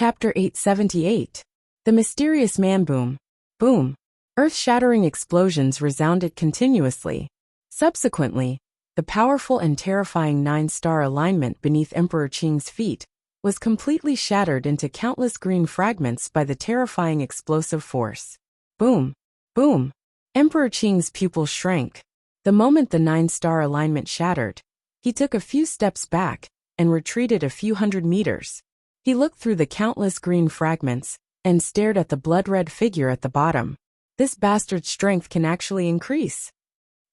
Chapter 878. The Mysterious Man. Boom. Boom. Earth-shattering explosions resounded continuously. Subsequently, the powerful and terrifying 9-star alignment beneath Emperor Qing's feet was completely shattered into countless green fragments by the terrifying explosive force. Boom. Boom. Emperor Qing's pupils shrank. The moment the 9-star alignment shattered, he took a few steps back and retreated a few hundred meters. He looked through the countless green fragments and stared at the blood-red figure at the bottom. This bastard's strength can actually increase.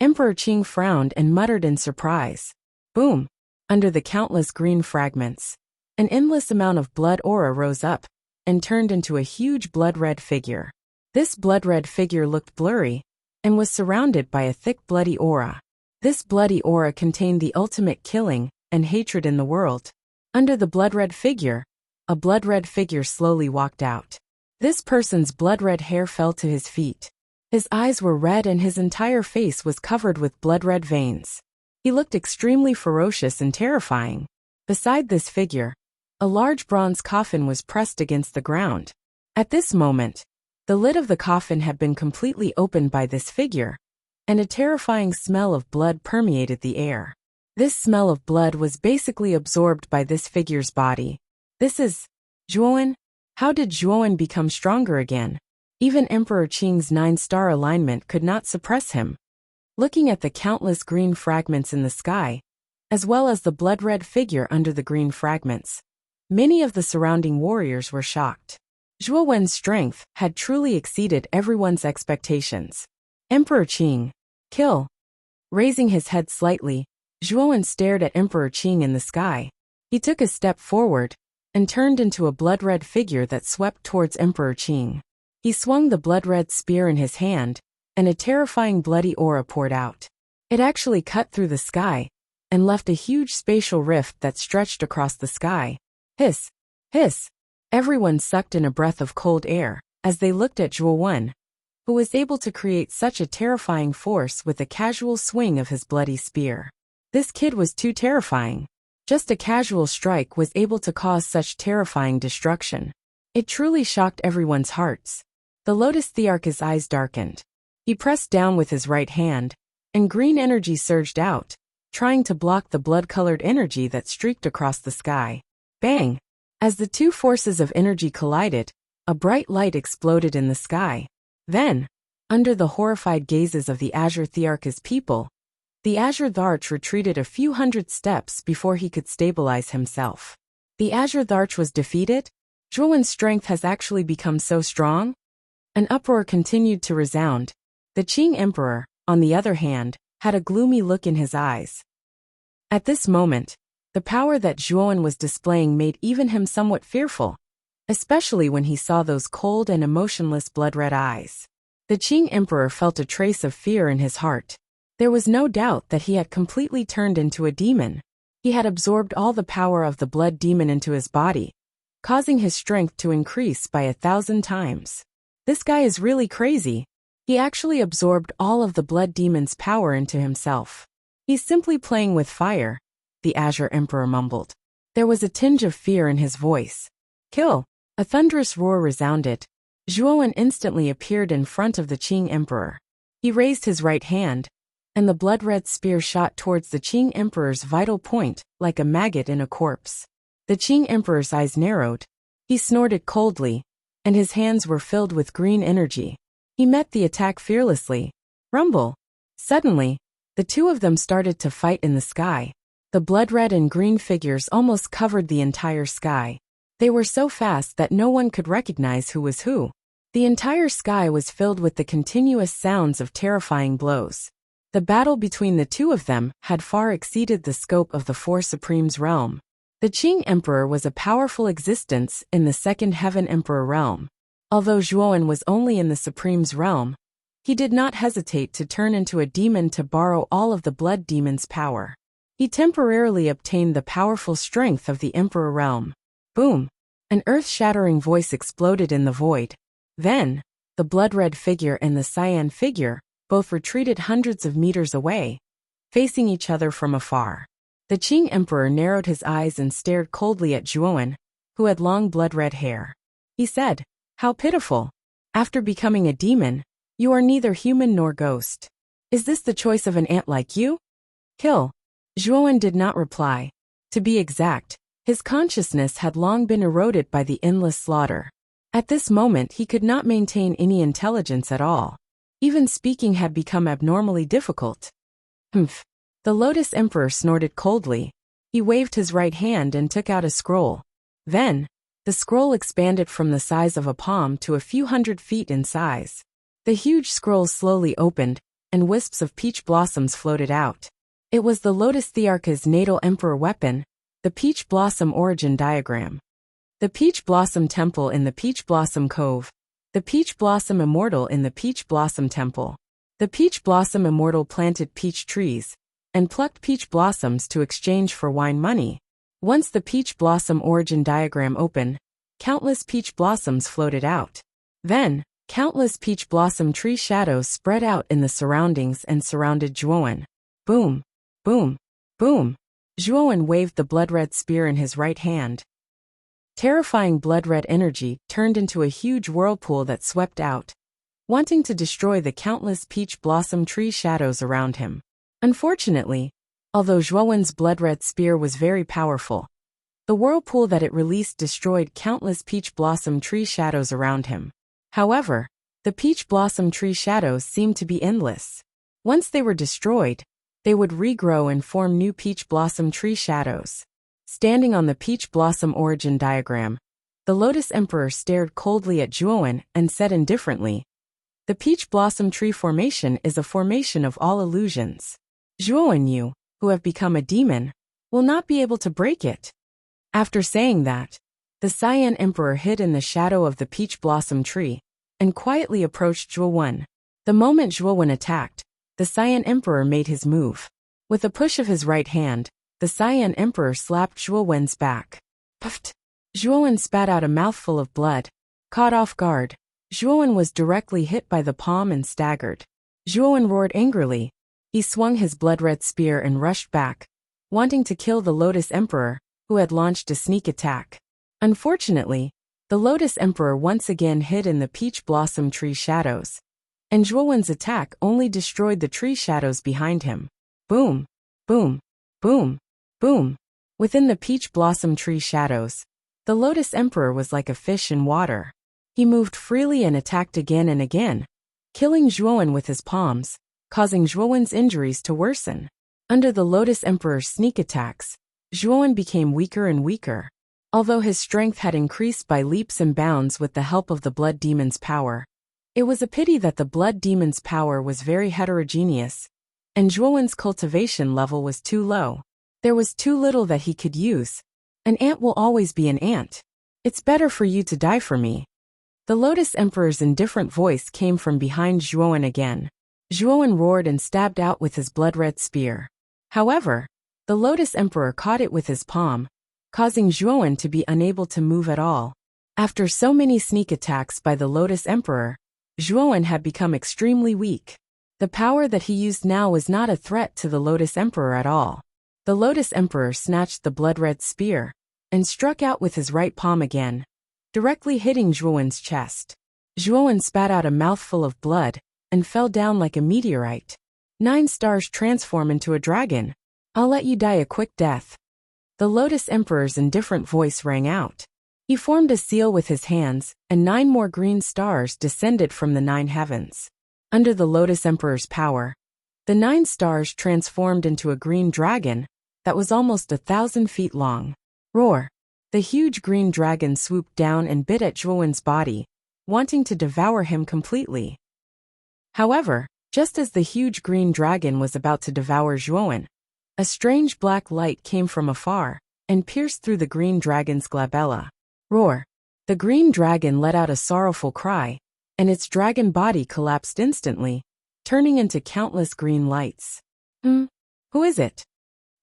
Emperor Qing frowned and muttered in surprise. Boom. Under the countless green fragments, an endless amount of blood aura rose up and turned into a huge blood-red figure. This blood-red figure looked blurry and was surrounded by a thick bloody aura. This bloody aura contained the ultimate killing and hatred in the world. Under the blood-red figure, a blood-red figure slowly walked out. This person's blood-red hair fell to his feet. His eyes were red and his entire face was covered with blood-red veins. He looked extremely ferocious and terrifying. Beside this figure, a large bronze coffin was pressed against the ground. At this moment, the lid of the coffin had been completely opened by this figure, and a terrifying smell of blood permeated the air. This smell of blood was basically absorbed by this figure's body. This is Zhuowen. How did Zhuowen become stronger again? Even Emperor Qing's 9-star alignment could not suppress him. Looking at the countless green fragments in the sky, as well as the blood-red figure under the green fragments, many of the surrounding warriors were shocked. Zhuowen's strength had truly exceeded everyone's expectations. Emperor Qing. Kill. Raising his head slightly, Zhuowen stared at Emperor Qing in the sky. He took a step forward and turned into a blood-red figure that swept towards Emperor Qing. He swung the blood-red spear in his hand, and a terrifying bloody aura poured out. It actually cut through the sky and left a huge spatial rift that stretched across the sky. Hiss! Hiss! Everyone sucked in a breath of cold air as they looked at Zhuowen, who was able to create such a terrifying force with a casual swing of his bloody spear. This kid was too terrifying. Just a casual strike was able to cause such terrifying destruction. It truly shocked everyone's hearts. The Lotus Thearch's eyes darkened. He pressed down with his right hand, and green energy surged out, trying to block the blood-colored energy that streaked across the sky. Bang! As the two forces of energy collided, a bright light exploded in the sky. Then, under the horrified gazes of the Azure Thearch's people, the Azure Tharch retreated a few hundred steps before he could stabilize himself. The Azure Tharch was defeated? Zhuowen's strength has actually become so strong? An uproar continued to resound. The Qing Emperor, on the other hand, had a gloomy look in his eyes. At this moment, the power that Zhuowen was displaying made even him somewhat fearful, especially when he saw those cold and emotionless blood-red eyes. The Qing Emperor felt a trace of fear in his heart. There was no doubt that he had completely turned into a demon. He had absorbed all the power of the blood demon into his body, causing his strength to increase by 1,000 times. This guy is really crazy. He actually absorbed all of the blood demon's power into himself. He's simply playing with fire, the Azure Emperor mumbled. There was a tinge of fear in his voice. Kill! A thunderous roar resounded. Zhuowen instantly appeared in front of the Qing Emperor. He raised his right hand, and the blood-red spear shot towards the Qing Emperor's vital point like a maggot in a corpse. The Qing Emperor's eyes narrowed. He snorted coldly, and his hands were filled with green energy. He met the attack fearlessly. Rumble! Suddenly, the two of them started to fight in the sky. The blood-red and green figures almost covered the entire sky. They were so fast that no one could recognize who was who. The entire sky was filled with the continuous sounds of terrifying blows. The battle between the two of them had far exceeded the scope of the Four Supremes realm. The Qing Emperor was a powerful existence in the Second Heaven Emperor realm. Although Zhuowen was only in the Supremes realm, he did not hesitate to turn into a demon to borrow all of the blood demon's power. He temporarily obtained the powerful strength of the Emperor realm. Boom! An earth-shattering voice exploded in the void. Then, the blood-red figure and the cyan figure both retreated hundreds of meters away, facing each other from afar. The Qing Emperor narrowed his eyes and stared coldly at Zhuowen, who had long blood-red hair. He said, "How pitiful. After becoming a demon, you are neither human nor ghost. Is this the choice of an ant like you?" Kill. Zhuowen did not reply. To be exact, his consciousness had long been eroded by the endless slaughter. At this moment he could not maintain any intelligence at all. Even speaking had become abnormally difficult. Humph. The Lotus Emperor snorted coldly. He waved his right hand and took out a scroll. Then, the scroll expanded from the size of a palm to a few hundred feet in size. The huge scroll slowly opened, and wisps of peach blossoms floated out. It was the Lotus Thearka's natal emperor weapon, the Peach Blossom Origin Diagram. The Peach Blossom Temple in the Peach Blossom Cove. The Peach Blossom Immortal in the Peach Blossom Temple. The Peach Blossom Immortal planted peach trees and plucked peach blossoms to exchange for wine money. Once the Peach Blossom Origin Diagram opened, countless peach blossoms floated out. Then, countless peach blossom tree shadows spread out in the surroundings and surrounded Zhuowen. Boom, boom, boom. Zhuowen waved the blood-red spear in his right hand. Terrifying blood-red energy turned into a huge whirlpool that swept out, wanting to destroy the countless peach blossom tree shadows around him. Unfortunately, although Zhuowen's blood-red spear was very powerful, the whirlpool that it released destroyed countless peach blossom tree shadows around him. However, the peach blossom tree shadows seemed to be endless. Once they were destroyed, they would regrow and form new peach blossom tree shadows. Standing on the Peach Blossom Origin Diagram, the Lotus Emperor stared coldly at Zhuowen and said indifferently, "The Peach Blossom Tree Formation is a formation of all illusions. Zhuowen, you, who have become a demon, will not be able to break it." After saying that, the Cyan Emperor hid in the shadow of the Peach Blossom Tree and quietly approached Zhuowen. The moment Zhuowen attacked, the Cyan Emperor made his move. With a push of his right hand, the Cyan Emperor slapped Zhuowen's back. Puffed. Zhuowen spat out a mouthful of blood. Caught off guard, Zhuowen was directly hit by the palm and staggered. Zhuowen roared angrily. He swung his blood-red spear and rushed back, wanting to kill the Lotus Emperor, who had launched a sneak attack. Unfortunately, the Lotus Emperor once again hid in the peach blossom tree shadows, and Zhuowen's attack only destroyed the tree shadows behind him. Boom, boom, boom, boom. Within the peach blossom tree shadows, the Lotus Emperor was like a fish in water. He moved freely and attacked again and again, killing Zhuowen with his palms, causing Zhuowen's injuries to worsen. Under the Lotus Emperor's sneak attacks, Zhuowen became weaker and weaker. Although his strength had increased by leaps and bounds with the help of the Blood Demon's power, it was a pity that the Blood Demon's power was very heterogeneous, and Zhuowen's cultivation level was too low. There was too little that he could use. An ant will always be an ant. It's better for you to die for me. The Lotus Emperor's indifferent voice came from behind Zhuowen again. Zhuowen roared and stabbed out with his blood-red spear. However, the Lotus Emperor caught it with his palm, causing Zhuowen to be unable to move at all. After so many sneak attacks by the Lotus Emperor, Zhuowen had become extremely weak. The power that he used now was not a threat to the Lotus Emperor at all. The Lotus Emperor snatched the blood-red spear and struck out with his right palm again, directly hitting Zhuowen's chest. Zhuowen spat out a mouthful of blood and fell down like a meteorite. 9 stars transform into a dragon. I'll let you die a quick death. The Lotus Emperor's indifferent voice rang out. He formed a seal with his hands, and 9 more green stars descended from the 9 heavens. Under the Lotus Emperor's power, the 9 stars transformed into a green dragon that was almost 1,000 feet long. Roar! The huge green dragon swooped down and bit at Zhuowen's body, wanting to devour him completely. However, just as the huge green dragon was about to devour Zhuowen, a strange black light came from afar and pierced through the green dragon's glabella. Roar! The green dragon let out a sorrowful cry, and its dragon body collapsed instantly, turning into countless green lights. Who is it?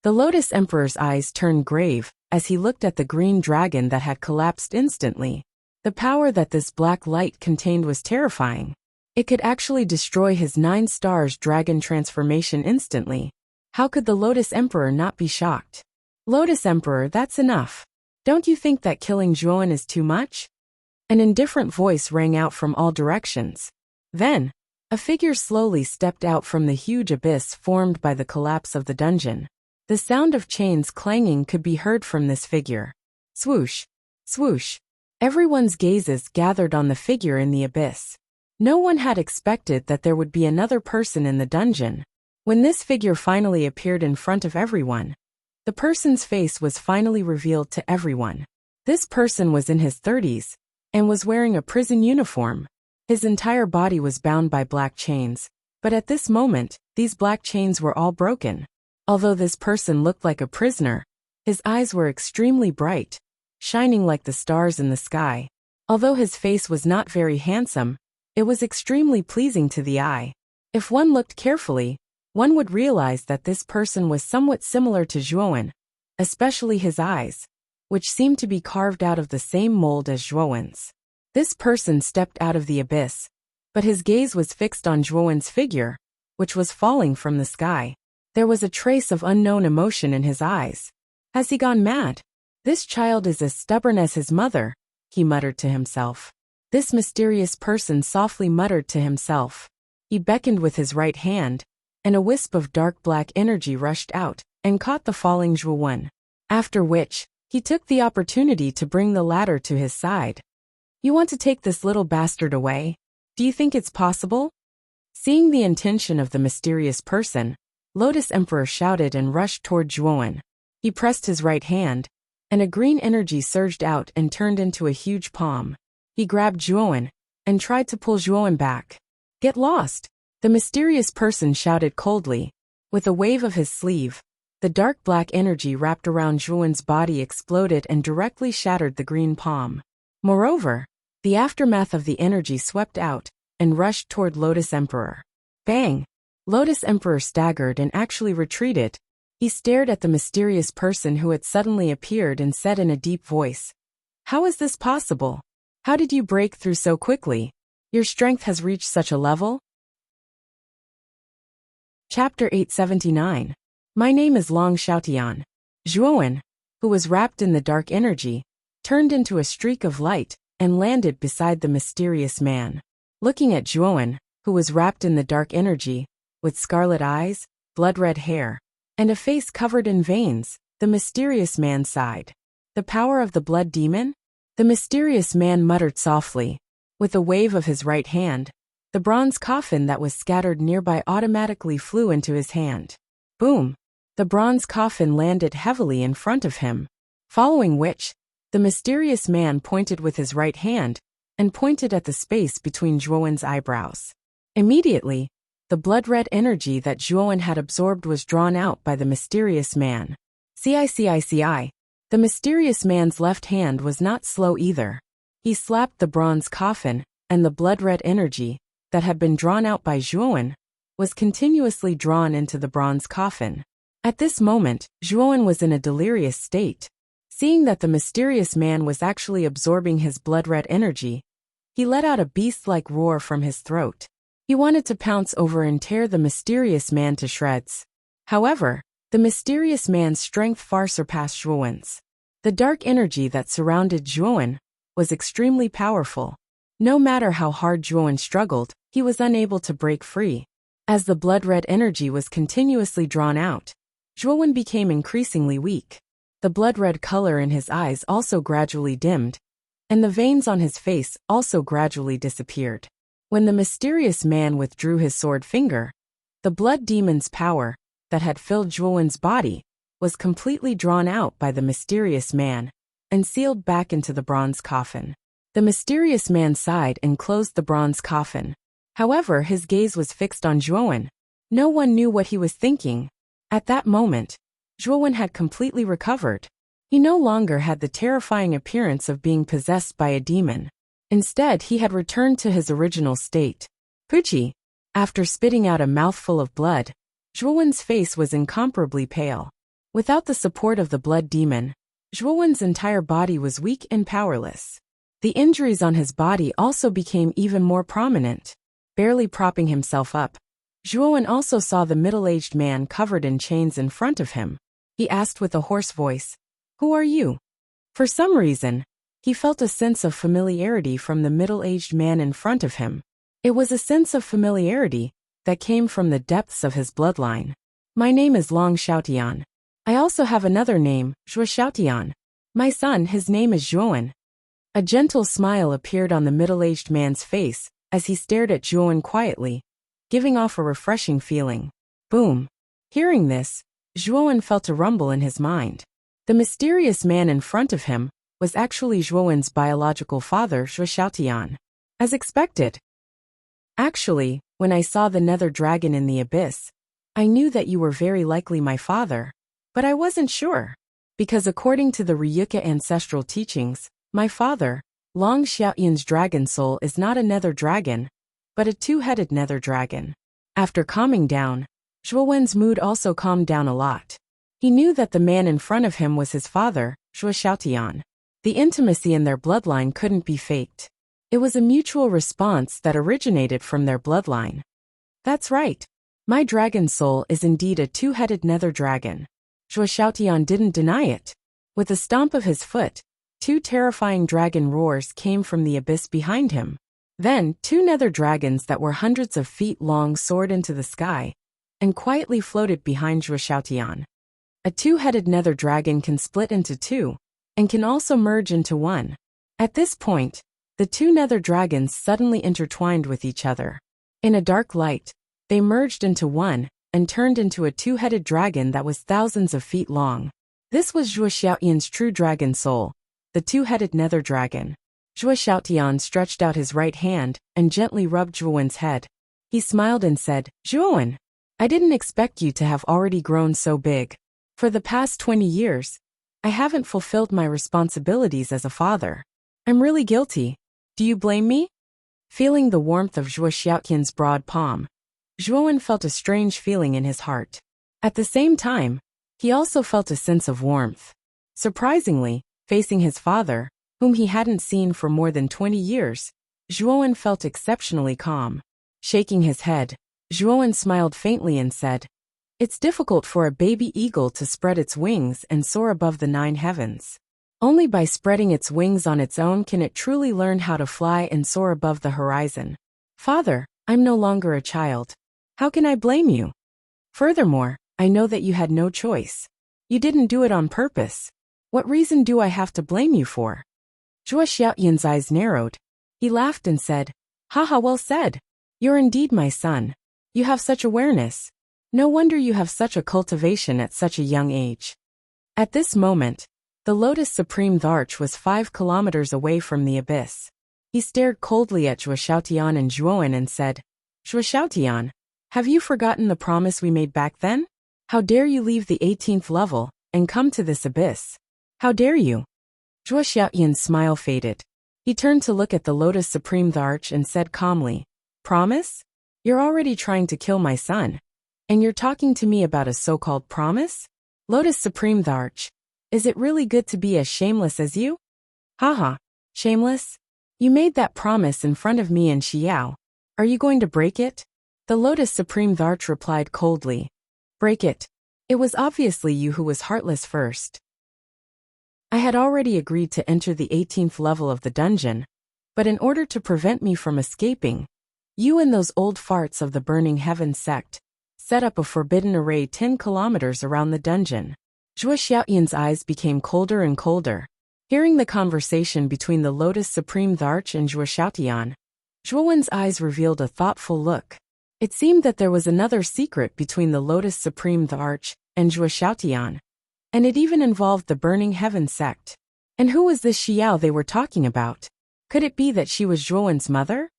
The Lotus Emperor's eyes turned grave as he looked at the green dragon that had collapsed instantly. The power that this black light contained was terrifying. It could actually destroy his 9 stars dragon transformation instantly. How could the Lotus Emperor not be shocked? Lotus Emperor, that's enough. Don't you think that killing Zhuowen is too much? An indifferent voice rang out from all directions. Then, a figure slowly stepped out from the huge abyss formed by the collapse of the dungeon. The sound of chains clanging could be heard from this figure. Swoosh! Swoosh! Everyone's gazes gathered on the figure in the abyss. No one had expected that there would be another person in the dungeon. When this figure finally appeared in front of everyone, the person's face was finally revealed to everyone. This person was in his 30s and was wearing a prison uniform. His entire body was bound by black chains, but at this moment, these black chains were all broken. Although this person looked like a prisoner, his eyes were extremely bright, shining like the stars in the sky. Although his face was not very handsome, it was extremely pleasing to the eye. If one looked carefully, one would realize that this person was somewhat similar to Zhuowen, especially his eyes, which seemed to be carved out of the same mold as Zhuowen's. This person stepped out of the abyss, but his gaze was fixed on Zhuowen's figure, which was falling from the sky. There was a trace of unknown emotion in his eyes. Has he gone mad? This child is as stubborn as his mother, he muttered to himself. This mysterious person softly muttered to himself. He beckoned with his right hand, and a wisp of dark black energy rushed out and caught the falling Zhuowen. After which, he took the opportunity to bring the ladder to his side. You want to take this little bastard away? Do you think it's possible? Seeing the intention of the mysterious person, Lotus Emperor shouted and rushed toward Zhuowen. He pressed his right hand, and a green energy surged out and turned into a huge palm. He grabbed Zhuowen and tried to pull Zhuowen back. Get lost! The mysterious person shouted coldly. With a wave of his sleeve, the dark black energy wrapped around Zhuowen's body exploded and directly shattered the green palm. Moreover, the aftermath of the energy swept out and rushed toward Lotus Emperor. Bang! Lotus Emperor staggered and actually retreated. He stared at the mysterious person who had suddenly appeared and said in a deep voice, "How is this possible? How did you break through so quickly? Your strength has reached such a level?" Chapter 879. My name is Long Xiaotian. Zhuowen, who was wrapped in the dark energy, turned into a streak of light and landed beside the mysterious man. Looking at Zhuowen, who was wrapped in the dark energy, with scarlet eyes, blood-red hair, and a face covered in veins, the mysterious man sighed. The power of the blood demon? The mysterious man muttered softly. With a wave of his right hand, the bronze coffin that was scattered nearby automatically flew into his hand. Boom! The bronze coffin landed heavily in front of him. Following which, the mysterious man pointed with his right hand and pointed at the space between Zhuowen's eyebrows. Immediately, the blood-red energy that Zhuowen had absorbed was drawn out by the mysterious man. CICICI. The mysterious man's left hand was not slow either. He slapped the bronze coffin, and the blood-red energy that had been drawn out by Zhuowen was continuously drawn into the bronze coffin. At this moment, Zhuowen was in a delirious state. Seeing that the mysterious man was actually absorbing his blood-red energy, he let out a beast-like roar from his throat. He wanted to pounce over and tear the mysterious man to shreds. However, the mysterious man's strength far surpassed Zhuowen's. The dark energy that surrounded Zhuowen was extremely powerful. No matter how hard Zhuowen struggled, he was unable to break free. As the blood-red energy was continuously drawn out, Zhuowen became increasingly weak. The blood-red color in his eyes also gradually dimmed, and the veins on his face also gradually disappeared. When the mysterious man withdrew his sword finger, the blood demon's power that had filled Zhuowen's body was completely drawn out by the mysterious man and sealed back into the bronze coffin. The mysterious man sighed and closed the bronze coffin. However, his gaze was fixed on Zhuowen. No one knew what he was thinking. At that moment, Zhuowen had completely recovered. He no longer had the terrifying appearance of being possessed by a demon. Instead, he had returned to his original state. Pucci. After spitting out a mouthful of blood, Zhuowen's face was incomparably pale. Without the support of the blood demon, Zhuowen's entire body was weak and powerless. The injuries on his body also became even more prominent. Barely propping himself up, Zhuowen also saw the middle-aged man covered in chains in front of him. He asked with a hoarse voice, "Who are you?" For some reason, he felt a sense of familiarity from the middle-aged man in front of him. It was a sense of familiarity that came from the depths of his bloodline. My name is Long Xiaotian. I also have another name, Zhuo Xiaotian. My son, his name is Zhuowen. A gentle smile appeared on the middle-aged man's face as he stared at Zhuowen quietly, giving off a refreshing feeling. Boom. Hearing this, Zhuowen felt a rumble in his mind. The mysterious man in front of him was actually Zhuowen's biological father, Zhuo Xiaotian. As expected. Actually, when I saw the nether dragon in the abyss, I knew that you were very likely my father, but I wasn't sure. Because according to the Ryuka ancestral teachings, my father, Long Xiaotian's dragon soul is not a nether dragon, but a two-headed nether dragon. After calming down, Zhuowen's mood also calmed down a lot. He knew that the man in front of him was his father, Zhuo Xiaotian. The intimacy in their bloodline couldn't be faked. It was a mutual response that originated from their bloodline. That's right. My dragon soul is indeed a two-headed nether dragon. Zhuo Xiaotian didn't deny it. With a stomp of his foot, two terrifying dragon roars came from the abyss behind him. Then, two nether dragons that were hundreds of feet long soared into the sky and quietly floated behind Zhuo Xiaotian. A two-headed nether dragon can split into two and can also merge into one. At this point, the two nether dragons suddenly intertwined with each other. In a dark light, they merged into one and turned into a two-headed dragon that was thousands of feet long. This was Zhuo Xiaotian's true dragon soul, the two-headed nether dragon. Zhuo Xiaotian stretched out his right hand and gently rubbed Zhuowen's head. He smiled and said, Zhuowen, I didn't expect you to have already grown so big. For the past 20 years, I haven't fulfilled my responsibilities as a father. I'm really guilty. Do you blame me? Feeling the warmth of Zhuo Xiaotian's broad palm, Zhuowen felt a strange feeling in his heart. At the same time, he also felt a sense of warmth. Surprisingly, facing his father, whom he hadn't seen for more than 20 years, Zhuowen felt exceptionally calm. Shaking his head, Zhuowen smiled faintly and said, It's difficult for a baby eagle to spread its wings and soar above the 9 heavens. Only by spreading its wings on its own can it truly learn how to fly and soar above the horizon. Father, I'm no longer a child. How can I blame you? Furthermore, I know that you had no choice. You didn't do it on purpose. What reason do I have to blame you for? Zhuo Xiaotian's eyes narrowed. He laughed and said, Haha, well said. You're indeed my son. You have such awareness. No wonder you have such a cultivation at such a young age. At this moment, the Lotus Supreme Arch was 5 kilometers away from the abyss. He stared coldly at Zhuo Xiaotian and Zhuowen and said, Zhuo Xiaotian, have you forgotten the promise we made back then? How dare you leave the 18th level and come to this abyss? How dare you? Zhuo Xiaotian's smile faded. He turned to look at the Lotus Supreme Arch and said calmly, Promise? You're already trying to kill my son. And you're talking to me about a so-called promise? Lotus Supreme Arch, is it really good to be as shameless as you? Haha, shameless? You made that promise in front of me and Xiao. Are you going to break it? The Lotus Supreme Arch replied coldly. Break it. It was obviously you who was heartless first. I had already agreed to enter the 18th level of the dungeon, but in order to prevent me from escaping, you and those old farts of the Burning Heaven sect set up a forbidden array 10 kilometers around the dungeon. Zhuo Xiaotian's eyes became colder and colder. Hearing the conversation between the Lotus Supreme Arch and Zhuo Xiaotian, Zhuowen's eyes revealed a thoughtful look. It seemed that there was another secret between the Lotus Supreme Arch and Zhuo Xiaotian, and it even involved the Burning Heaven sect. And who was this Xiao they were talking about? Could it be that she was Zhuowen's mother?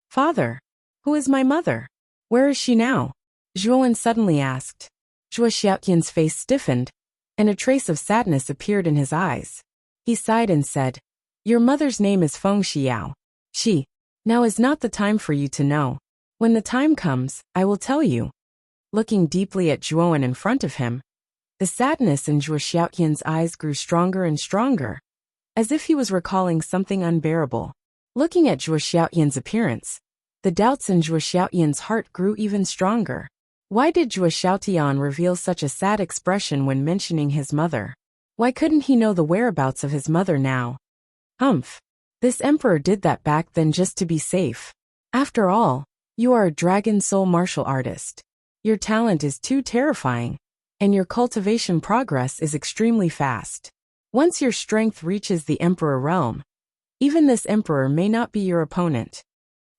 Father, who is my mother? Where is she now? Zhuowen suddenly asked. Zhuo Xiaotian's face stiffened, and a trace of sadness appeared in his eyes. He sighed and said, Your mother's name is Feng Xiao. She. Now is not the time for you to know. When the time comes, I will tell you. Looking deeply at Zhuowen in front of him, the sadness in Zhuo Xiaotian's eyes grew stronger and stronger, as if he was recalling something unbearable. Looking at Zhuo Xiaotian's appearance, the doubts in Zhuo Xiaotian's heart grew even stronger. Why did Zhuo Xiaotian reveal such a sad expression when mentioning his mother? Why couldn't he know the whereabouts of his mother now? Humph. This emperor did that back then just to be safe. After all, you are a dragon soul martial artist. Your talent is too terrifying, and your cultivation progress is extremely fast. Once your strength reaches the emperor realm, even this emperor may not be your opponent.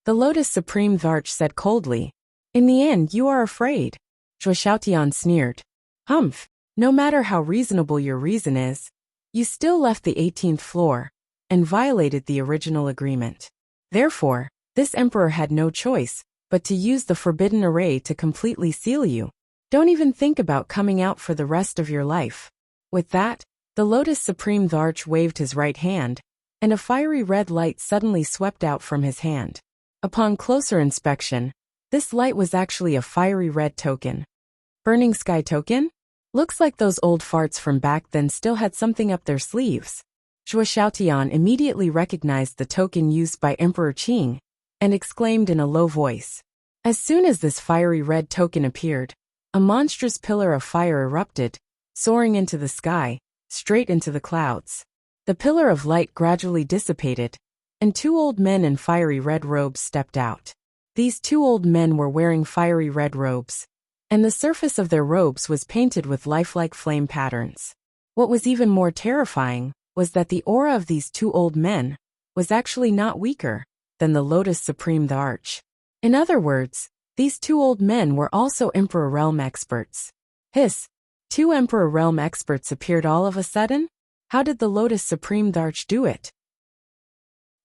The Lotus Supreme Varch said coldly. In the end, you are afraid. Zhuo Xiaotian sneered. Humph. No matter how reasonable your reason is, you still left the 18th floor and violated the original agreement. Therefore, this emperor had no choice but to use the forbidden array to completely seal you. Don't even think about coming out for the rest of your life. With that, the Lotus Supreme Varch waved his right hand, and a fiery red light suddenly swept out from his hand. Upon closer inspection, this light was actually a fiery red token. Burning Sky token? Looks like those old farts from back then still had something up their sleeves. Zhuo Xiaotian immediately recognized the token used by Emperor Qing and exclaimed in a low voice. As soon as this fiery red token appeared, a monstrous pillar of fire erupted, soaring into the sky, straight into the clouds. The pillar of light gradually dissipated, and two old men in fiery red robes stepped out. These two old men were wearing fiery red robes, and the surface of their robes was painted with lifelike flame patterns. What was even more terrifying was that the aura of these two old men was actually not weaker than the Lotus Supreme the Arch. In other words, these two old men were also Emperor Realm experts. Hiss! Two Emperor Realm experts appeared all of a sudden? How did the Lotus Supreme the Arch do it?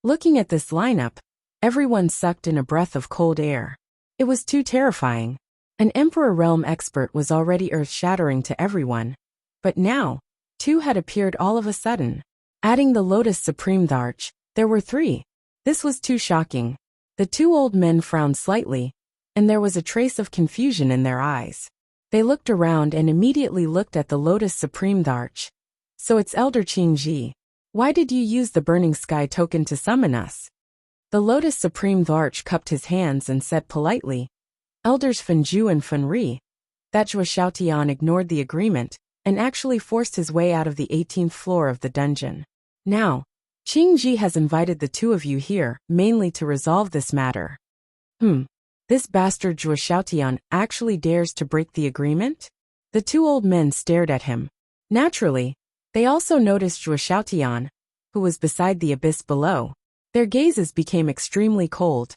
Looking at this lineup, everyone sucked in a breath of cold air. It was too terrifying. An Emperor Realm expert was already earth-shattering to everyone. But now, two had appeared all of a sudden. Adding the Lotus Supreme the Arch, there were three. This was too shocking. The two old men frowned slightly, and there was a trace of confusion in their eyes. They looked around and immediately looked at the Lotus Supreme the Arch. So it's Elder Qingji. Why did you use the Burning Sky token to summon us? The Lotus Supreme the Arch cupped his hands and said politely, Elders Fenju and Fenri. That Zhuo Xiaotian ignored the agreement and actually forced his way out of the 18th floor of the dungeon. Now, Qingji has invited the two of you here mainly to resolve this matter. This bastard Zhuo Xiaotian actually dares to break the agreement? The two old men stared at him. Naturally, they also noticed Zhuo Xiaotian, who was beside the abyss below. Their gazes became extremely cold.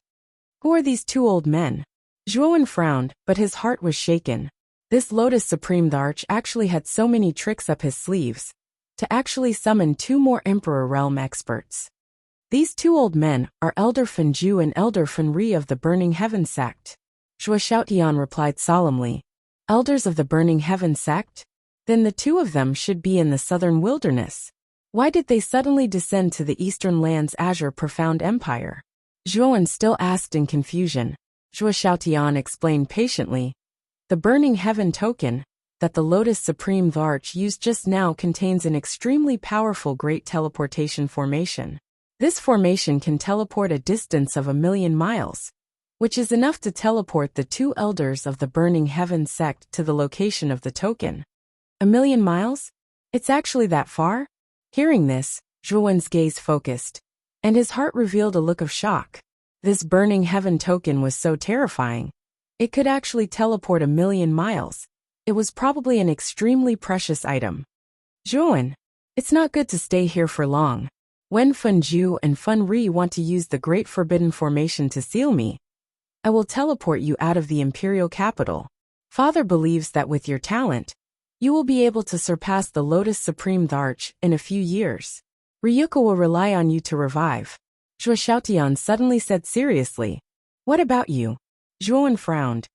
Who are these two old men? Zhuowen frowned, but his heart was shaken. This Lotus Supreme the Arch actually had so many tricks up his sleeves to actually summon two more Emperor Realm experts. These two old men are Elder Fenju and Elder Fenri of the Burning Heaven sect. Zhuo Xiaotian replied solemnly. Elders of the Burning Heaven sect? Then the two of them should be in the southern wilderness. Why did they suddenly descend to the eastern land's azure profound empire? Zhuowen still asked in confusion. Zhuo Xiaotian explained patiently. The Burning Heaven token that the Lotus Supreme the Arch used just now contains an extremely powerful great teleportation formation. This formation can teleport a distance of 1,000,000 miles, which is enough to teleport the two elders of the Burning Heaven sect to the location of the token. 1,000,000 miles? It's actually that far? Hearing this, Zhuowen's gaze focused, and his heart revealed a look of shock. This Burning Heaven token was so terrifying. It could actually teleport 1,000,000 miles. It was probably an extremely precious item. Zhuowen, it's not good to stay here for long. When Fenju and Fenri want to use the Great Forbidden Formation to seal me, I will teleport you out of the imperial capital. Father believes that with your talent, you will be able to surpass the Lotus Supreme the Arch in a few years. Ryuka will rely on you to revive. Zhuo Xiaotian suddenly said seriously. What about you? Zhuowen frowned.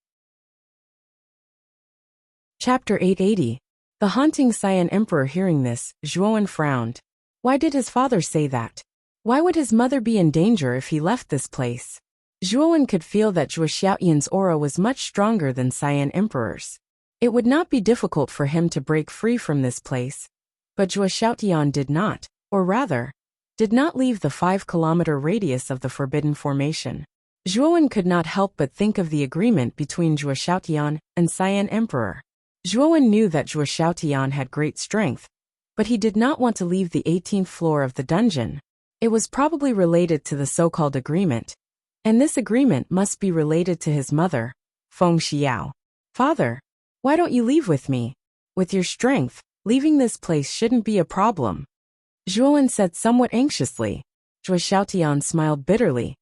Chapter 880. The Haunting Cyan Emperor. Hearing this, Zhuowen frowned. Why did his father say that? Why would his mother be in danger if he left this place? Zhuowen could feel that Zhuo Xiaotian's aura was much stronger than Cyan Emperor's. It would not be difficult for him to break free from this place. But Zhuo Xiaotian did not, or rather, did not leave the 5-kilometer radius of the Forbidden Formation. Zhuowen could not help but think of the agreement between Zhuo Xiaotian and Cyan Emperor. Zhuowen knew that Zhuo Xiaotian had great strength, but he did not want to leave the 18th floor of the dungeon. It was probably related to the so-called agreement, and this agreement must be related to his mother, Feng Xiao. Father, why don't you leave with me? With your strength, leaving this place shouldn't be a problem. Zhuowen said somewhat anxiously. Zhuo Xiaotian smiled bitterly.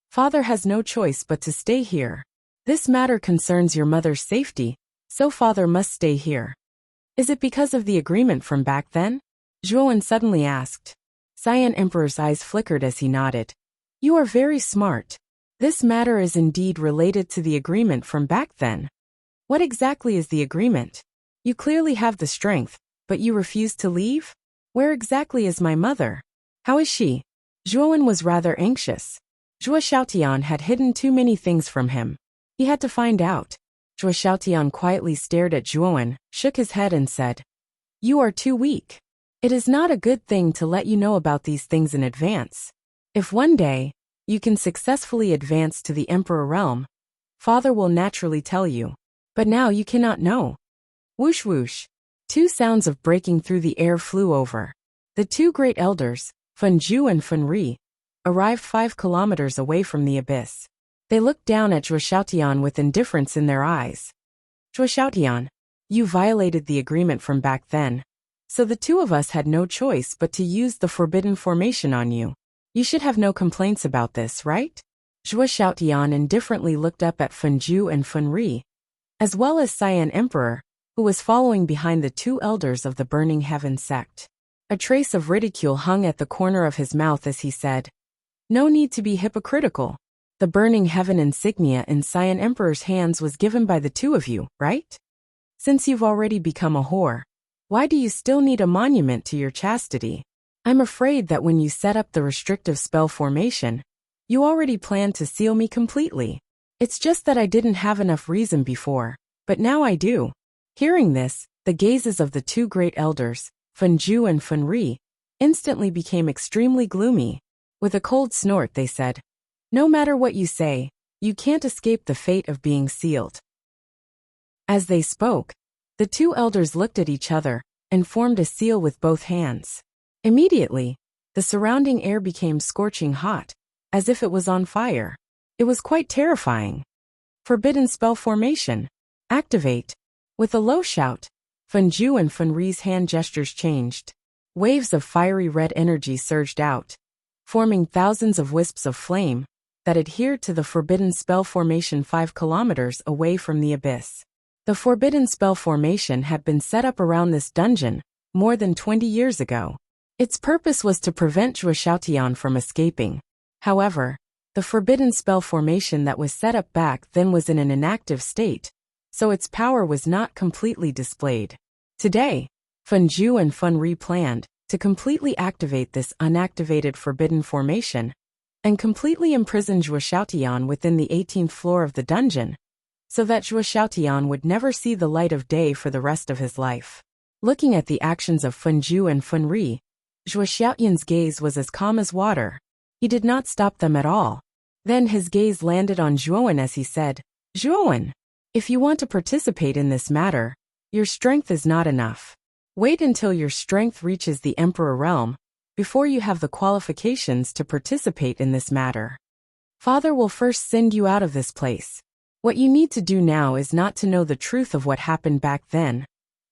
Father has no choice but to stay here. This matter concerns your mother's safety, so father must stay here. Is it because of the agreement from back then? Zhuowen suddenly asked. Cyan Emperor's eyes flickered as he nodded. You are very smart. This matter is indeed related to the agreement from back then. What exactly is the agreement? You clearly have the strength, but you refuse to leave? Where exactly is my mother? How is she? Zhuowen was rather anxious. Zhuo Xiaotian had hidden too many things from him. He had to find out. Zhuo Xiaotian quietly stared at Zhuowen, shook his head and said, You are too weak. It is not a good thing to let you know about these things in advance. If one day, you can successfully advance to the Emperor realm, father will naturally tell you. But now you cannot know. Whoosh whoosh. Two sounds of breaking through the air flew over. The two great elders, Fen Zhu and Fen Ri, arrived 5 kilometers away from the abyss. They looked down at Zhuo Xiaotian with indifference in their eyes. Zhuo Xiaotian, you violated the agreement from back then, so the two of us had no choice but to use the forbidden formation on you. You should have no complaints about this, right? Zhuo Xiaotian indifferently looked up at Fen Zhu and Fen Ri, as well as Cyan Emperor, who was following behind the two elders of the Burning Heaven sect. A trace of ridicule hung at the corner of his mouth as he said, No need to be hypocritical. The Burning Heaven insignia in Cyan Emperor's hands was given by the two of you, right? Since you've already become a whore, why do you still need a monument to your chastity? I'm afraid that when you set up the restrictive spell formation, you already planned to seal me completely. It's just that I didn't have enough reason before, but now I do. Hearing this, the gazes of the two great elders, Fen Zhu and Fen Ri, instantly became extremely gloomy. With a cold snort they said, No matter what you say, you can't escape the fate of being sealed. As they spoke, the two elders looked at each other and formed a seal with both hands. Immediately, the surrounding air became scorching hot, as if it was on fire. It was quite terrifying. Forbidden spell formation. Activate. With a low shout, Fen Zhu and Fen Ri's hand gestures changed. Waves of fiery red energy surged out, forming thousands of wisps of flame that adhered to the forbidden spell formation 5 kilometers away from the abyss. The forbidden spell formation had been set up around this dungeon more than 20 years ago. Its purpose was to prevent Zhuo Xiaotian from escaping. However, the forbidden spell formation that was set up back then was in an inactive state, so its power was not completely displayed. Today, Fen Zhu and Fen Ri planned to completely activate this unactivated forbidden formation and completely imprison Zhuo Xiaotian within the 18th floor of the dungeon, so that Zhuo Xiaotian would never see the light of day for the rest of his life. Looking at the actions of Fen Zhu and Fen Ri, Zhuo Xiaotian's gaze was as calm as water. He did not stop them at all. Then his gaze landed on Zhuowen as he said, Zhuowen, if you want to participate in this matter, your strength is not enough. Wait until your strength reaches the Emperor realm before you have the qualifications to participate in this matter. Father will first send you out of this place. What you need to do now is not to know the truth of what happened back then,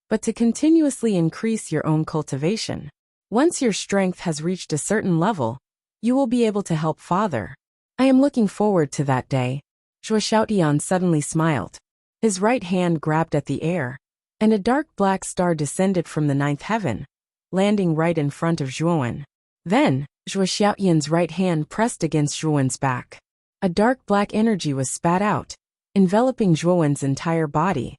but to continuously increase your own cultivation. Once your strength has reached a certain level, you will be able to help Father. I am looking forward to that day. Zhuo Xiaotian suddenly smiled. His right hand grabbed at the air, and a dark black star descended from the 9th heaven, landing right in front of Zhuowen. Then, Zhuo Xiaotian's right hand pressed against Zhuowen's back. A dark black energy was spat out, enveloping Zhuowen's entire body.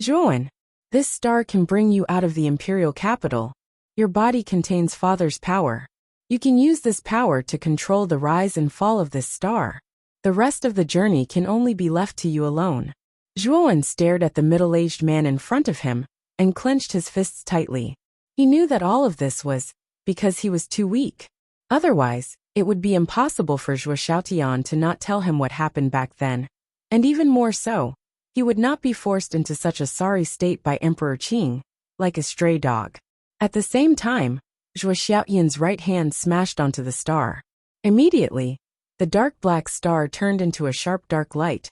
Zhuowen, this star can bring you out of the imperial capital. Your body contains Father's power. You can use this power to control the rise and fall of this star. The rest of the journey can only be left to you alone. Zhuowen stared at the middle-aged man in front of him and clenched his fists tightly. He knew that all of this was because he was too weak. Otherwise, it would be impossible for Zhuo Xiaotian to not tell him what happened back then. And even more so, he would not be forced into such a sorry state by Emperor Qing, like a stray dog. At the same time, Zhuo Xiaoyan's right hand smashed onto the star. Immediately, the dark black star turned into a sharp dark light,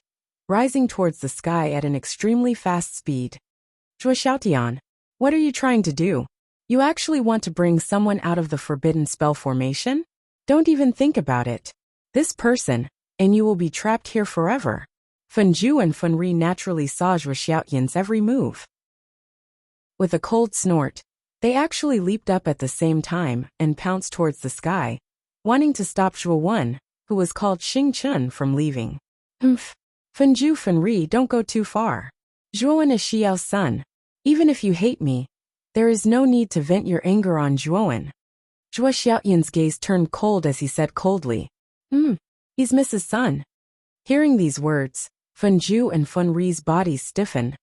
rising towards the sky at an extremely fast speed. Zhuo Xiaotian, what are you trying to do? You actually want to bring someone out of the forbidden spell formation? Don't even think about it. This person, and you will be trapped here forever. Fenju and Fenri naturally saw Zhuo Xiaoyan's every move. With a cold snort, they actually leaped up at the same time and pounced towards the sky, wanting to stop Zhuo Wen, who was called Xing Chun, from leaving. Fenju Fenri, don't go too far. Zhuo Wen is Xiao's son. Even if you hate me, there is no need to vent your anger on Zhuo Wen. Zhuo Xiaoyan's gaze turned cold as he said coldly, he's Mrs. Sun. Hearing these words, Fenju and Fenri's bodies stiffened,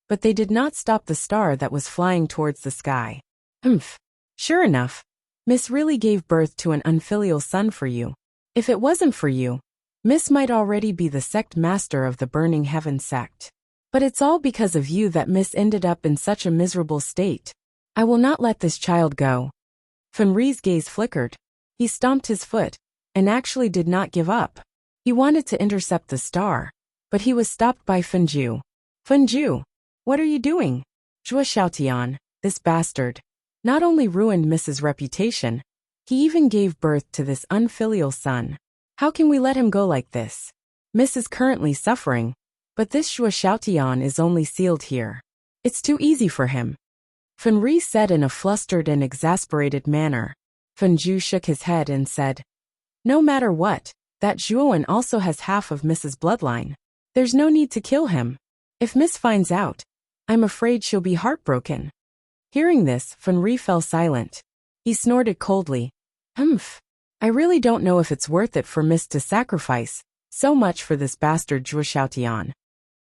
but they did not stop the star that was flying towards the sky. Sure enough, Miss really gave birth to an unfilial son for you. If it wasn't for you, Miss might already be the sect master of the Burning Heaven sect. But it's all because of you that Miss ended up in such a miserable state. I will not let this child go. Fenri's gaze flickered. He stomped his foot, and actually did not give up. He wanted to intercept the star, but he was stopped by Fenju. Fenju, what are you doing? Zhuo Xiaotian, this bastard, not only ruined Mrs.'s reputation, he even gave birth to this unfilial son. How can we let him go like this? Miss is currently suffering, but this Zhuo Xiaotian is only sealed here. It's too easy for him. Fenri said in a flustered and exasperated manner. Fenju shook his head and said, no matter what, that Zhuo Wen also has half of Mrs.'s bloodline. There's no need to kill him. If Miss finds out, I'm afraid she'll be heartbroken. Hearing this, Fenri fell silent. He snorted coldly. I really don't know if it's worth it for Miss to sacrifice so much for this bastard Zhuo Xiaotian.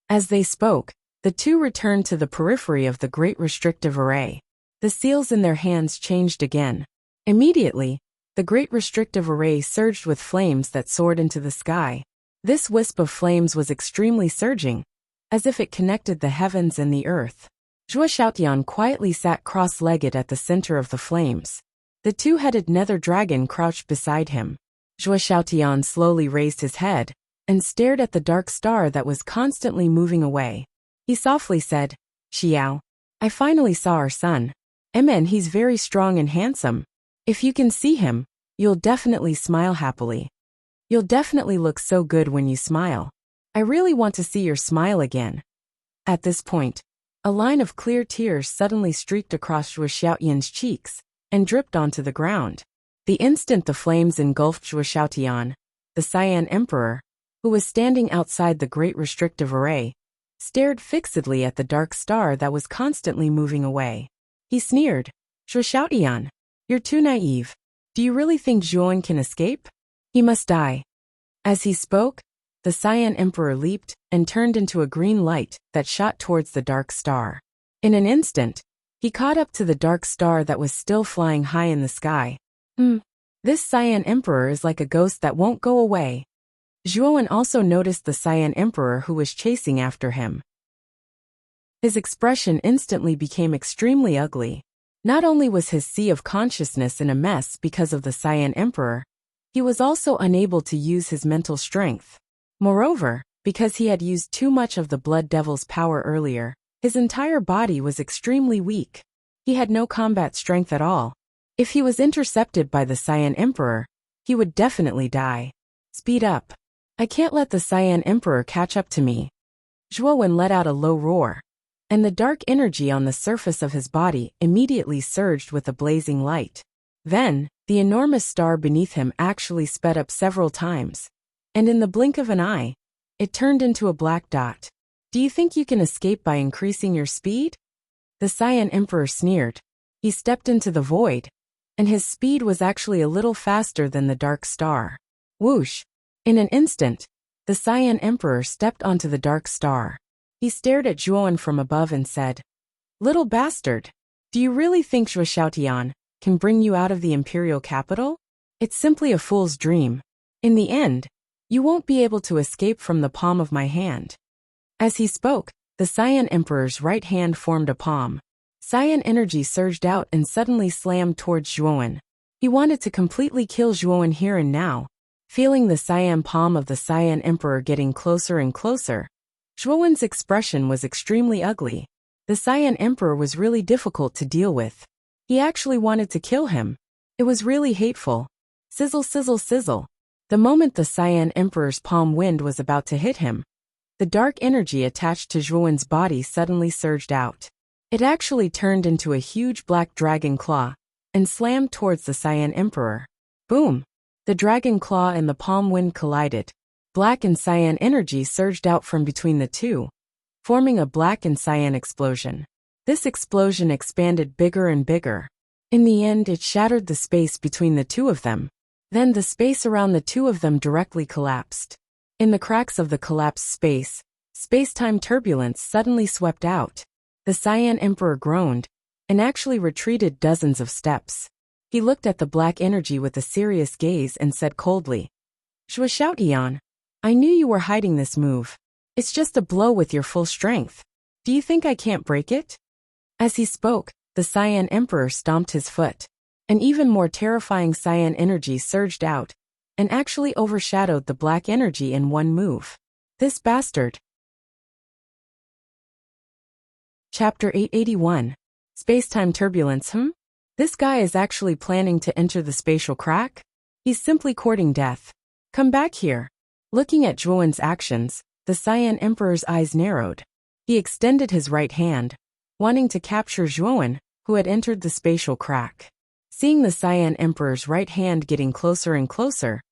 As they spoke, the two returned to the periphery of the Great Restrictive Array. The seals in their hands changed again. Immediately, the Great Restrictive Array surged with flames that soared into the sky. This wisp of flames was extremely surging, as if it connected the heavens and the earth. Zhuo Xiaotian quietly sat cross-legged at the center of the flames. The two-headed nether dragon crouched beside him. Zhuo Xiaotian slowly raised his head and stared at the dark star that was constantly moving away. He softly said, Xiao, I finally saw our son. He's very strong and handsome. If you can see him, you'll definitely smile happily. You'll definitely look so good when you smile. I really want to see your smile again. At this point, a line of clear tears suddenly streaked across Zhuo Xiaoyan's cheeks and dripped onto the ground. The instant the flames engulfed Zhuo Xiaotian, the Cyan Emperor, who was standing outside the Great Restrictive Array, stared fixedly at the dark star that was constantly moving away. He sneered, Zhuo Xiaotian, you're too naive. Do you really think Zhuo Wen can escape? He must die. As he spoke, the Cyan Emperor leaped and turned into a green light that shot towards the dark star. In an instant, he caught up to the dark star that was still flying high in the sky. This Cyan Emperor is like a ghost that won't go away. Zhuo Wen also noticed the Cyan Emperor who was chasing after him. His expression instantly became extremely ugly. Not only was his sea of consciousness in a mess because of the Cyan Emperor, he was also unable to use his mental strength. Moreover, because he had used too much of the Blood Devil's power earlier, his entire body was extremely weak. He had no combat strength at all. If he was intercepted by the Cyan Emperor, he would definitely die. Speed up. I can't let the Cyan Emperor catch up to me. Zhuo Wen let out a low roar, and the dark energy on the surface of his body immediately surged with a blazing light. Then, the enormous star beneath him actually sped up several times, and in the blink of an eye, it turned into a black dot. Do you think you can escape by increasing your speed? The Cyan Emperor sneered. He stepped into the void, and his speed was actually a little faster than the dark star. Whoosh! In an instant, the Cyan Emperor stepped onto the dark star. He stared at Zhuo Wen from above and said, Little bastard, do you really think Zhuo Xiaotian can bring you out of the imperial capital? It's simply a fool's dream. In the end, you won't be able to escape from the palm of my hand. As he spoke, the Cyan Emperor's right hand formed a palm, Cyan energy surged out and suddenly slammed towards Zhuowen. He wanted to completely kill Zhuowen here and now. Feeling the cyan palm of the Cyan Emperor getting closer and closer, Zhuowen's expression was extremely ugly. The Cyan Emperor was really difficult to deal with. He actually wanted to kill him. It was really hateful. Sizzle, sizzle, sizzle. The moment the Cyan Emperor's palm wind was about to hit him, the dark energy attached to Zhuowen's body suddenly surged out. It actually turned into a huge black dragon claw and slammed towards the Cyan Emperor. Boom! The dragon claw and the palm wind collided. Black and cyan energy surged out from between the two, forming a black and cyan explosion. This explosion expanded bigger and bigger. In the end, it shattered the space between the two of them. Then the space around the two of them directly collapsed. In the cracks of the collapsed space, space-time turbulence suddenly swept out. The Cyan Emperor groaned and actually retreated dozens of steps. He looked at the black energy with a serious gaze and said coldly, "Zhuoxiaotian, I knew you were hiding this move. It's just a blow with your full strength. Do you think I can't break it?" As he spoke, the Cyan Emperor stomped his foot. An even more terrifying cyan energy surged out and actually overshadowed the black energy in one move. This bastard. Chapter 881. Space-time turbulence. This guy is actually planning to enter the spatial crack? He's simply courting death. Come back here. Looking at Zhuowen's actions, the Cyan Emperor's eyes narrowed. He extended his right hand, wanting to capture Zhuowen, who had entered the spatial crack. Seeing the Cyan Emperor's right hand getting closer and closer,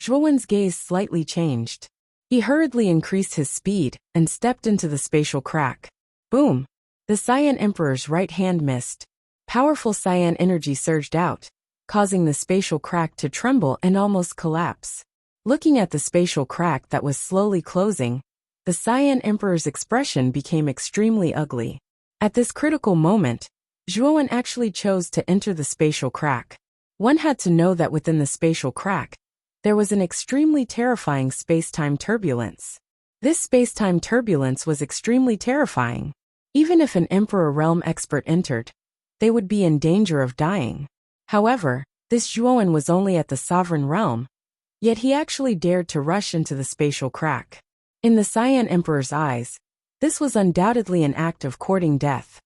Zhuowen's gaze slightly changed. He hurriedly increased his speed and stepped into the spatial crack. Boom! The Cyan Emperor's right hand missed. Powerful cyan energy surged out, causing the spatial crack to tremble and almost collapse. Looking at the spatial crack that was slowly closing, the Cyan Emperor's expression became extremely ugly. At this critical moment, Zhuowen actually chose to enter the spatial crack. One had to know that within the spatial crack, there was an extremely terrifying space-time turbulence. This space-time turbulence was extremely terrifying. Even if an Emperor realm expert entered, they would be in danger of dying. However, this Zhuowen was only at the sovereign realm, yet he actually dared to rush into the spatial crack. In the Cyan Emperor's eyes, this was undoubtedly an act of courting death.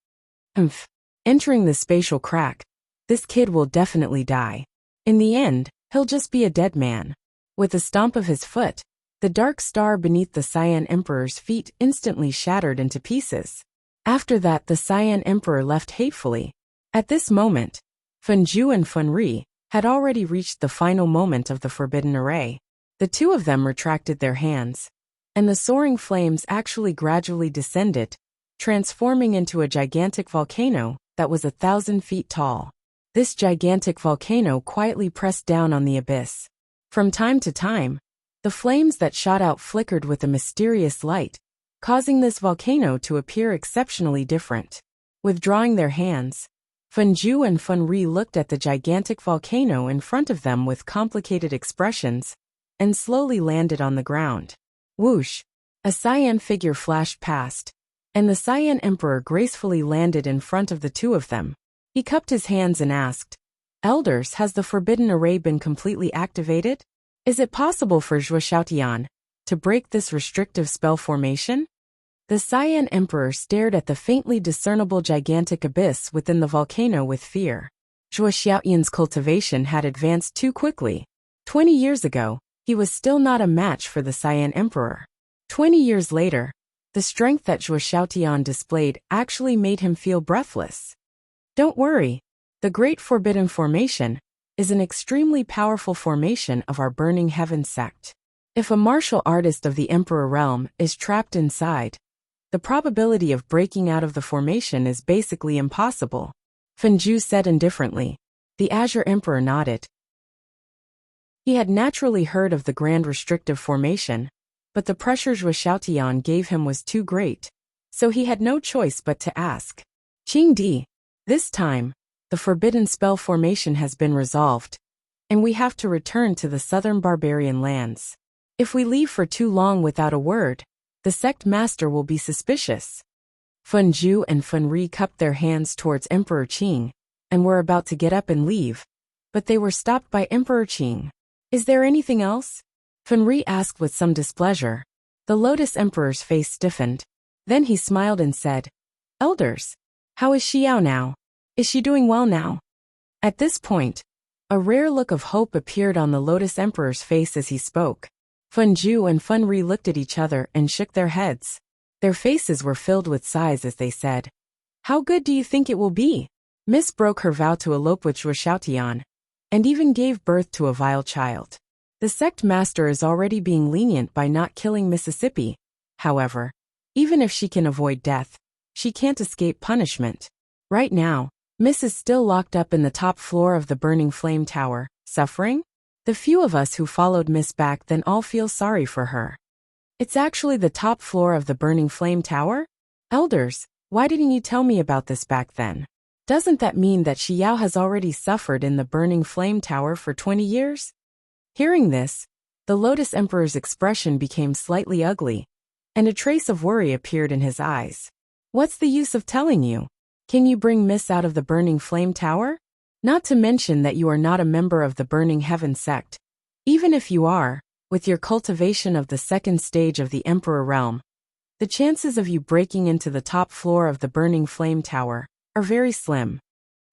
Entering the spatial crack, this kid will definitely die. In the end, he'll just be a dead man. With a stomp of his foot, the dark star beneath the Cyan Emperor's feet instantly shattered into pieces. After that, the Cyan Emperor left hatefully. At this moment, Fenju and Fenri had already reached the final moment of the Forbidden Array. The two of them retracted their hands, and the soaring flames actually gradually descended, transforming into a gigantic volcano that was 1,000 feet tall. This gigantic volcano quietly pressed down on the abyss. From time to time, the flames that shot out flickered with a mysterious light, causing this volcano to appear exceptionally different. Withdrawing their hands, Fenju and Fenri looked at the gigantic volcano in front of them with complicated expressions, and slowly landed on the ground. Whoosh! A cyan figure flashed past, and the Cyan Emperor gracefully landed in front of the two of them. He cupped his hands and asked, "Elders, has the Forbidden Array been completely activated? Is it possible for Zhuoxiaotian to break this restrictive spell formation?" The Cyan Emperor stared at the faintly discernible gigantic abyss within the volcano with fear. Zhuoxiaotian's cultivation had advanced too quickly. 20 years ago, he was still not a match for the Cyan Emperor. 20 years later, the strength that Zhuoxiaotian displayed actually made him feel breathless. Don't worry, the Great Forbidden Formation is an extremely powerful formation of our Burning Heaven sect. If a martial artist of the Emperor realm is trapped inside, the probability of breaking out of the formation is basically impossible. Fenju said indifferently. The Azure Emperor nodded. He had naturally heard of the Grand Restrictive Formation, but the pressure Zhuoxiaotian gave him was too great, so he had no choice but to ask. "Qingdi, this time, the Forbidden Spell Formation has been resolved, and we have to return to the southern barbarian lands. If we leave for too long without a word, the sect master will be suspicious." Fun Zhu and Fun Ri cupped their hands towards Emperor Qing and were about to get up and leave, but they were stopped by Emperor Qing. Is there anything else? Fun Ri asked with some displeasure. The Lotus Emperor's face stiffened. Then he smiled and said, Elders, how is Xiao now? Is she doing well now? At this point, a rare look of hope appeared on the Lotus Emperor's face as he spoke. Fun Zhu and Fun Ri looked at each other and shook their heads. Their faces were filled with sighs as they said, How good do you think it will be? Miss broke her vow to elope with Zhuo Xiaotian, and even gave birth to a vile child. The sect master is already being lenient by not killing Mississippi. However, even if she can avoid death, she can't escape punishment. Right now, Miss is still locked up in the top floor of the burning flame tower, suffering? The few of us who followed Miss back then all feel sorry for her. It's actually the top floor of the burning flame tower? Elders, why didn't you tell me about this back then? Doesn't that mean that Xiao has already suffered in the burning flame tower for 20 years? Hearing this, the Lotus Emperor's expression became slightly ugly, and a trace of worry appeared in his eyes. What's the use of telling you? Can you bring Miss out of the burning flame tower? Not to mention that you are not a member of the Burning Heaven sect. Even if you are, with your cultivation of the second stage of the Emperor realm, the chances of you breaking into the top floor of the burning flame tower are very slim.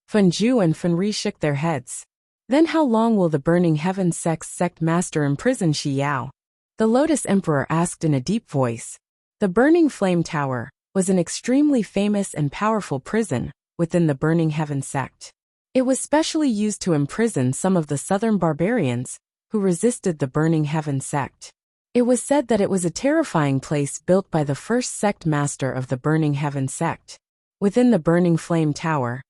Fun Zhu and Fun Ri shook their heads. Then how long will the Burning Heaven sect's sect master imprison Xiao? The Lotus Emperor asked in a deep voice. The Burning Flame Tower was an extremely famous and powerful prison within the Burning Heaven sect. It was specially used to imprison some of the southern barbarians who resisted the Burning Heaven sect. It was said that it was a terrifying place built by the first sect master of the Burning Heaven sect. Within the Burning Flame Tower,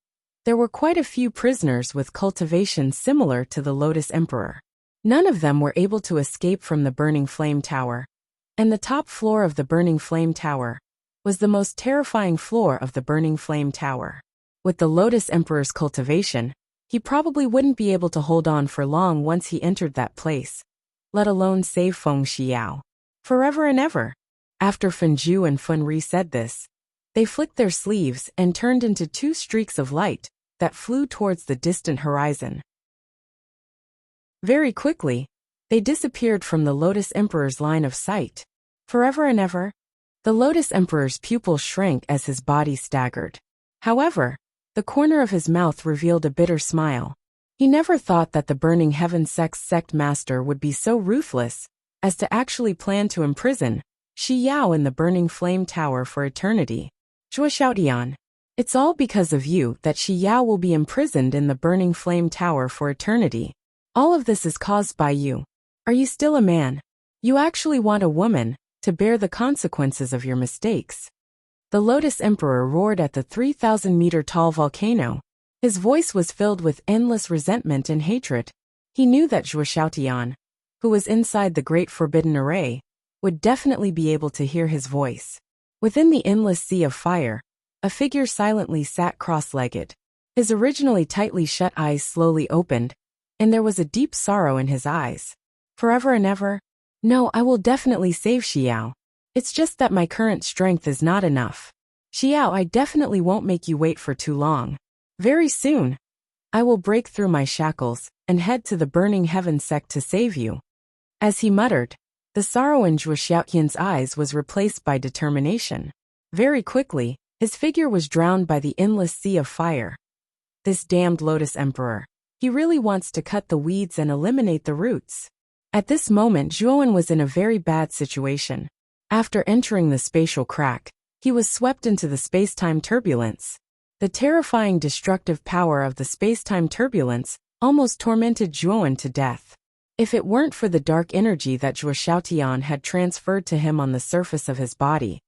there were quite a few prisoners with cultivation similar to the Lotus Emperor. None of them were able to escape from the Burning Flame Tower, and the top floor of the Burning Flame Tower was the most terrifying floor of the Burning Flame Tower. With the Lotus Emperor's cultivation, he probably wouldn't be able to hold on for long once he entered that place, let alone save Feng Xiao forever and ever. After Fun Zhu and Fun Ri said this, they flicked their sleeves and turned into two streaks of light that flew towards the distant horizon. Very quickly, they disappeared from the Lotus Emperor's line of sight. Forever and ever, the Lotus Emperor's pupils shrank as his body staggered. However, the corner of his mouth revealed a bitter smile. He never thought that the Burning Heaven sect's sect master would be so ruthless as to actually plan to imprison Xiao in the Burning Flame Tower for eternity. Zhuo Xiaotian, it's all because of you that Xiao will be imprisoned in the Burning Flame Tower for eternity. All of this is caused by you. Are you still a man? You actually want a woman to bear the consequences of your mistakes. The Lotus Emperor roared at the 3,000-meter-tall volcano. His voice was filled with endless resentment and hatred. He knew that Zhuo Xiaotian, who was inside the Great Forbidden Array, would definitely be able to hear his voice. Within the endless sea of fire, a figure silently sat cross-legged. His originally tightly shut eyes slowly opened, and there was a deep sorrow in his eyes. Forever and ever? No, I will definitely save Xiao. It's just that my current strength is not enough. Xiao, I definitely won't make you wait for too long. Very soon, I will break through my shackles and head to the Burning Heaven sect to save you. As he muttered, the sorrow in Zhuo Xiaotian's eyes was replaced by determination. Very quickly, his figure was drowned by the endless sea of fire. This damned Lotus Emperor. He really wants to cut the weeds and eliminate the roots. At this moment, Zhuowen was in a very bad situation. After entering the spatial crack, he was swept into the space-time turbulence. The terrifying destructive power of the space-time turbulence almost tormented Zhuowen to death. If it weren't for the dark energy that Zhuo Xiaotian had transferred to him on the surface of his body,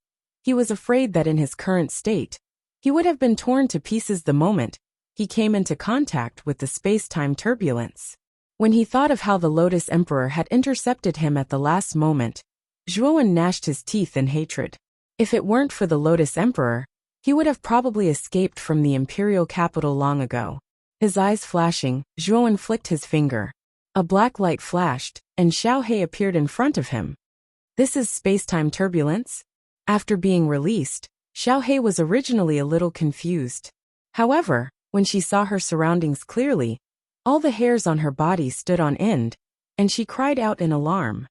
he was afraid that in his current state, he would have been torn to pieces the moment he came into contact with the space-time turbulence. When he thought of how the Lotus Emperor had intercepted him at the last moment, Zhuowen gnashed his teeth in hatred. If it weren't for the Lotus Emperor, he would have probably escaped from the imperial capital long ago. His eyes flashing, Zhuowen flicked his finger. A black light flashed, and Xiao He appeared in front of him. This is space-time turbulence? After being released, Xiaohei was originally a little confused. However, when she saw her surroundings clearly, all the hairs on her body stood on end, and she cried out in alarm.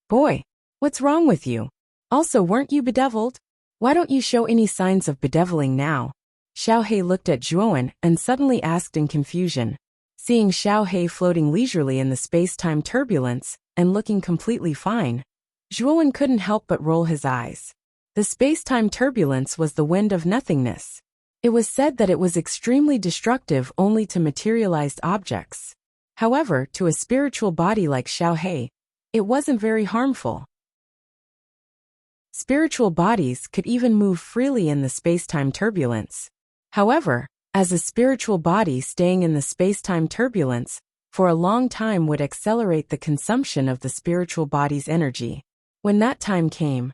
Boy, what's wrong with you? Also, weren't you bedeviled? Why don't you show any signs of bedeviling now? Xiaohei looked at Zhuowen and suddenly asked in confusion. Seeing Xiaohei floating leisurely in the space-time turbulence and looking completely fine, Zhuowen couldn't help but roll his eyes. The space-time turbulence was the wind of nothingness. It was said that it was extremely destructive only to materialized objects. However, to a spiritual body like Xiaohei, it wasn't very harmful. Spiritual bodies could even move freely in the space-time turbulence. However, as a spiritual body staying in the space-time turbulence for a long time would accelerate the consumption of the spiritual body's energy. When that time came,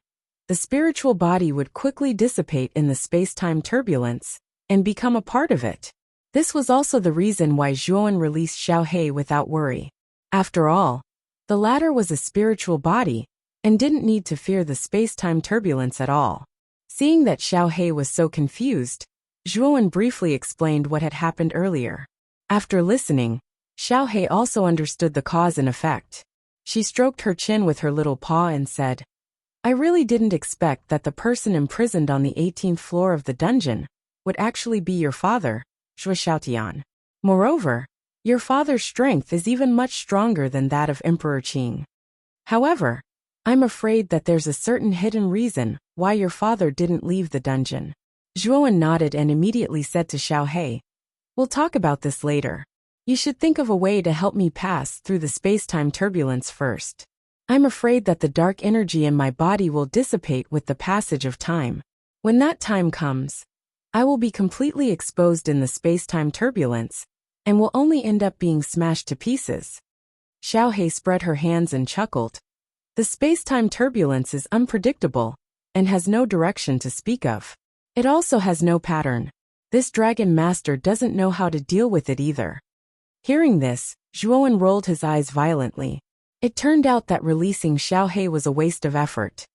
the spiritual body would quickly dissipate in the space-time turbulence and become a part of it. This was also the reason why Zhuowen released Xiaohei without worry. After all, the latter was a spiritual body and didn't need to fear the space-time turbulence at all. Seeing that Xiaohei was so confused, Zhuowen briefly explained what had happened earlier. After listening, Xiaohei also understood the cause and effect. She stroked her chin with her little paw and said, I really didn't expect that the person imprisoned on the 18th floor of the dungeon would actually be your father, Zhuo Xiaotian. Moreover, your father's strength is even much stronger than that of Emperor Qing. However, I'm afraid that there's a certain hidden reason why your father didn't leave the dungeon. Zhuowen nodded and immediately said to Xiaohei, We'll talk about this later. You should think of a way to help me pass through the space-time turbulence first. I'm afraid that the dark energy in my body will dissipate with the passage of time. When that time comes, I will be completely exposed in the space-time turbulence and will only end up being smashed to pieces. Xiaohei spread her hands and chuckled. The space-time turbulence is unpredictable and has no direction to speak of. It also has no pattern. This dragon master doesn't know how to deal with it either. Hearing this, Zhuowen rolled his eyes violently. It turned out that releasing Xiaohei was a waste of effort.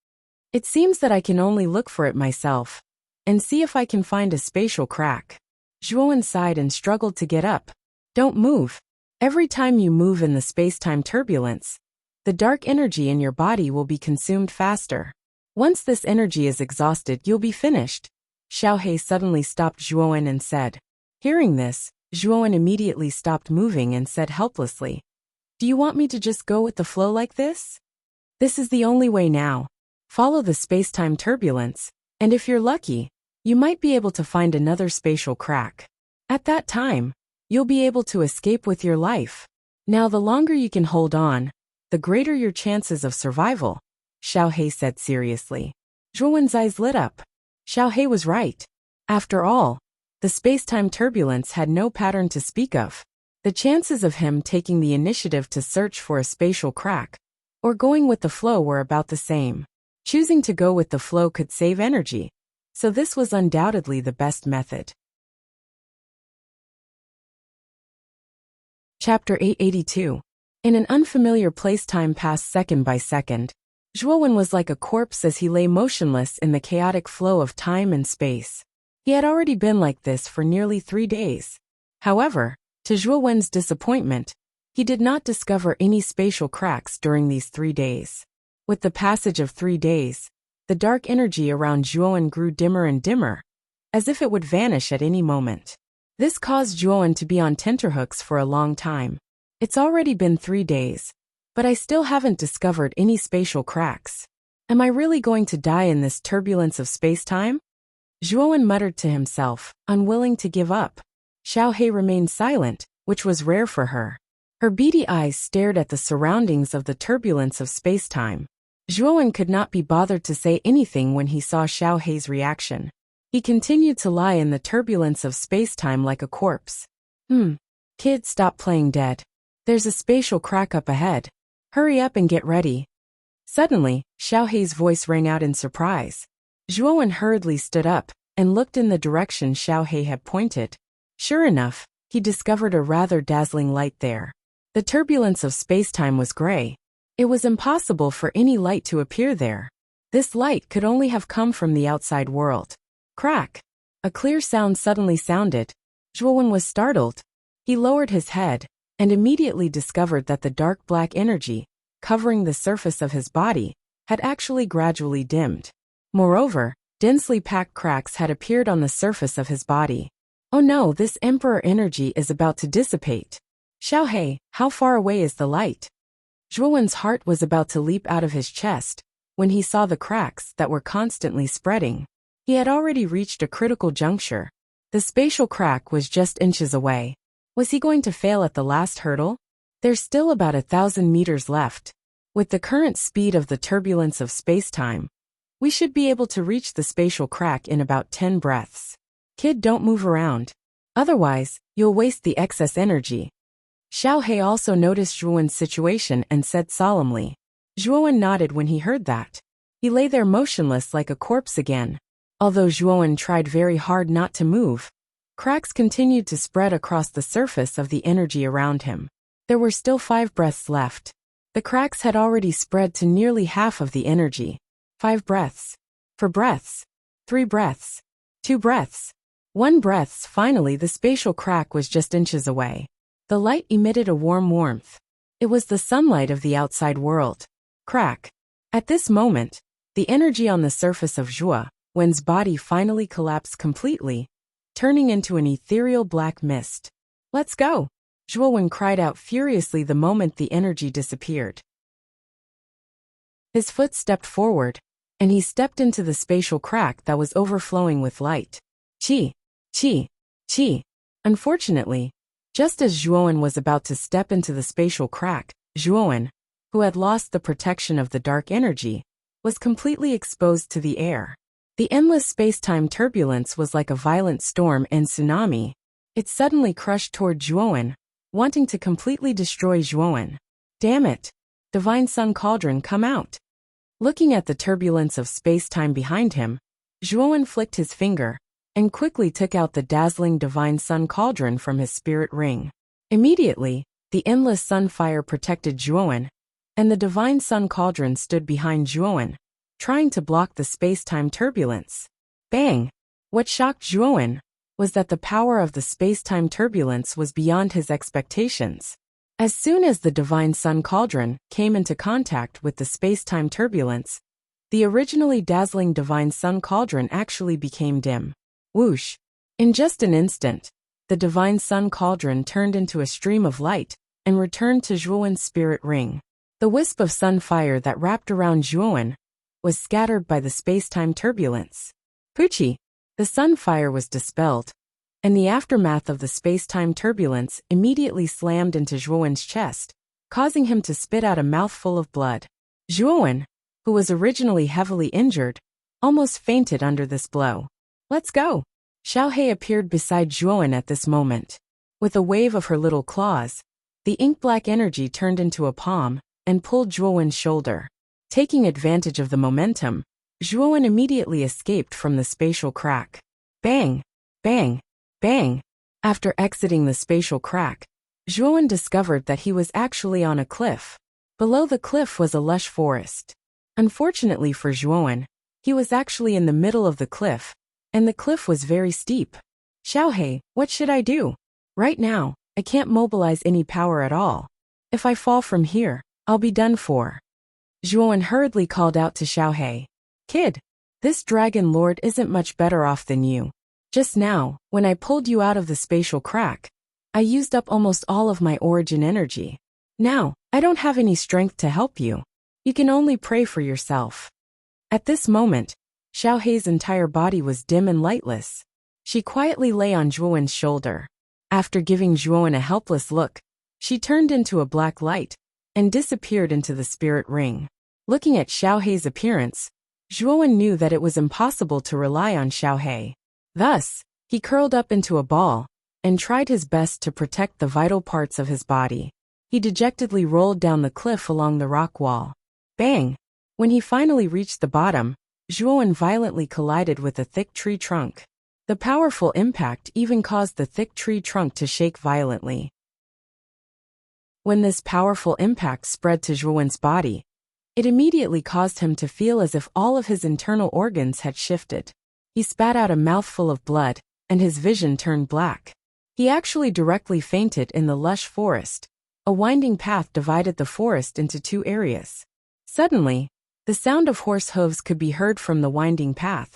It seems that I can only look for it myself and see if I can find a spatial crack. Zhuowen sighed and struggled to get up. Don't move. Every time you move in the space-time turbulence, the dark energy in your body will be consumed faster. Once this energy is exhausted, you'll be finished. Xiaohei suddenly stopped Zhuowen and said. Hearing this, Zhuowen immediately stopped moving and said helplessly, Do you want me to just go with the flow like this? This is the only way now. Follow the space-time turbulence, and if you're lucky, you might be able to find another spatial crack. At that time, you'll be able to escape with your life. Now the longer you can hold on, the greater your chances of survival, Xiaohei said seriously. Zhuowen's eyes lit up. Xiaohei was right. After all, the space-time turbulence had no pattern to speak of. The chances of him taking the initiative to search for a spatial crack or going with the flow were about the same. Choosing to go with the flow could save energy, so this was undoubtedly the best method. Chapter 882. In an unfamiliar place, time passed second by second. Zhuowen was like a corpse as he lay motionless in the chaotic flow of time and space. He had already been like this for nearly 3 days. However, to Zhuowen's disappointment, he did not discover any spatial cracks during these 3 days. With the passage of 3 days, the dark energy around Zhuowen grew dimmer and dimmer, as if it would vanish at any moment. This caused Zhuowen to be on tenterhooks for a long time. It's already been 3 days, but I still haven't discovered any spatial cracks. Am I really going to die in this turbulence of space-time? Zhuowen muttered to himself, unwilling to give up. Xiaohei remained silent, which was rare for her. Her beady eyes stared at the surroundings of the turbulence of space-time. Zhuowen could not be bothered to say anything when he saw Xiaohei's reaction. He continued to lie in the turbulence of space-time like a corpse. Kid, stop playing dead. There's a spatial crack up ahead. Hurry up and get ready. Suddenly, Xiaohei's voice rang out in surprise. Zhuowen hurriedly stood up and looked in the direction Xiaohei had pointed. Sure enough, he discovered a rather dazzling light there. The turbulence of space-time was gray. It was impossible for any light to appear there. This light could only have come from the outside world. Crack! A clear sound suddenly sounded. Zhuowen was startled. He lowered his head and immediately discovered that the dark black energy covering the surface of his body had actually gradually dimmed. Moreover, densely packed cracks had appeared on the surface of his body. Oh no, this emperor energy is about to dissipate. Xiaohei, how far away is the light? Zhuowen's heart was about to leap out of his chest when he saw the cracks that were constantly spreading. He had already reached a critical juncture. The spatial crack was just inches away. Was he going to fail at the last hurdle? There's still about 1,000 meters left. With the current speed of the turbulence of space-time, we should be able to reach the spatial crack in about 10 breaths. Kid, don't move around. Otherwise, you'll waste the excess energy. Xiaohei also noticed Zhuowen's situation and said solemnly. Zhuowen nodded when he heard that. He lay there motionless like a corpse again. Although Zhuowen tried very hard not to move, cracks continued to spread across the surface of the energy around him. There were still 5 breaths left. The cracks had already spread to nearly half of the energy. 5 breaths. 4 breaths. 3 breaths. 2 breaths. 1 breaths. Finally, the spatial crack was just inches away. The light emitted a warm warmth. It was the sunlight of the outside world. Crack. At this moment, the energy on the surface of Zhuowen's body finally collapsed completely, turning into an ethereal black mist. Let's go! Zhuowen cried out furiously the moment the energy disappeared. His foot stepped forward, and he stepped into the spatial crack that was overflowing with light. Chi! Chi! Chi! Unfortunately, just as Zhuowen was about to step into the spatial crack, Zhuowen, who had lost the protection of the dark energy, was completely exposed to the air. The endless space-time turbulence was like a violent storm and tsunami. It suddenly crushed toward Zhuowen, wanting to completely destroy Zhuowen. Damn it! Divine Sun Cauldron, come out! Looking at the turbulence of space-time behind him, Zhuowen flicked his finger and quickly took out the dazzling Divine Sun Cauldron from his spirit ring. Immediately, the endless sun fire protected Zhuowen, and the Divine Sun Cauldron stood behind Zhuowen, trying to block the space-time turbulence. Bang! What shocked Zhuowen was that the power of the space-time turbulence was beyond his expectations. As soon as the Divine Sun Cauldron came into contact with the space-time turbulence, the originally dazzling Divine Sun Cauldron actually became dim. Whoosh! In just an instant, the Divine Sun Cauldron turned into a stream of light and returned to Zhuowen's spirit ring. The wisp of sun fire that wrapped around Zhuowen was scattered by the space-time turbulence. Poochie! The sun fire was dispelled, and the aftermath of the space-time turbulence immediately slammed into Zhuowen's chest, causing him to spit out a mouthful of blood. Zhuowen, who was originally heavily injured, almost fainted under this blow. Let's go! Xiaohei appeared beside Zhuowen at this moment. With a wave of her little claws, the ink-black energy turned into a palm and pulled Zhuowen's shoulder. Taking advantage of the momentum, Zhuowen immediately escaped from the spatial crack. Bang! Bang! Bang! After exiting the spatial crack, Zhuowen discovered that he was actually on a cliff. Below the cliff was a lush forest. Unfortunately for Zhuowen, he was actually in the middle of the cliff, and the cliff was very steep. Xiaohei, what should I do? Right now, I can't mobilize any power at all. If I fall from here, I'll be done for. Zhuowen hurriedly called out to Xiaohei. Kid, this dragon lord isn't much better off than you. Just now, when I pulled you out of the spatial crack, I used up almost all of my origin energy. Now, I don't have any strength to help you. You can only pray for yourself. At this moment, Xiaohei's entire body was dim and lightless. She quietly lay on Zhuowen's shoulder. After giving Zhuowen a helpless look, she turned into a black light and disappeared into the spirit ring. Looking at Xiaohei's appearance, Zhuowen knew that it was impossible to rely on Xiaohei. Thus, he curled up into a ball and tried his best to protect the vital parts of his body. He dejectedly rolled down the cliff along the rock wall. Bang! When he finally reached the bottom, Zhuowen violently collided with a thick tree trunk. The powerful impact even caused the thick tree trunk to shake violently. When this powerful impact spread to Zhuowen's body, it immediately caused him to feel as if all of his internal organs had shifted. He spat out a mouthful of blood, and his vision turned black. He actually directly fainted in the lush forest. A winding path divided the forest into two areas. Suddenly, the sound of horse hooves could be heard from the winding path,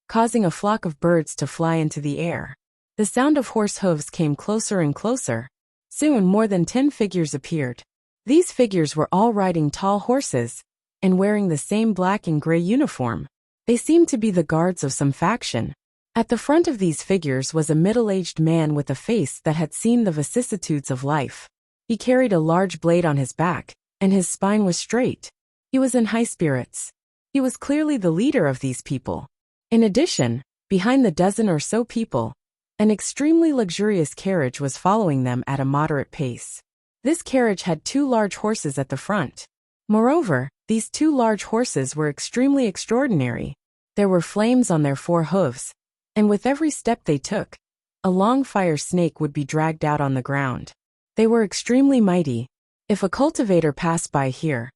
causing a flock of birds to fly into the air. The sound of horse hooves came closer and closer. Soon more than 10 figures appeared. These figures were all riding tall horses and wearing the same black and gray uniform. They seemed to be the guards of some faction. At the front of these figures was a middle-aged man with a face that had seen the vicissitudes of life. He carried a large blade on his back, and his spine was straight. He was in high spirits. He was clearly the leader of these people. In addition, behind the dozen or so people, an extremely luxurious carriage was following them at a moderate pace. This carriage had 2 large horses at the front. Moreover, these 2 large horses were extremely extraordinary. There were flames on their 4 hooves, and with every step they took, a long fire snake would be dragged out on the ground. They were extremely mighty. If a cultivator passed by here,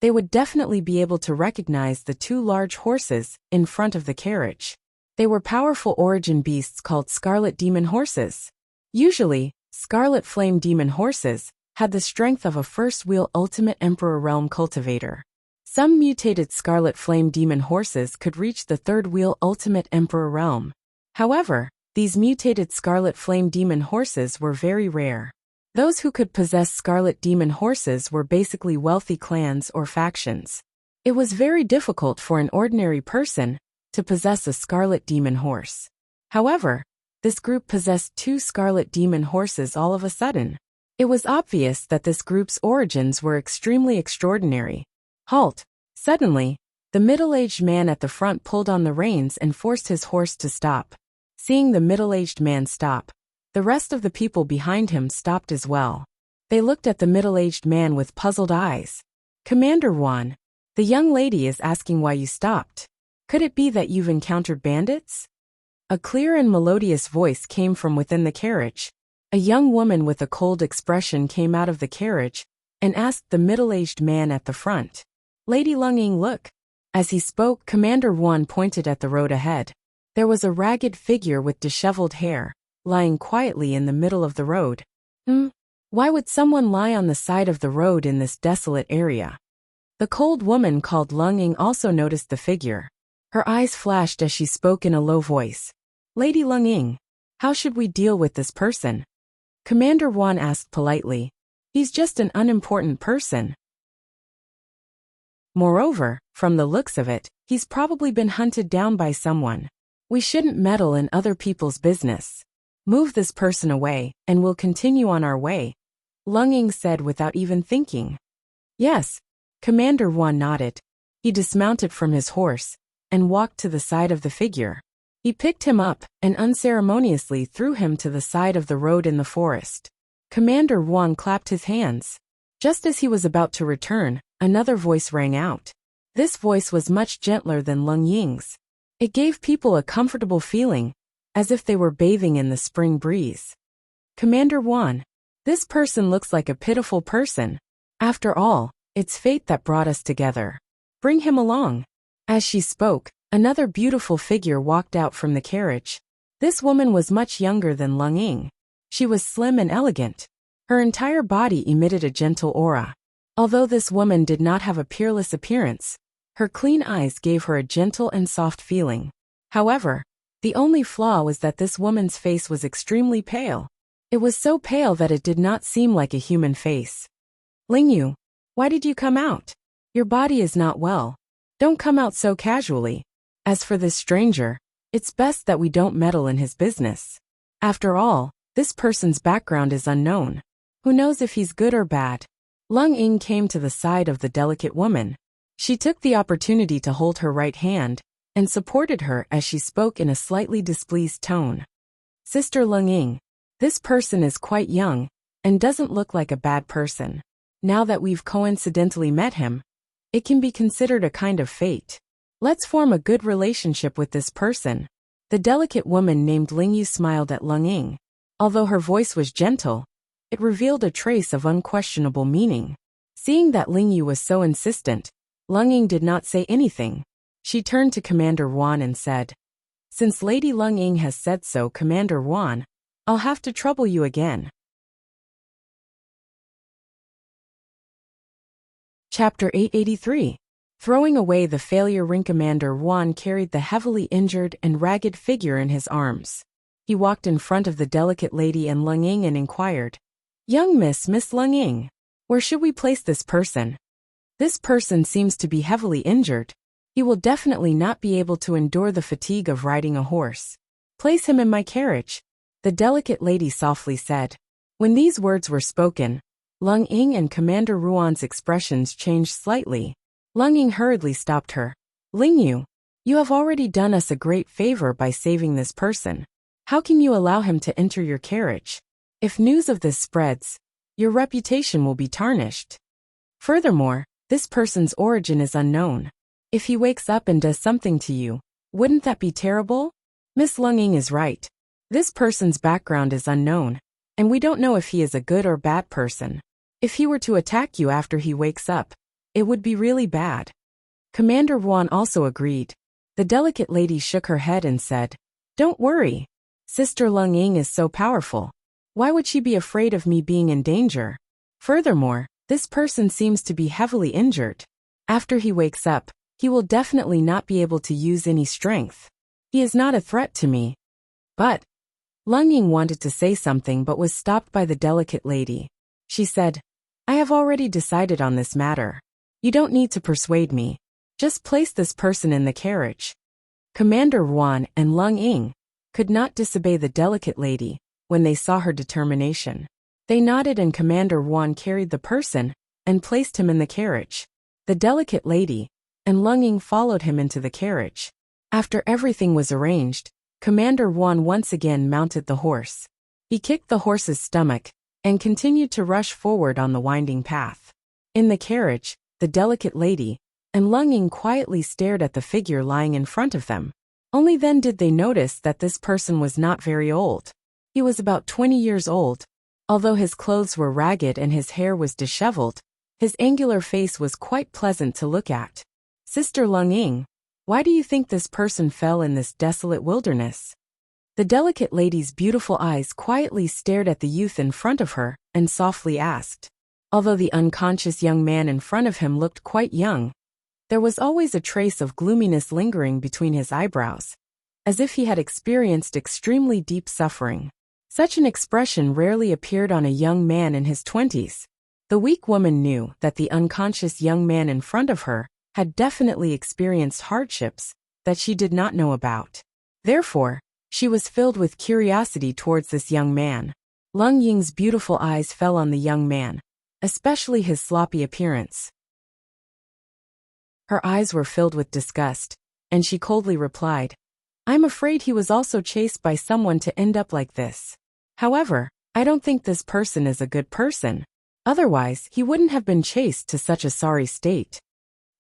they would definitely be able to recognize the 2 large horses in front of the carriage. They were powerful origin beasts called scarlet demon horses. Usually, scarlet flame demon horses had the strength of a first-wheel ultimate emperor realm cultivator. Some mutated scarlet flame demon horses could reach the third-wheel ultimate emperor realm. However, these mutated scarlet flame demon horses were very rare. Those who could possess scarlet demon horses were basically wealthy clans or factions. It was very difficult for an ordinary person to possess a scarlet demon horse. However, this group possessed 2 scarlet demon horses all of a sudden. It was obvious that this group's origins were extremely extraordinary. Halt! Suddenly, the middle-aged man at the front pulled on the reins and forced his horse to stop. Seeing the middle-aged man stop, the rest of the people behind him stopped as well. They looked at the middle-aged man with puzzled eyes. Commander Juan, the young lady is asking why you stopped. Could it be that you've encountered bandits? A clear and melodious voice came from within the carriage. A young woman with a cold expression came out of the carriage and asked the middle-aged man at the front. Lady Lung-Ying, look. As he spoke, Commander Juan pointed at the road ahead. There was a ragged figure with disheveled hair, lying quietly in the middle of the road. Why would someone lie on the side of the road in this desolate area? The cold woman called Lung-Ying also noticed the figure. Her eyes flashed as she spoke in a low voice. Lady Lung-Ying, how should we deal with this person? Commander Juan asked politely. He's just an unimportant person. Moreover, from the looks of it, he's probably been hunted down by someone. We shouldn't meddle in other people's business. Move this person away, and we'll continue on our way, Lung-Ying said without even thinking. Yes, Commander Juan nodded. He dismounted from his horse and walked to the side of the figure. He picked him up and unceremoniously threw him to the side of the road in the forest. Commander Juan clapped his hands. Just as he was about to return, another voice rang out. This voice was much gentler than Lung-Ying's. It gave people a comfortable feeling, as if they were bathing in the spring breeze. Commander Juan, this person looks like a pitiful person. After all, it's fate that brought us together. Bring him along. As she spoke, another beautiful figure walked out from the carriage. This woman was much younger than Lung-Ying. She was slim and elegant. Her entire body emitted a gentle aura. Although this woman did not have a peerless appearance, her clean eyes gave her a gentle and soft feeling. However, the only flaw was that this woman's face was extremely pale. It was so pale that it did not seem like a human face. Lingyu, why did you come out? Your body is not well. Don't come out so casually. As for this stranger, it's best that we don't meddle in his business. After all, this person's background is unknown. Who knows if he's good or bad? Lung-Ying came to the side of the delicate woman. She took the opportunity to hold her right hand and supported her as she spoke in a slightly displeased tone. Sister Lung-Ying, this person is quite young and doesn't look like a bad person. Now that we've coincidentally met him, it can be considered a kind of fate. Let's form a good relationship with this person. The delicate woman named Lingyu smiled at Lung-Ying. Although her voice was gentle, it revealed a trace of unquestionable meaning. Seeing that Lingyu was so insistent, Lung-Ying did not say anything. She turned to Commander Juan and said, Since Lady Lung Ying has said so, Commander Wan, I'll have to trouble you again. Chapter 883. Throwing away the failure ring. Commander Wan carried the heavily injured and ragged figure in his arms. He walked in front of the delicate lady and Lung Ying and inquired, "Young Miss Lung Ying, where should we place this person? This person seems to be heavily injured. He will definitely not be able to endure the fatigue of riding a horse. Place him in my carriage," the delicate lady softly said. When these words were spoken, Lung Ying and Commander Ruan's expressions changed slightly. Lung Ying hurriedly stopped her. "Ling Yu, you have already done us a great favor by saving this person. How can you allow him to enter your carriage? If news of this spreads, your reputation will be tarnished. Furthermore, this person's origin is unknown. If he wakes up and does something to you, wouldn't that be terrible?" Miss Lung Ying is right. This person's background is unknown, and we don't know if he is a good or bad person. If he were to attack you after he wakes up, it would be really bad. Commander Wan also agreed. The delicate lady shook her head and said, "Don't worry. Sister Lung Ying is so powerful. Why would she be afraid of me being in danger? Furthermore, this person seems to be heavily injured. After he wakes up, he will definitely not be able to use any strength. He is not a threat to me." But Lung Ying wanted to say something but was stopped by the delicate lady. She said, "I have already decided on this matter. You don't need to persuade me. Just place this person in the carriage." Commander Wan and Lung Ying could not disobey the delicate lady when they saw her determination. They nodded and Commander Wan carried the person and placed him in the carriage. The delicate lady and Lung Ying followed him into the carriage. After everything was arranged, Commander Wan once again mounted the horse. He kicked the horse's stomach and continued to rush forward on the winding path. In the carriage, the delicate lady and Lung Ying quietly stared at the figure lying in front of them. Only then did they notice that this person was not very old. He was about 20 years old. Although his clothes were ragged and his hair was disheveled, his angular face was quite pleasant to look at. "Sister Lung Ying, why do you think this person fell in this desolate wilderness?" The delicate lady's beautiful eyes quietly stared at the youth in front of her and softly asked. Although the unconscious young man in front of him looked quite young, there was always a trace of gloominess lingering between his eyebrows, as if he had experienced extremely deep suffering. Such an expression rarely appeared on a young man in his 20s. The weak woman knew that the unconscious young man in front of her had definitely experienced hardships that she did not know about. Therefore, she was filled with curiosity towards this young man. Lung Ying's beautiful eyes fell on the young man, especially his sloppy appearance. Her eyes were filled with disgust, and she coldly replied, "I'm afraid he was also chased by someone to end up like this. However, I don't think this person is a good person. Otherwise, he wouldn't have been chased to such a sorry state."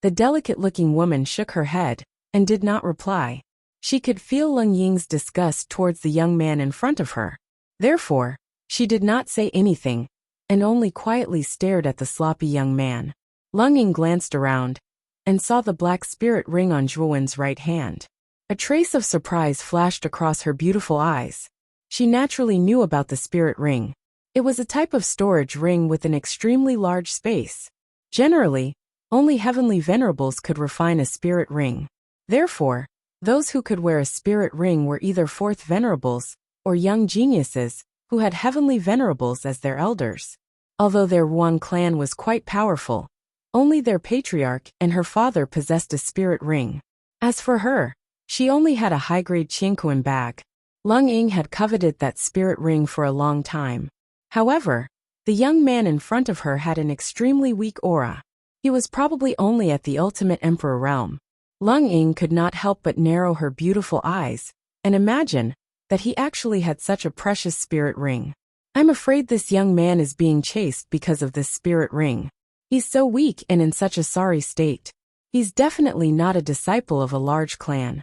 The delicate-looking woman shook her head and did not reply. She could feel Lung Ying's disgust towards the young man in front of her. Therefore, she did not say anything and only quietly stared at the sloppy young man. Lung Ying glanced around and saw the black spirit ring on Zhuowen's right hand. A trace of surprise flashed across her beautiful eyes. She naturally knew about the spirit ring. It was a type of storage ring with an extremely large space. Generally, only heavenly venerables could refine a spirit ring. Therefore, those who could wear a spirit ring were either fourth venerables or young geniuses who had heavenly venerables as their elders. Although their Yuan clan was quite powerful, only their patriarch and her father possessed a spirit ring. As for her, she only had a high-grade Qingquan bag. Lung Ying had coveted that spirit ring for a long time. However, the young man in front of her had an extremely weak aura. He was probably only at the ultimate emperor realm. Lung Ying could not help but narrow her beautiful eyes and imagine that he actually had such a precious spirit ring. "I'm afraid this young man is being chased because of this spirit ring. He's so weak and in such a sorry state. He's definitely not a disciple of a large clan."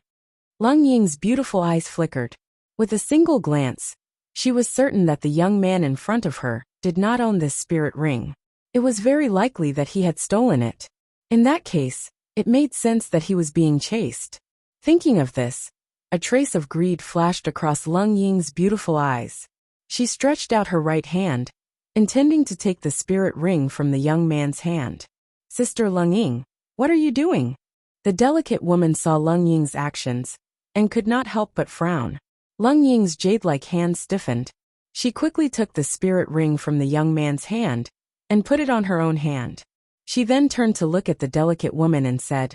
Lung Ying's beautiful eyes flickered. With a single glance, she was certain that the young man in front of her did not own this spirit ring. It was very likely that he had stolen it. In that case, it made sense that he was being chased. Thinking of this, A trace of greed flashed across Lung Ying's beautiful eyes. She stretched out her right hand, intending to take the spirit ring from the young man's hand. Sister Lung Ying, what are you doing? The delicate woman saw Lung Ying's actions, and could not help but frown. Lung Ying's jade-like hand stiffened. She quickly took the spirit ring from the young man's hand, and put it on her own hand. She then turned to look at the delicate woman and said,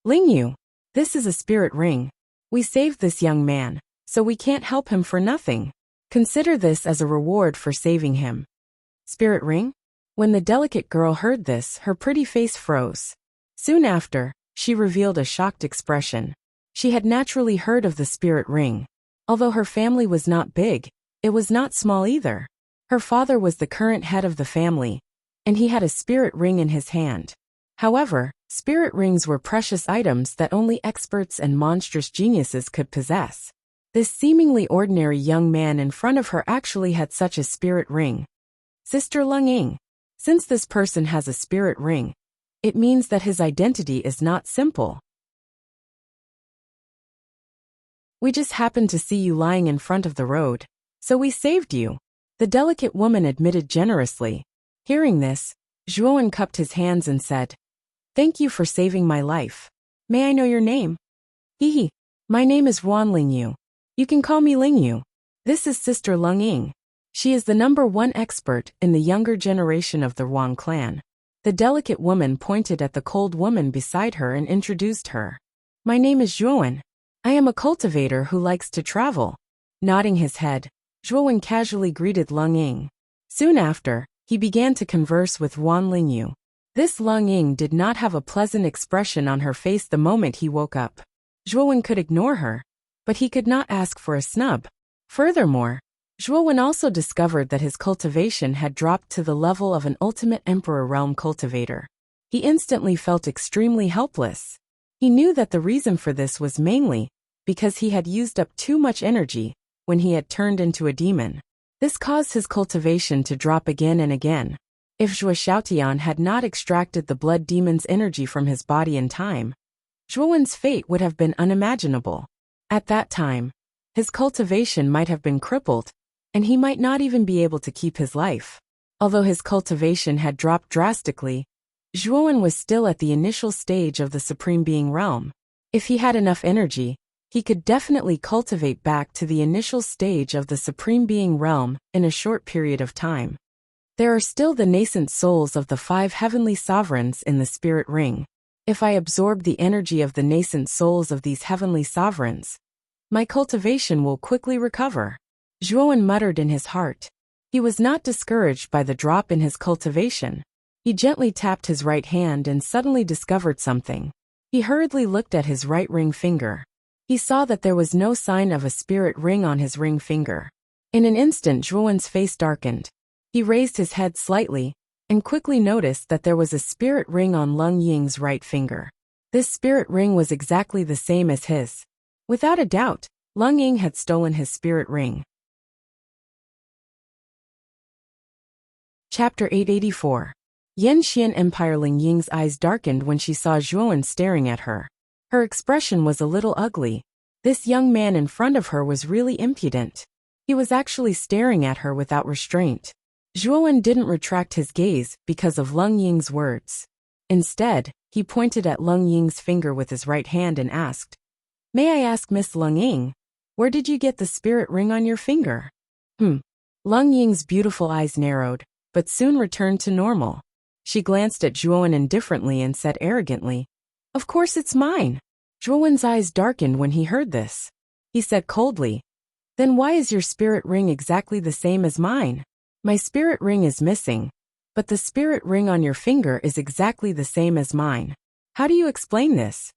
Ling Yu, this is a spirit ring. We saved this young man, so we can't help him for nothing. Consider this as a reward for saving him. Spirit ring? When the delicate girl heard this, her pretty face froze. Soon after, she revealed a shocked expression. She had naturally heard of the spirit ring. Although her family was not big, it was not small either. Her father was the current head of the family, and he had a spirit ring in his hand. However, spirit rings were precious items that only experts and monstrous geniuses could possess. This seemingly ordinary young man in front of her actually had such a spirit ring. Sister Lung Ying, since this person has a spirit ring, it means that his identity is not simple. We just happened to see you lying in front of the road, so we saved you, the delicate woman admitted generously. Hearing this, Zhuowen cupped his hands and said, Thank you for saving my life. May I know your name? Hehe. My name is Wan Lingyu. You can call me Lingyu. This is Sister Lung Ying. She is the #1 expert in the younger generation of the Wang clan. The delicate woman pointed at the cold woman beside her and introduced her. My name is Zhuowen. I am a cultivator who likes to travel. Nodding his head, Zhuowen casually greeted Lung Ying. Soon after, he began to converse with Wan Lingyu. This Lung Ying did not have a pleasant expression on her face the moment he woke up. Zhuowen could ignore her, but he could not ask for a snub. Furthermore, Zhuowen also discovered that his cultivation had dropped to the level of an ultimate emperor realm cultivator. He instantly felt extremely helpless. He knew that the reason for this was mainly because he had used up too much energy when he had turned into a demon. This caused his cultivation to drop again and again. If Zhuo Xiaotian had not extracted the blood demon's energy from his body in time, Zhuowen's fate would have been unimaginable. At that time, his cultivation might have been crippled, and he might not even be able to keep his life. Although his cultivation had dropped drastically, Zhuowen was still at the initial stage of the Supreme Being realm. If he had enough energy, he could definitely cultivate back to the initial stage of the Supreme Being realm in a short period of time. There are still the nascent souls of the 5 heavenly sovereigns in the spirit ring. If I absorb the energy of the nascent souls of these heavenly sovereigns, my cultivation will quickly recover. Zhuowen muttered in his heart. He was not discouraged by the drop in his cultivation. He gently tapped his right hand and suddenly discovered something. He hurriedly looked at his right ring finger. He saw that there was no sign of a spirit ring on his ring finger. In an instant, Zhuowen's face darkened. He raised his head slightly, and quickly noticed that there was a spirit ring on Lung Ying's right finger. This spirit ring was exactly the same as his. Without a doubt, Lung Ying had stolen his spirit ring. Chapter 884. Yanxian Empire. Ling Ying's eyes darkened when she saw Zhuowen staring at her. Her expression was a little ugly. This young man in front of her was really impudent. He was actually staring at her without restraint. Zhuowen didn't retract his gaze because of Lung Ying's words. Instead, he pointed at Lung Ying's finger with his right hand and asked, May I ask Miss Lung Ying, where did you get the spirit ring on your finger? Lung Ying's beautiful eyes narrowed, but soon returned to normal. She glanced at Zhuowen indifferently and said arrogantly, Of course it's mine. Zhuowen's eyes darkened when he heard this. He said coldly, Then why is your spirit ring exactly the same as mine? My spirit ring is missing, but the spirit ring on your finger is exactly the same as mine. How do you explain this?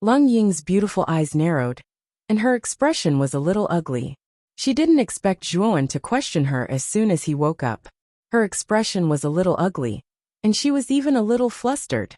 Lung Ying's beautiful eyes narrowed, and her expression was a little ugly. She didn't expect Zhuowen to question her as soon as he woke up. Her expression was a little ugly, and she was even a little flustered.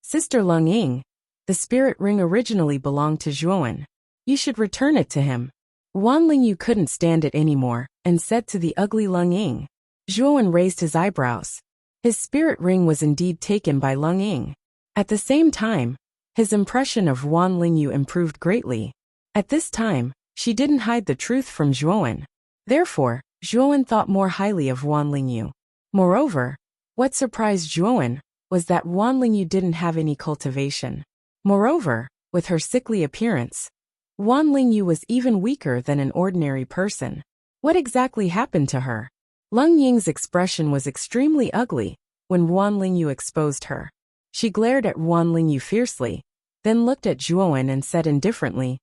Sister Lung Ying, the spirit ring originally belonged to Zhuowen. You should return it to him. Wan Lingyu couldn't stand it anymore, and said to the ugly Lung Ying. Zhuowen raised his eyebrows. His spirit ring was indeed taken by Lung Ying. At the same time, his impression of Wan Lingyu improved greatly. At this time, she didn't hide the truth from Zhuowen. Therefore, Zhuowen thought more highly of Wan Lingyu. Moreover, what surprised Zhuowen was that Wan Lingyu didn't have any cultivation. Moreover, with her sickly appearance, Wan Lingyu was even weaker than an ordinary person. What exactly happened to her? Leng Ying's expression was extremely ugly when Wan Lingyu exposed her. She glared at Wan Lingyu fiercely, then looked at Zhuowen and said indifferently,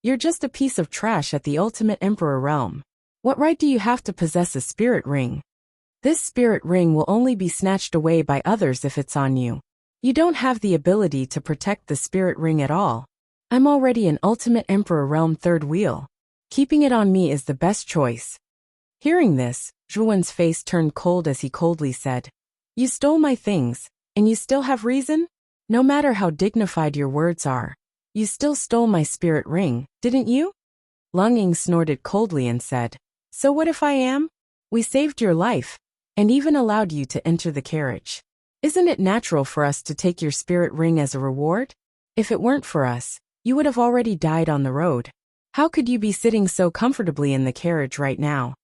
"You're just a piece of trash at the ultimate emperor realm. What right do you have to possess a spirit ring? This spirit ring will only be snatched away by others if it's on you. You don't have the ability to protect the spirit ring at all. I'm already an ultimate emperor realm third wheel. Keeping it on me is the best choice." Hearing this, Zhuowen's face turned cold as he coldly said, "You stole my things, and you still have reason? No matter how dignified your words are, you still stole my spirit ring, didn't you?" Leng Ying snorted coldly and said, "So what if I am? We saved your life, and even allowed you to enter the carriage. Isn't it natural for us to take your spirit ring as a reward? If it weren't for us, you would have already died on the road. How could you be sitting so comfortably in the carriage right now?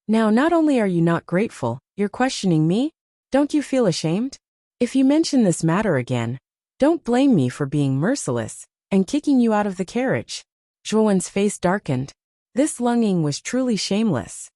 Now not only are you not grateful, you're questioning me? Don't you feel ashamed? If you mention this matter again, don't blame me for being merciless and kicking you out of the carriage." Zhuowen's face darkened. This Leng Ying was truly shameless.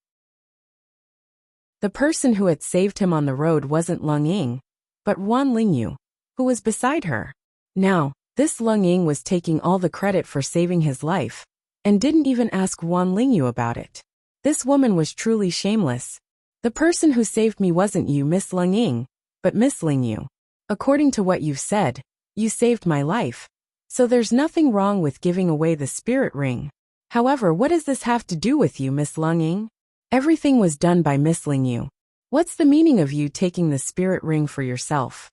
The person who had saved him on the road wasn't Leng Ying, but Wan Lingyu, who was beside her. Now, this Leng Ying was taking all the credit for saving his life, and didn't even ask Wan Lingyu about it. This woman was truly shameless. "The person who saved me wasn't you, Miss Leng Ying, but Miss Lingyu. According to what you've said, you saved my life. So there's nothing wrong with giving away the spirit ring. However, what does this have to do with you, Miss Leng Ying? Everything was done by Miss Lingyu. What's the meaning of you taking the spirit ring for yourself?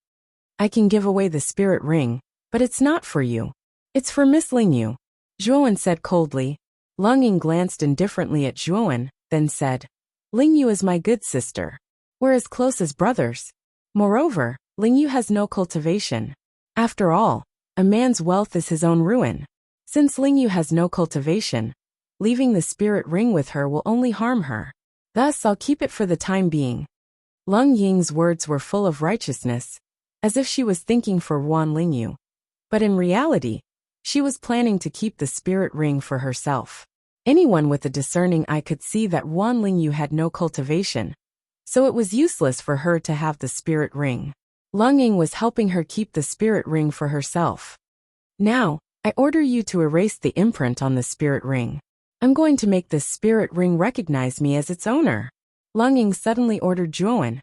I can give away the spirit ring, but it's not for you. It's for Miss Lingyu," Zhuowen said coldly. Leng Ying glanced indifferently at Zhuowen, then said, "Lingyu is my good sister. We're as close as brothers. Moreover, Lingyu has no cultivation. After all, a man's wealth is his own ruin. Since Lingyu has no cultivation, leaving the spirit ring with her will only harm her. Thus I'll keep it for the time being." Leng Ying's words were full of righteousness, as if she was thinking for Wan Lingyu. But in reality, she was planning to keep the spirit ring for herself. Anyone with a discerning eye could see that Wan Lingyu had no cultivation, so it was useless for her to have the spirit ring. Leng Ying was helping her keep the spirit ring for herself. "Now, I order you to erase the imprint on the spirit ring. I'm going to make this spirit ring recognize me as its owner," Leng Ying suddenly ordered Zhuowen.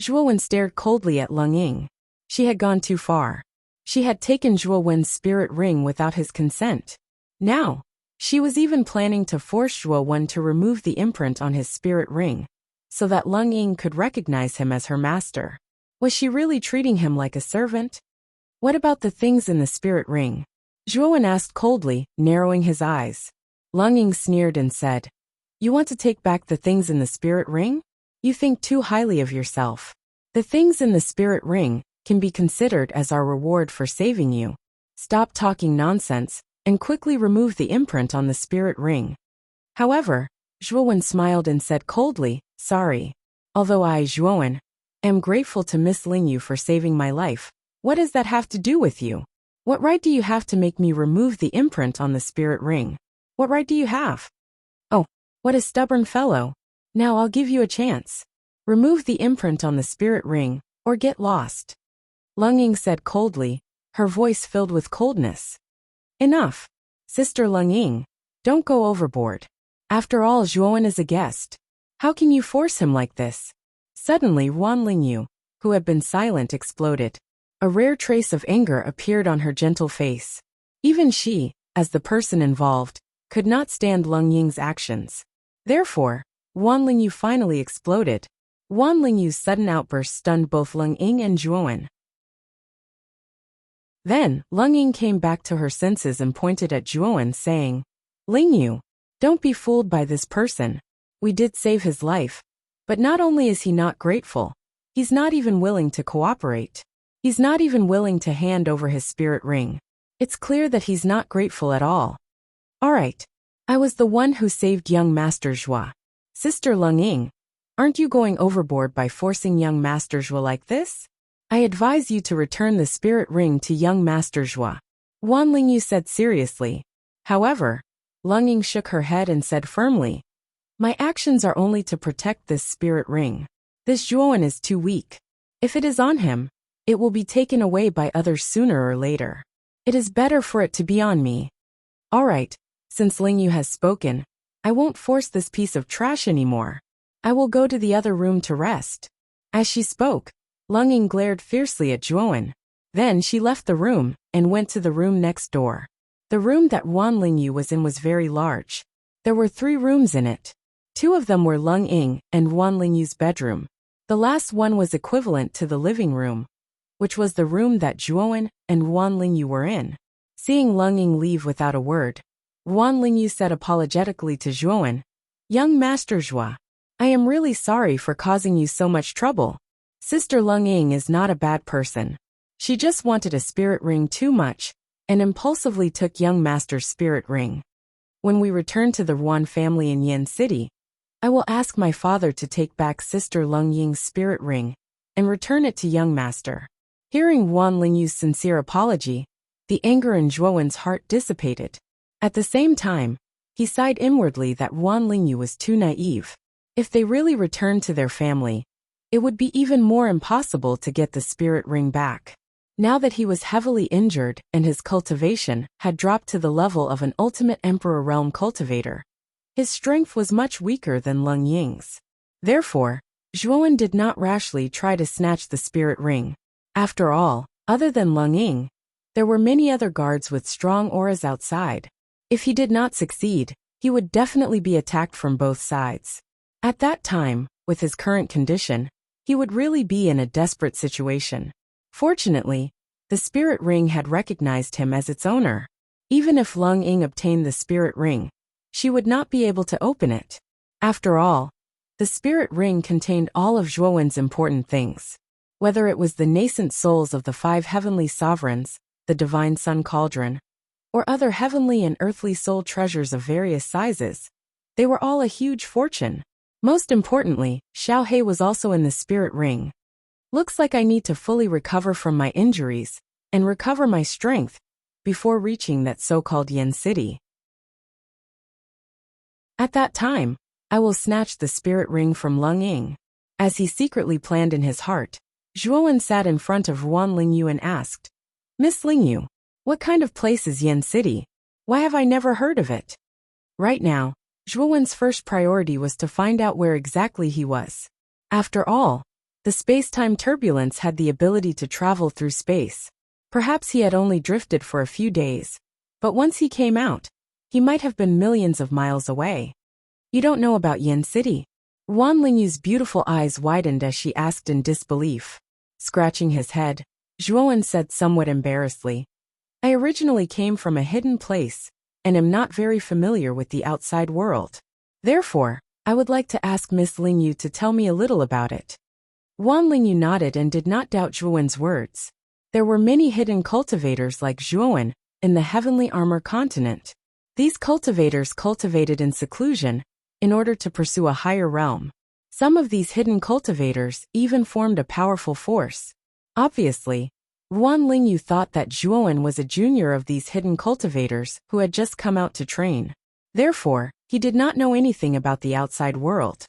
Zhuowen stared coldly at Leng Ying. She had gone too far. She had taken Zhuowen's spirit ring without his consent. Now, she was even planning to force Zhuowen to remove the imprint on his spirit ring, so that Leng Ying could recognize him as her master. Was she really treating him like a servant? "What about the things in the spirit ring?" Zhuowen asked coldly, narrowing his eyes. Leng Ying sneered and said, "You want to take back the things in the spirit ring? You think too highly of yourself. The things in the spirit ring can be considered as our reward for saving you. Stop talking nonsense, and quickly remove the imprint on the spirit ring." However, Zhuowen smiled and said coldly, "Sorry. Although I, Zhuowen, am grateful to Miss Lingyu for saving my life, what does that have to do with you? What right do you have to make me remove the imprint on the spirit ring? What right do you have? Oh, what a stubborn fellow. Now I'll give you a chance. Remove the imprint on the spirit ring, or get lost." Leng Ying said coldly, her voice filled with coldness. "Enough. Sister Leng Ying, don't go overboard. After all, Zhuowen is a guest. How can you force him like this?" Suddenly Wan Lingyu, who had been silent, exploded. A rare trace of anger appeared on her gentle face. Even she, as the person involved, could not stand Leng Ying's actions. Therefore, Wan Lingyu finally exploded. Wan Lingyu's sudden outburst stunned both Leng Ying and Zhuowen. Then, Leng Ying came back to her senses and pointed at Zhuowen, saying, "Lingyu, don't be fooled by this person. We did save his life. But not only is he not grateful, he's not even willing to cooperate. He's not even willing to hand over his spirit ring. It's clear that he's not grateful at all. Alright. I was the one who saved young Master Zhua. Sister Leng Ying, aren't you going overboard by forcing young Master Zhua like this? I advise you to return the spirit ring to young Master Zhua. Wan Lingyu said seriously. However, Leng Ying shook her head and said firmly, my actions are only to protect this spirit ring. This Zhuowen is too weak. If it is on him, it will be taken away by others sooner or later. It is better for it to be on me. Alright, since Lingyu has spoken, I won't force this piece of trash anymore. I will go to the other room to rest. As she spoke, Leng Ying glared fiercely at Zhuowen. Then she left the room and went to the room next door. The room that Wan Lingyu was in was very large. There were 3 rooms in it. 2 of them were Leng Ying and Wan Lingyu's bedroom. The last one was equivalent to the living room, which was the room that Zhuowen and Wan Lingyu were in. Seeing Leng Ying leave without a word, Wan Lingyu said apologetically to Zhuowen, young Master Zhua, I am really sorry for causing you so much trouble. Sister Leng Ying is not a bad person. She just wanted a spirit ring too much, and impulsively took young Master's spirit ring. When we return to the Wan family in Yin City, I will ask my father to take back Sister Leng Ying's spirit ring and return it to young Master. Hearing Wan Lingyu's sincere apology, the anger in Zhuowen's heart dissipated. At the same time, he sighed inwardly that Wan Lingyu was too naive. If they really returned to their family, it would be even more impossible to get the spirit ring back. Now that he was heavily injured and his cultivation had dropped to the level of an ultimate Emperor Realm cultivator, his strength was much weaker than Leng Ying's. Therefore, Zhuowen did not rashly try to snatch the spirit ring. After all, other than Leng Ying, there were many other guards with strong auras outside. If he did not succeed, he would definitely be attacked from both sides. At that time, with his current condition, he would really be in a desperate situation. Fortunately, the spirit ring had recognized him as its owner. Even if Leng Ying obtained the spirit ring, she would not be able to open it. After all, the spirit ring contained all of Zhuowen's important things. Whether it was the nascent souls of the 5 heavenly sovereigns, the divine sun cauldron, or other heavenly and earthly soul treasures of various sizes, they were all a huge fortune. Most importantly, Xiao He was also in the spirit ring. Looks like I need to fully recover from my injuries and recover my strength before reaching that so-called Yin City. At that time, I will snatch the spirit ring from Leng Ying. As he secretly planned in his heart, Zhuowen sat in front of Wan Lingyu and asked, Miss Lingyu, what kind of place is Yin City? Why have I never heard of it? Right now, Zhuowen's first priority was to find out where exactly he was. After all, the space-time turbulence had the ability to travel through space. Perhaps he had only drifted for a few days, but once he came out, he might have been millions of miles away. You don't know about Yin City? Wan Lingyu's beautiful eyes widened as she asked in disbelief. Scratching his head, Zhuowen said somewhat embarrassedly, I originally came from a hidden place and am not very familiar with the outside world. Therefore, I would like to ask Miss Lingyu to tell me a little about it. Wan Lingyu nodded and did not doubt Zhuowen's words. There were many hidden cultivators like Zhuowen in the Heavenly Armor continent. These cultivators cultivated in seclusion in order to pursue a higher realm. Some of these hidden cultivators even formed a powerful force. Obviously, Wan Lingyu thought that Zhuowen was a junior of these hidden cultivators who had just come out to train. Therefore, he did not know anything about the outside world.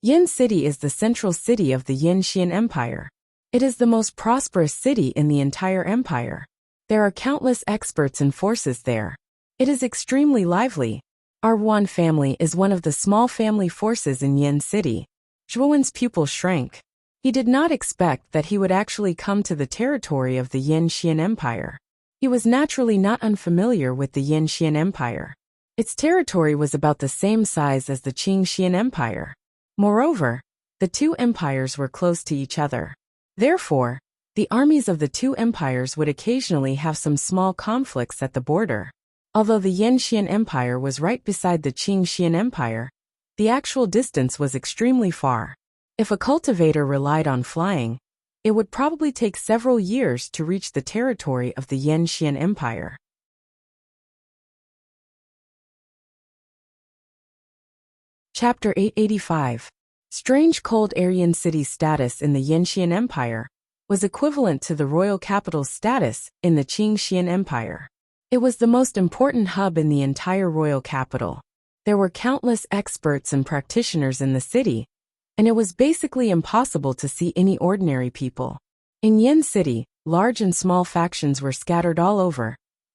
Yin City is the central city of the Yin Xian Empire. It is the most prosperous city in the entire empire. There are countless experts and forces there. It is extremely lively. Our Wan family is one of the small family forces in Yin City. Zhuowen's pupil shrank. He did not expect that he would actually come to the territory of the Yin Xian Empire. He was naturally not unfamiliar with the Yin Xian Empire. Its territory was about the same size as the Qing Xian Empire. Moreover, the 2 empires were close to each other. Therefore, the armies of the 2 empires would occasionally have some small conflicts at the border. Although the Yin Xian Empire was right beside the Qing Xian Empire, the actual distance was extremely far. If a cultivator relied on flying, it would probably take several years to reach the territory of the Yin Xian Empire. Chapter 885. Strange cold air. Yin City's status in the Yin Empire was equivalent to the royal capital's status in the Qing Empire. It was the most important hub in the entire royal capital. There were countless experts and practitioners in the city, and it was basically impossible to see any ordinary people. In Yin City, large and small factions were scattered all over,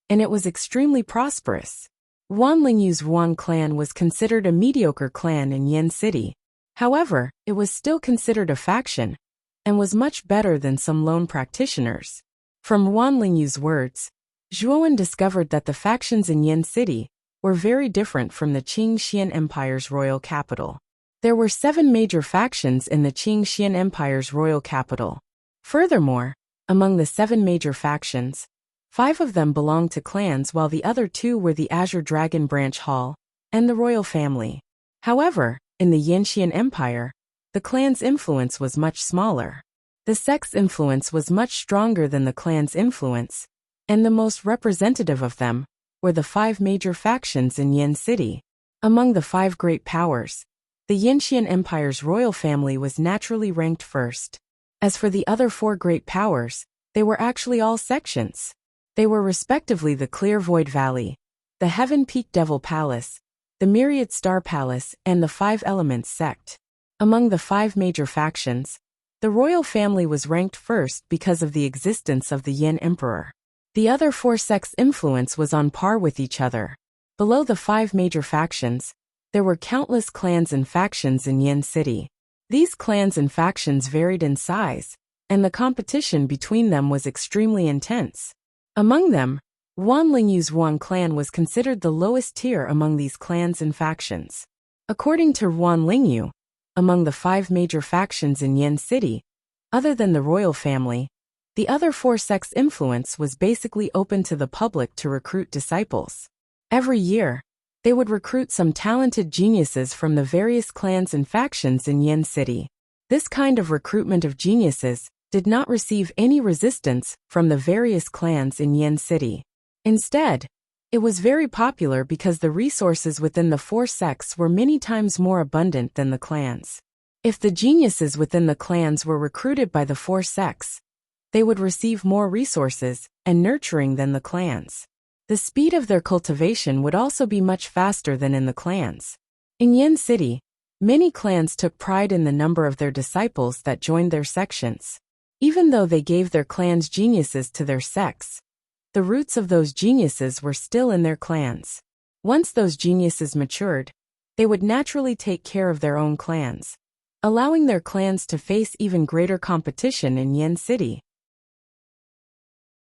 and it was extremely prosperous. Wanlingyu's Wan clan was considered a mediocre clan in Yin City. However, it was still considered a faction, and was much better than some lone practitioners. From Wanlingyu's words, Zhuowen discovered that the factions in Yin City were very different from the Qing Empire's royal capital. There were 7 major factions in the Qing Empire's royal capital. Furthermore, among the 7 major factions, 5 of them belonged to clans while the other 2 were the Azure Dragon Branch Hall and the royal family. However, in the Yin Empire, the clan's influence was much smaller. The sect's influence was much stronger than the clan's influence, and the most representative of them were the 5 major factions in Yin City. Among the 5 great powers, the Yin Empire's royal family was naturally ranked first. As for the other 4 great powers, they were actually all sections. They were respectively the Clear Void Valley, the Heaven Peak Devil Palace, the Myriad Star Palace, and the 5 Elements sect. Among the 5 major factions, the royal family was ranked first because of the existence of the Yin Emperor. The other 4 sects' influence was on par with each other. Below the 5 major factions, there were countless clans and factions in Yin City. These clans and factions varied in size, and the competition between them was extremely intense. Among them, Wanlingyu's Wan clan was considered the lowest tier among these clans and factions. According to Wanlingyu, among the 5 major factions in Yin City, other than the royal family, the other 4 sects' influence was basically open to the public to recruit disciples. Every year, they would recruit some talented geniuses from the various clans and factions in Yin City. This kind of recruitment of geniuses did not receive any resistance from the various clans in Yin City. Instead, it was very popular because the resources within the 4 sects were many times more abundant than the clans. If the geniuses within the clans were recruited by the 4 sects, they would receive more resources and nurturing than the clans. The speed of their cultivation would also be much faster than in the clans. In Yin City, many clans took pride in the number of their disciples that joined their sections. Even though they gave their clans geniuses to their sects, the roots of those geniuses were still in their clans. Once those geniuses matured, they would naturally take care of their own clans, allowing their clans to face even greater competition in Yin City.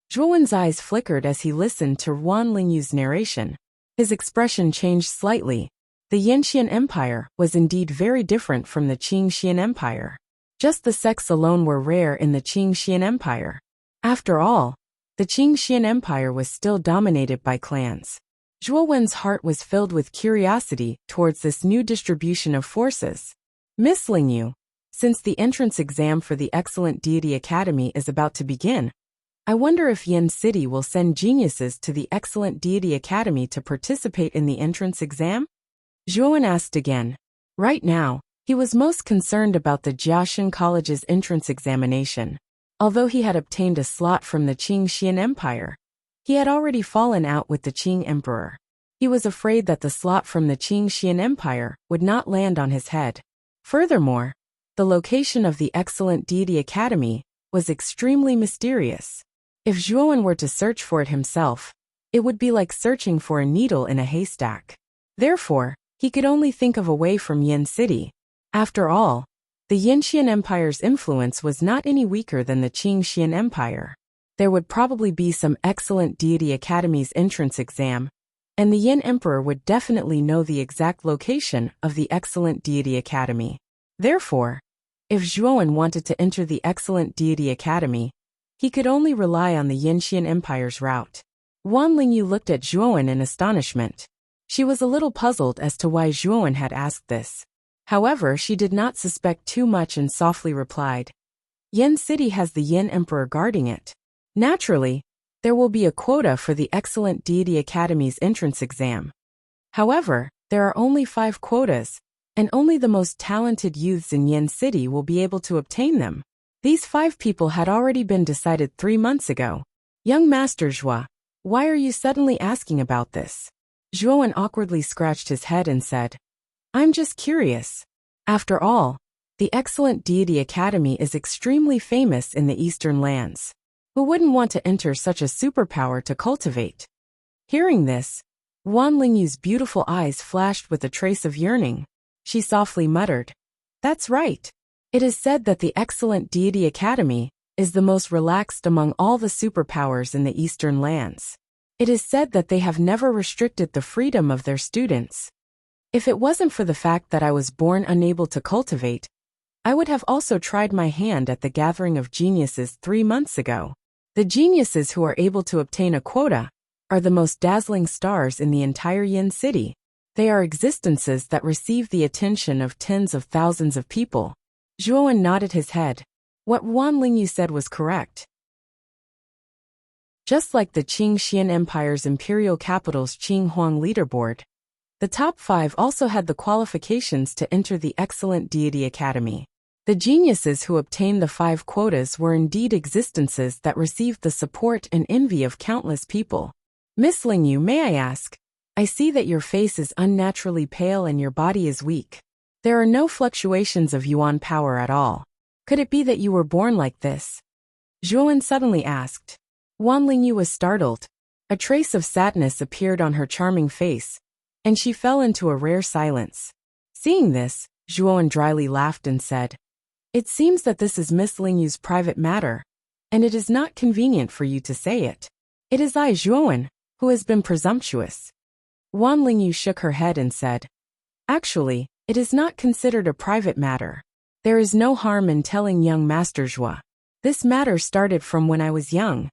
Zhuowen's eyes flickered as he listened to Wanlingyu's narration. His expression changed slightly. The Yin Empire was indeed very different from the Qing Empire. Just the sects alone were rare in the Qing Empire. After all, the Qing Empire was still dominated by clans. Zhuowen's heart was filled with curiosity towards this new distribution of forces. Miss Lingyu, since the entrance exam for the Excellent Deity Academy is about to begin, I wonder if Yin City will send geniuses to the Excellent Deity Academy to participate in the entrance exam? Zhuowen asked again. Right now, he was most concerned about the Jiaxin College's entrance examination. Although he had obtained a slot from the Qing Empire, he had already fallen out with the Qing Emperor. He was afraid that the slot from the Qing Empire would not land on his head. Furthermore, the location of the Excellent Deity Academy was extremely mysterious. If Zhuowen were to search for it himself, it would be like searching for a needle in a haystack. Therefore, he could only think of a way from Yin City. After all, the Yin Empire's influence was not any weaker than the Qing Empire. There would probably be some Excellent Deity Academy's entrance exam, and the Yin Emperor would definitely know the exact location of the Excellent Deity Academy. Therefore, if Zhuowen wanted to enter the Excellent Deity Academy, he could only rely on the Yin Empire's route. Wanlingyu looked at Zhuowen in astonishment. She was a little puzzled as to why Zhuowen had asked this. However, she did not suspect too much and softly replied, Yin City has the Yin Emperor guarding it. Naturally, there will be a quota for the Excellent Deity Academy's entrance exam. However, there are only 5 quotas, and only the most talented youths in Yin City will be able to obtain them. These 5 people had already been decided 3 months ago. Young Master Zhuo, why are you suddenly asking about this? Zhuowen awkwardly scratched his head and said, I'm just curious. After all, the excellent deity academy is extremely famous in the eastern lands. Who wouldn't want to enter such a superpower to cultivate? Hearing this, Wan Lingyu's beautiful eyes flashed with a trace of yearning. She softly muttered, That's right. It is said that the excellent deity academy is the most relaxed among all the superpowers in the eastern lands. It is said that they have never restricted the freedom of their students. If it wasn't for the fact that I was born unable to cultivate, I would have also tried my hand at the gathering of geniuses 3 months ago. The geniuses who are able to obtain a quota are the most dazzling stars in the entire Yin City. They are existences that receive the attention of tens of thousands of people. Zhuowen nodded his head. What Wan Lingyu said was correct. Just like the Qing Xian Empire's imperial capital's Qing Huang leaderboard, the top 5 also had the qualifications to enter the excellent deity academy. The geniuses who obtained the 5 quotas were indeed existences that received the support and envy of countless people. Miss Lingyu, may I ask? I see that your face is unnaturally pale and your body is weak. There are no fluctuations of yuan power at all. Could it be that you were born like this? Zhuowen suddenly asked. Wan Lingyu was startled. A trace of sadness appeared on her charming face, and she fell into a rare silence. Seeing this, Zhuowen dryly laughed and said, It seems that this is Miss Lingyu's private matter, and it is not convenient for you to say it. It is I, Zhuowen, who has been presumptuous. Wan Lingyu shook her head and said, Actually, it is not considered a private matter. There is no harm in telling young Master Zhuo. This matter started from when I was young.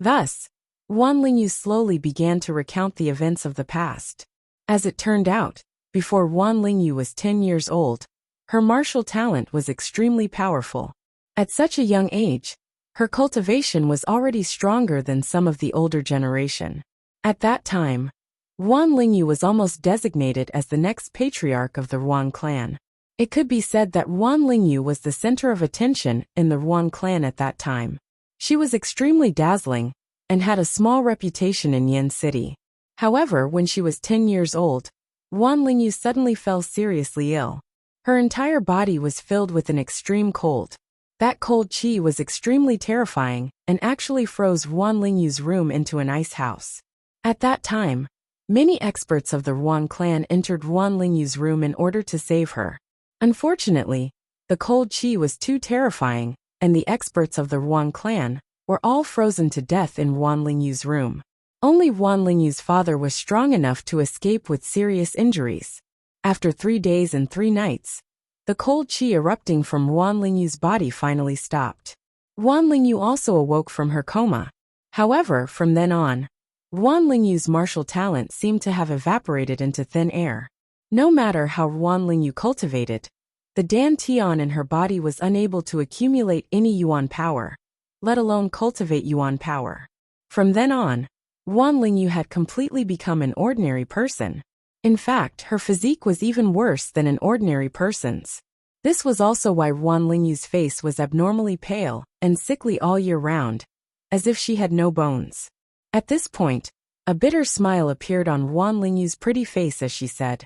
Thus, Wan Lingyu slowly began to recount the events of the past. As it turned out, before Wan Lingyu was 10 years old, her martial talent was extremely powerful. At such a young age, her cultivation was already stronger than some of the older generation. At that time, Wan Lingyu was almost designated as the next patriarch of the Ruan clan. It could be said that Wan Lingyu was the center of attention in the Ruan clan at that time. She was extremely dazzling and had a small reputation in Yin City. However, when she was 10 years old, Wan Lingyu suddenly fell seriously ill. Her entire body was filled with an extreme cold. That cold qi was extremely terrifying and actually froze Wan Lingyu's room into an ice house. At that time, many experts of the Ruan clan entered Wan Lingyu's room in order to save her. Unfortunately, the cold qi was too terrifying, and the experts of the Ruan clan were all frozen to death in Wan Lingyu's room. Only Wan Lingyu's father was strong enough to escape with serious injuries. After 3 days and 3 nights, the cold qi erupting from Wan Lingyu's body finally stopped. Wan Lingyu also awoke from her coma. However, from then on, Wan Lingyu's martial talent seemed to have evaporated into thin air. No matter how Wan Lingyu cultivated, the Dan Tian in her body was unable to accumulate any yuan power, let alone cultivate yuan power. From then on, Wan Lingyu had completely become an ordinary person. In fact, her physique was even worse than an ordinary person's. This was also why Wan Lingyu's face was abnormally pale and sickly all year round, as if she had no bones. At this point, a bitter smile appeared on Wan Lingyu's pretty face as she said,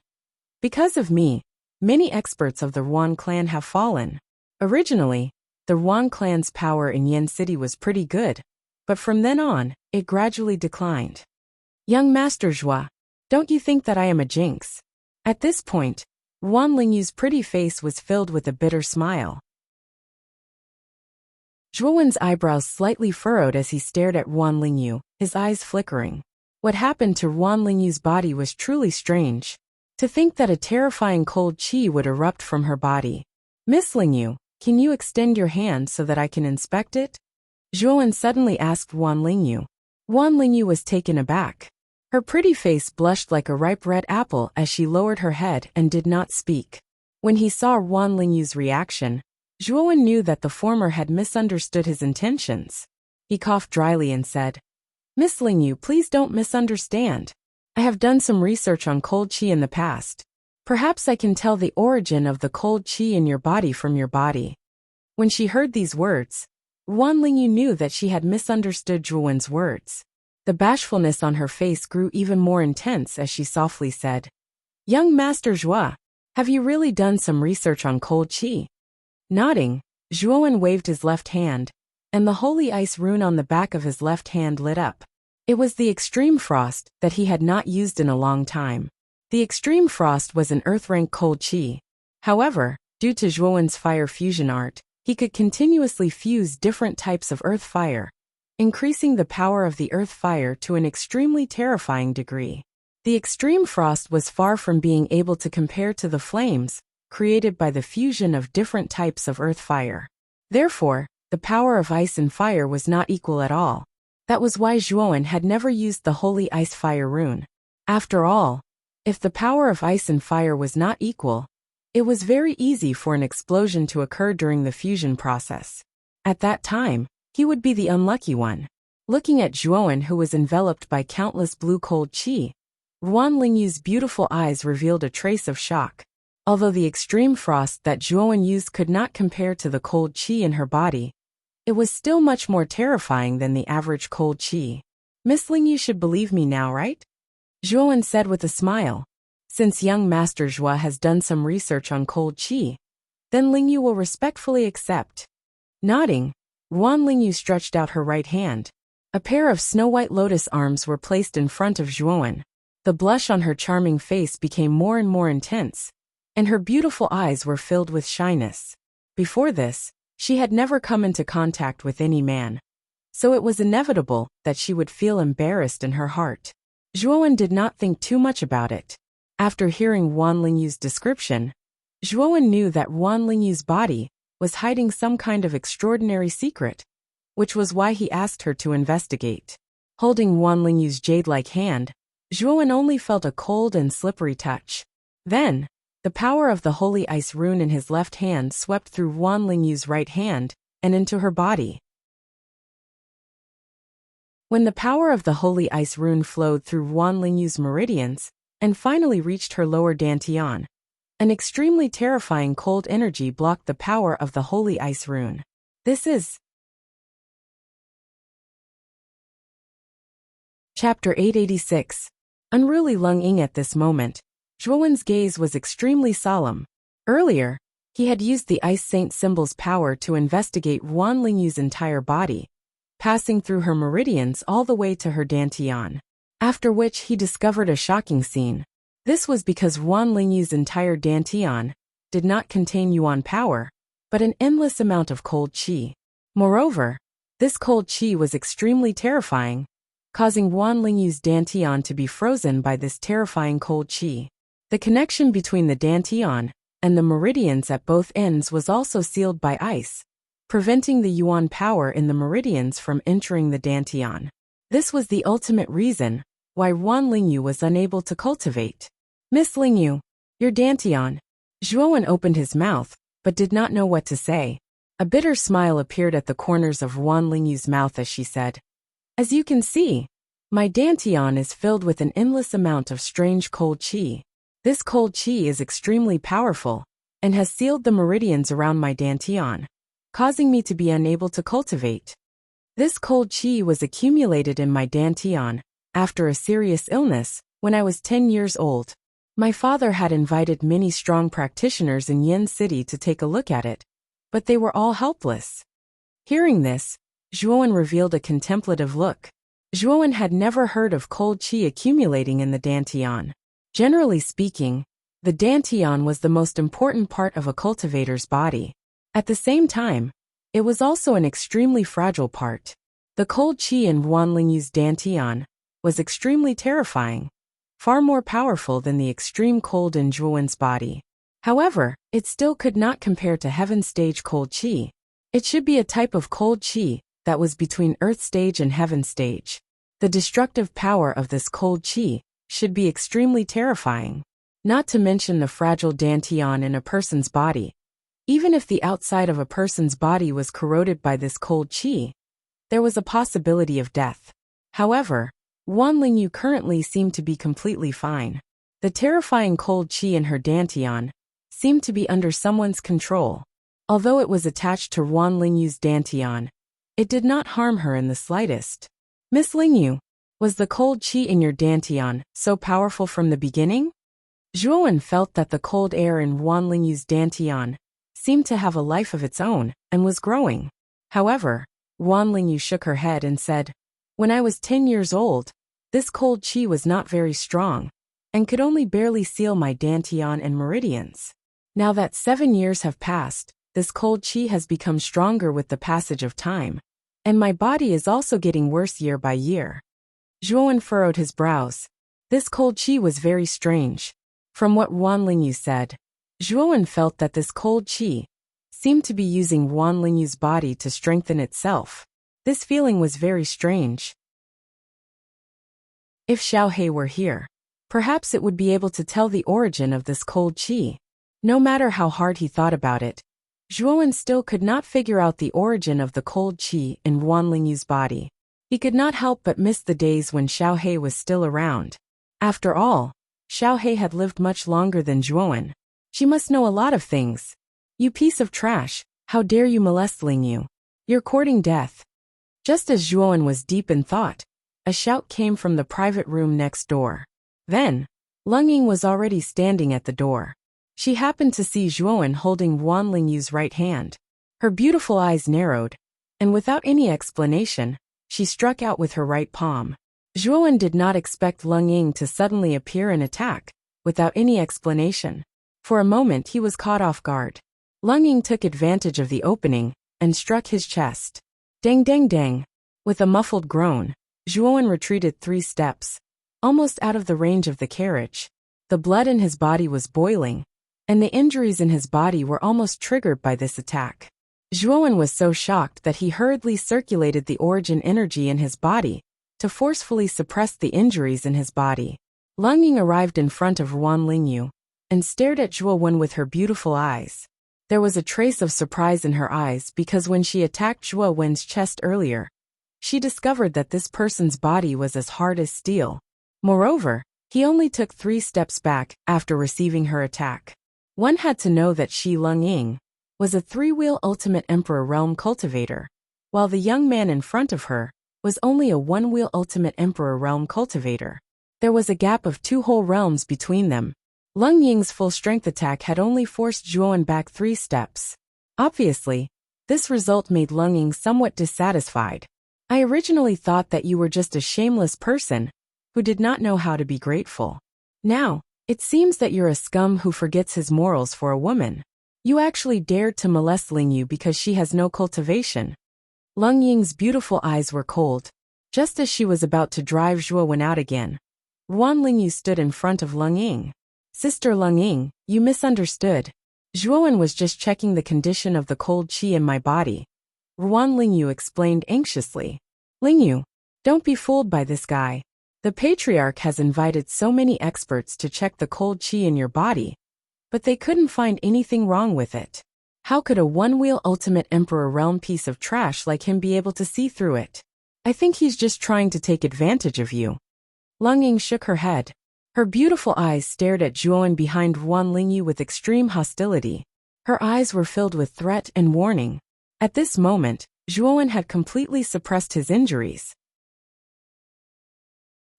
Because of me, many experts of the Ruan clan have fallen. Originally, the Ruan clan's power in Yin City was pretty good, but from then on, it gradually declined. Young Master Zhuo, don't you think that I am a jinx? At this point, Wan Lingyu's pretty face was filled with a bitter smile. Zhuowen's eyebrows slightly furrowed as he stared at Wan Lingyu, his eyes flickering. What happened to Wan Lingyu's body was truly strange. To think that a terrifying cold qi would erupt from her body. Miss Lingyu, can you extend your hand so that I can inspect it? Zhuowen suddenly asked Wan Lingyu. Wan Lingyu was taken aback. Her pretty face blushed like a ripe red apple as she lowered her head and did not speak. When he saw Wan Lingyu's reaction, Zhuowen knew that the former had misunderstood his intentions. He coughed dryly and said, Miss Lingyu, please don't misunderstand. I have done some research on cold qi in the past, Perhaps I can tell the origin of the cold qi in your body from your body." When she heard these words, Wan Lingyu knew that she had misunderstood Zhuowen's words. The bashfulness on her face grew even more intense as she softly said, "Young Master Zhuo, have you really done some research on cold qi?" Nodding, Zhuowen waved his left hand, and the holy ice rune on the back of his left hand lit up. It was the extreme frost that he had not used in a long time. The extreme frost was an earth-rank cold qi. However, due to Zhuowen's fire fusion art, he could continuously fuse different types of earth fire, increasing the power of the earth fire to an extremely terrifying degree. The extreme frost was far from being able to compare to the flames created by the fusion of different types of earth fire. Therefore, the power of ice and fire was not equal at all. That was why Zhuowen had never used the holy ice fire rune. After all, if the power of ice and fire was not equal, it was very easy for an explosion to occur during the fusion process. At that time, he would be the unlucky one. Looking at Zhuowen, who was enveloped by countless blue cold qi, Wan Lingyu's beautiful eyes revealed a trace of shock. Although the extreme frost that Zhuowen used could not compare to the cold qi in her body, it was still much more terrifying than the average cold qi. "Miss Lingyu should believe me now, right?" Zhuowen said with a smile. "Since young Master Zhuo has done some research on cold qi, then Lingyu will respectfully accept." Nodding, Wan Lingyu stretched out her right hand. A pair of snow-white lotus arms were placed in front of Zhuowen. The blush on her charming face became more and more intense, and her beautiful eyes were filled with shyness. Before this, she had never come into contact with any man, so it was inevitable that she would feel embarrassed in her heart. Zhuowen did not think too much about it. After hearing Wan Lingyu's description, Zhuowen knew that Wan Lingyu's body was hiding some kind of extraordinary secret, which was why he asked her to investigate. Holding Wan Lingyu's jade-like hand, Zhuowen only felt a cold and slippery touch. Then, the power of the holy ice rune in his left hand swept through Wan Lingyu's right hand and into her body. When the power of the holy ice rune flowed through Wan Lingyu's meridians and finally reached her lower dantian, an extremely terrifying cold energy blocked the power of the holy ice rune. This is Chapter 886. Unruly Lung Ying. At this moment, Zhuowen's gaze was extremely solemn. Earlier, he had used the Ice Saint symbol's power to investigate Wan Lingyu's entire body, passing through her meridians all the way to her dantian. After which he discovered a shocking scene. This was because Wan Lingyu's entire dantian did not contain yuan power, but an endless amount of cold qi. Moreover, this cold qi was extremely terrifying, causing Wan Lingyu's dantian to be frozen by this terrifying cold qi. The connection between the dantian and the meridians at both ends was also sealed by ice, preventing the yuan power in the meridians from entering the dantian. This was the ultimate reason why Wan Lingyu was unable to cultivate. "Miss Lingyu, your dantian." Zhuowen opened his mouth, but did not know what to say. A bitter smile appeared at the corners of Wan Lingyu's mouth as she said, "As you can see, my dantian is filled with an endless amount of strange cold qi. This cold qi is extremely powerful and has sealed the meridians around my dantian, causing me to be unable to cultivate. This cold qi was accumulated in my dantian after a serious illness when I was 10 years old. My father had invited many strong practitioners in Yin City to take a look at it, but they were all helpless." Hearing this, Zhuowen revealed a contemplative look. Zhuowen had never heard of cold qi accumulating in the dantian. Generally speaking, the dantian was the most important part of a cultivator's body. At the same time, it was also an extremely fragile part. The cold qi in Wan Lingyu's dantian was extremely terrifying, far more powerful than the extreme cold in Zhuowen's body. However, it still could not compare to heaven stage cold qi. It should be a type of cold qi that was between earth stage and heaven stage. The destructive power of this cold qi should be extremely terrifying. Not to mention the fragile dantian in a person's body. Even if the outside of a person's body was corroded by this cold qi, there was a possibility of death. However, Wan Lingyu currently seemed to be completely fine. The terrifying cold qi in her dantian seemed to be under someone's control. Although it was attached to Wan Lingyu's dantian, it did not harm her in the slightest. Miss Lingyu, was the cold qi in your dantian so powerful from the beginning? Zhuowen felt that the cold air in Wan Lingyu's dantian seemed to have a life of its own and was growing. However, Wan Lingyu shook her head and said, "When I was 10 years old, this cold qi was not very strong and could only barely seal my dantian and meridians. Now that 7 years have passed, this cold qi has become stronger with the passage of time, and my body is also getting worse year by year." Zhuowen furrowed his brows. This cold qi was very strange. From what Wan Lingyu said, Zhuowen felt that this cold qi seemed to be using Wan Lingyu's body to strengthen itself. This feeling was very strange. If Xiaohei were here, perhaps it would be able to tell the origin of this cold qi. No matter how hard he thought about it, Zhuowen still could not figure out the origin of the cold qi in Wan Lingyu's body. He could not help but miss the days when Xiaohei was still around. After all, Xiaohei had lived much longer than Zhuowen. She must know a lot of things. "You piece of trash, how dare you molest Lingyu? You're courting death." Just as Zhuowen was deep in thought, a shout came from the private room next door. Then, Leng Ying was already standing at the door. She happened to see Zhuowen holding Wan Lingyu's right hand. Her beautiful eyes narrowed, and without any explanation, she struck out with her right palm. Zhuowen did not expect Leng Ying to suddenly appear and attack, without any explanation. For a moment he was caught off guard. Leng Ying took advantage of the opening and struck his chest. Dang dang dang. With a muffled groan, Zhuowen retreated 3 steps, almost out of the range of the carriage. The blood in his body was boiling, and the injuries in his body were almost triggered by this attack. Zhuowen was so shocked that he hurriedly circulated the origin energy in his body to forcefully suppress the injuries in his body. Leng Ying arrived in front of Wan Lingyu and stared at Zhuowen with her beautiful eyes. There was a trace of surprise in her eyes because when she attacked Zhuowen's chest earlier, she discovered that this person's body was as hard as steel. Moreover, he only took 3 steps back after receiving her attack. One had to know that she, Leng Ying, was a 3-wheel Ultimate Emperor Realm cultivator, while the young man in front of her was only a 1-wheel Ultimate Emperor Realm cultivator. There was a gap of 2 whole realms between them. Leng Ying's full-strength attack had only forced Zhuowen back 3 steps. Obviously, this result made Leng Ying somewhat dissatisfied. "I originally thought that you were just a shameless person who did not know how to be grateful. Now, it seems that you're a scum who forgets his morals for a woman. You actually dared to molest Lingyu because she has no cultivation." Leng Ying's beautiful eyes were cold. Just as she was about to drive Zhuowen out again, Wan Lingyu stood in front of Leng Ying. "Sister Leng Ying, you misunderstood. Zhuowen was just checking the condition of the cold qi in my body," Wan Lingyu explained anxiously. "Lingyu, don't be fooled by this guy. The patriarch has invited so many experts to check the cold qi in your body, but they couldn't find anything wrong with it. How could a 1-wheel Ultimate Emperor Realm piece of trash like him be able to see through it? I think he's just trying to take advantage of you." Leng Ying shook her head. Her beautiful eyes stared at Zhuowen behind Wan Lingyu with extreme hostility. Her eyes were filled with threat and warning. At this moment, Zhuowen had completely suppressed his injuries.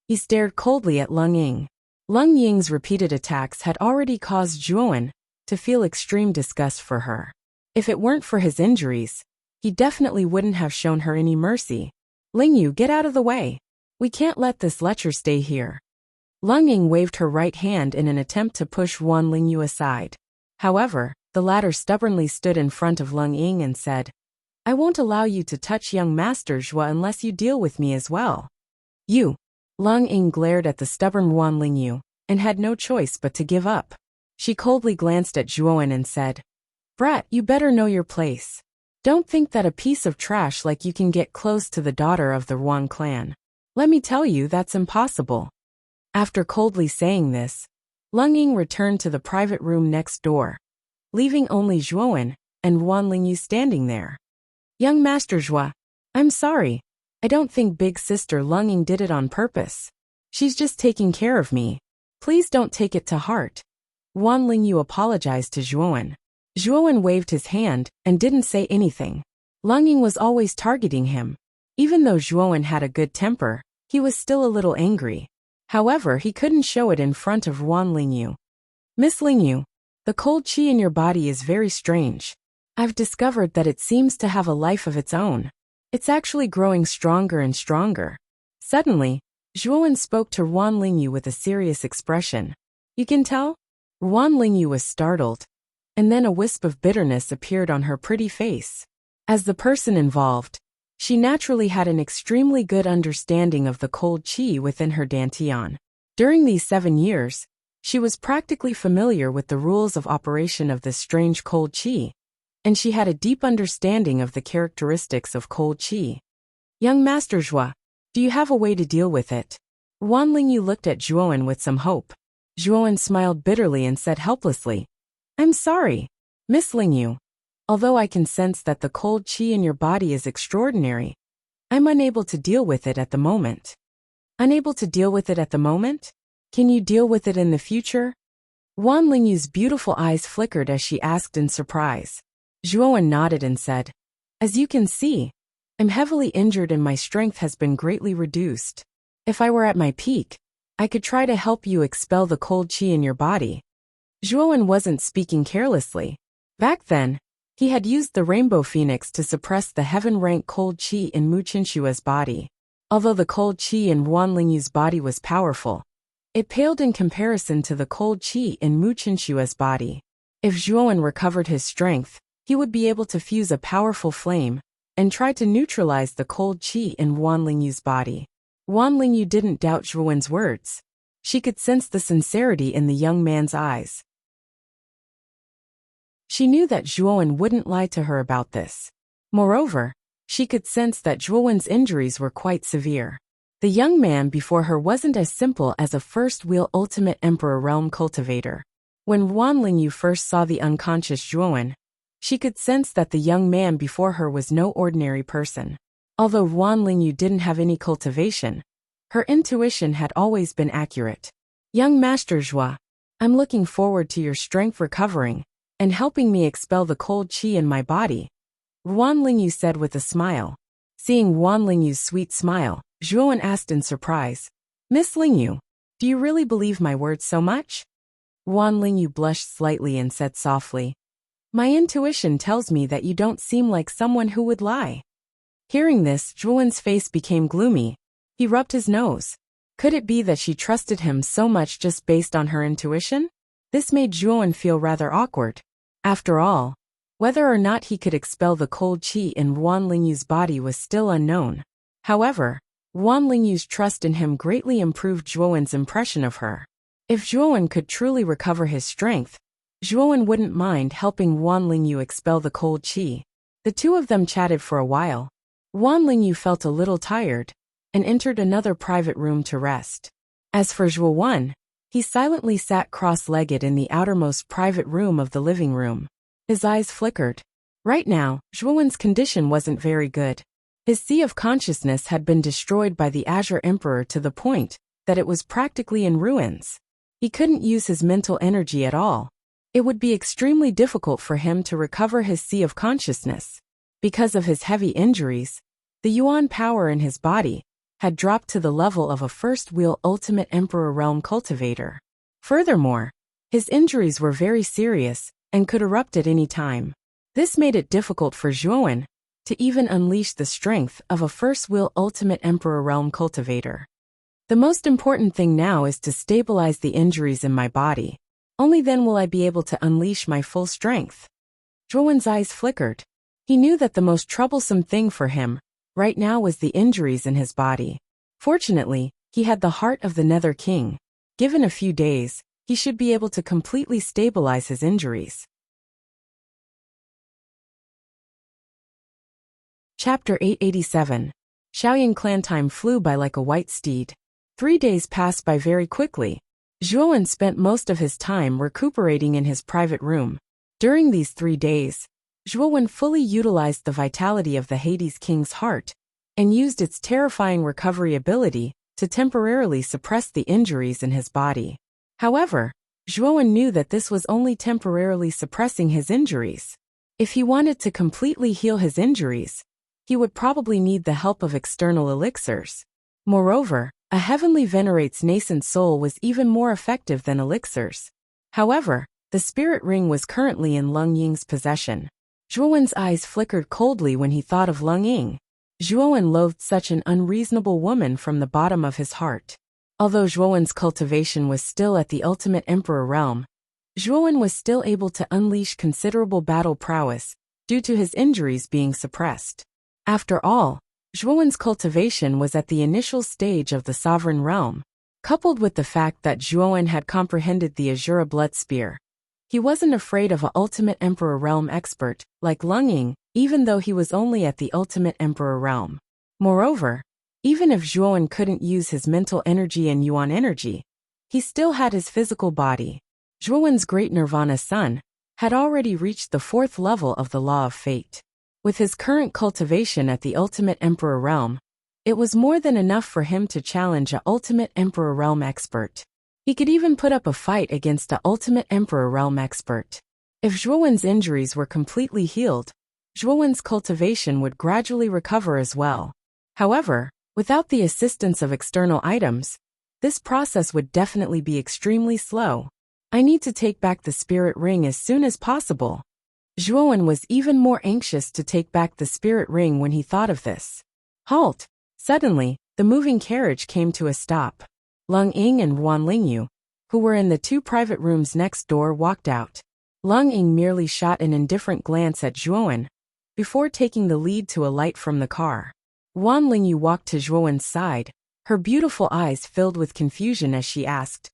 He stared coldly at Leng Ying. Leng Ying's repeated attacks had already caused Zhuowen to feel extreme disgust for her. If it weren't for his injuries, he definitely wouldn't have shown her any mercy. "Lingyu, get out of the way. We can't let this lecher stay here." Leng Ying waved her right hand in an attempt to push Wan Lingyu aside. However, the latter stubbornly stood in front of Leng Ying and said, "I won't allow you to touch young Master Zhua unless you deal with me as well." "You." Leng Ying glared at the stubborn Wan Lingyu and had no choice but to give up. She coldly glanced at Zhuowen and said, "Brat, you better know your place. Don't think that a piece of trash like you can get close to the daughter of the Wan clan. Let me tell you that's impossible." After coldly saying this, Leng Ying returned to the private room next door, leaving only Zhuowen and Wan Lingyu standing there. "Young Master Zhua, I'm sorry. I don't think big sister Leng Ying did it on purpose. She's just taking care of me. Please don't take it to heart. Wan Lingyu apologized to Zhuowen. Zhuowen waved his hand and didn't say anything. Leng Ying was always targeting him. Even though Zhuowen had a good temper, he was still a little angry. However, he couldn't show it in front of Wan Lingyu. Miss Lingyu, the cold qi in your body is very strange. I've discovered that it seems to have a life of its own. It's actually growing stronger and stronger. Suddenly, Zhuowen spoke to Wan Lingyu with a serious expression. You can tell? Wan Lingyu was startled. And then a wisp of bitterness appeared on her pretty face. As the person involved, she naturally had an extremely good understanding of the cold qi within her dantian. During these 7 years, she was practically familiar with the rules of operation of this strange cold qi, and she had a deep understanding of the characteristics of cold qi. Young Master Zhua, do you have a way to deal with it? Wan Lingyu looked at Zhuowen with some hope. Zhuowen smiled bitterly and said helplessly, I'm sorry, Miss Lingyu. Although I can sense that the cold qi in your body is extraordinary, I'm unable to deal with it at the moment. Unable to deal with it at the moment? Can you deal with it in the future? Wan Lingyu's beautiful eyes flickered as she asked in surprise. Zhuowen nodded and said, As you can see, I'm heavily injured and my strength has been greatly reduced. If I were at my peak, I could try to help you expel the cold qi in your body. Zhuowen wasn't speaking carelessly. Back then, he had used the rainbow phoenix to suppress the heaven-rank cold qi in Mu Qinshua's body. Although the cold qi in Wan Lingyu's body was powerful, it paled in comparison to the cold qi in Mu Qinshua's body. If Zhuowen recovered his strength, he would be able to fuse a powerful flame and try to neutralize the cold qi in Wan Lingyu's body. Wan Lingyu didn't doubt Zhuowen's words. She could sense the sincerity in the young man's eyes. She knew that Zhuowen wouldn't lie to her about this. Moreover, she could sense that Zhuowen's injuries were quite severe. The young man before her wasn't as simple as a first-wheel ultimate emperor realm cultivator. When Wan Lingyu first saw the unconscious Zhuowen, she could sense that the young man before her was no ordinary person. Although Wan Lingyu didn't have any cultivation, her intuition had always been accurate. Young Master Zhua, I'm looking forward to your strength recovering and helping me expel the cold qi in my body, Wan Lingyu said with a smile. Seeing Wan Lingyu's sweet smile, Zhuowen asked in surprise, Miss Lingyu, do you really believe my words so much? Wan Lingyu blushed slightly and said softly, My intuition tells me that you don't seem like someone who would lie. Hearing this, Zhuowen's face became gloomy. He rubbed his nose. Could it be that she trusted him so much just based on her intuition? This made Zhuowen feel rather awkward. After all, whether or not he could expel the cold qi in Wan Lingyu's body was still unknown. However, Wan Lingyu's trust in him greatly improved Zhuowen's impression of her. If Zhuowen could truly recover his strength, Zhuowen wouldn't mind helping Wan Lingyu expel the cold qi. The two of them chatted for a while. Wan Lingyu felt a little tired and entered another private room to rest. As for Zhuowen, he silently sat cross-legged in the outermost private room of the living room. His eyes flickered. Right now, Zhuowen's condition wasn't very good. His sea of consciousness had been destroyed by the Azure Emperor to the point that it was practically in ruins. He couldn't use his mental energy at all. It would be extremely difficult for him to recover his sea of consciousness. Because of his heavy injuries, the Yuan power in his body had dropped to the level of a first-wheel ultimate emperor realm cultivator. Furthermore, his injuries were very serious and could erupt at any time. This made it difficult for Zhuowen to even unleash the strength of a first-wheel ultimate emperor realm cultivator. The most important thing now is to stabilize the injuries in my body. Only then will I be able to unleash my full strength. Zhuowen's eyes flickered. He knew that the most troublesome thing for him right now was the injuries in his body. Fortunately, he had the heart of the Nether King. Given a few days, he should be able to completely stabilize his injuries. Chapter 887. Shaoying clan time flew by like a white steed. 3 days passed by very quickly. Zhuowen spent most of his time recuperating in his private room. During these 3 days, Zhuowen fully utilized the vitality of the Hades King's heart and used its terrifying recovery ability to temporarily suppress the injuries in his body. However, Zhuowen knew that this was only temporarily suppressing his injuries. If he wanted to completely heal his injuries, he would probably need the help of external elixirs. Moreover, a heavenly venerate's nascent soul was even more effective than elixirs. However, the spirit ring was currently in Lung Ying's possession. Zhuowen's eyes flickered coldly when he thought of Lung Ying. Zhuowen loathed such an unreasonable woman from the bottom of his heart. Although Zhuowen's cultivation was still at the ultimate emperor realm, Zhuowen was still able to unleash considerable battle prowess due to his injuries being suppressed. After all, Zhuowen's cultivation was at the initial stage of the sovereign realm. Coupled with the fact that Zhuowen had comprehended the Azura blood spear, he wasn't afraid of an ultimate emperor realm expert like Lung Ying, even though he was only at the ultimate emperor realm. Moreover, even if Zhuowen couldn't use his mental energy and yuan energy, he still had his physical body. Zhuowen's great nirvana son had already reached the 4th level of the law of fate. With his current cultivation at the ultimate emperor realm, it was more than enough for him to challenge a ultimate emperor realm expert. He could even put up a fight against a ultimate emperor realm expert. If Zhuowen's injuries were completely healed, Zhuowen's cultivation would gradually recover as well. However, without the assistance of external items, this process would definitely be extremely slow. I need to take back the spirit ring as soon as possible. Zhuowen was even more anxious to take back the spirit ring when he thought of this. Halt! Suddenly, the moving carriage came to a stop. Lung Ying and Wan Lingyu, who were in the 2 private rooms next door, walked out. Lung Ying merely shot an indifferent glance at Zhuowen before taking the lead to alight from the car. Wan Lingyu walked to Zhuowen's side, her beautiful eyes filled with confusion as she asked,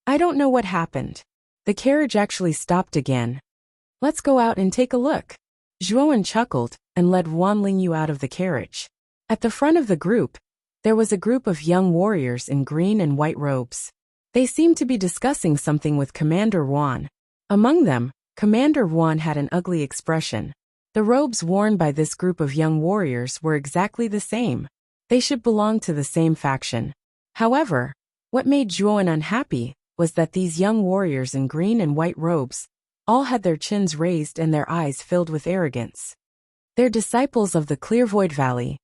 "I don't know what happened." The carriage actually stopped again. "Let's go out and take a look." Zhuowen chuckled and led Wan Lingyu out of the carriage. At the front of the group, there was a group of young warriors in green and white robes. They seemed to be discussing something with Commander Wan. Among them, Commander Wan had an ugly expression. The robes worn by this group of young warriors were exactly the same. They should belong to the same faction. However, what made Zhuowen unhappy was that these young warriors in green and white robes all had their chins raised and their eyes filled with arrogance. They're disciples of the Clear Void Valley.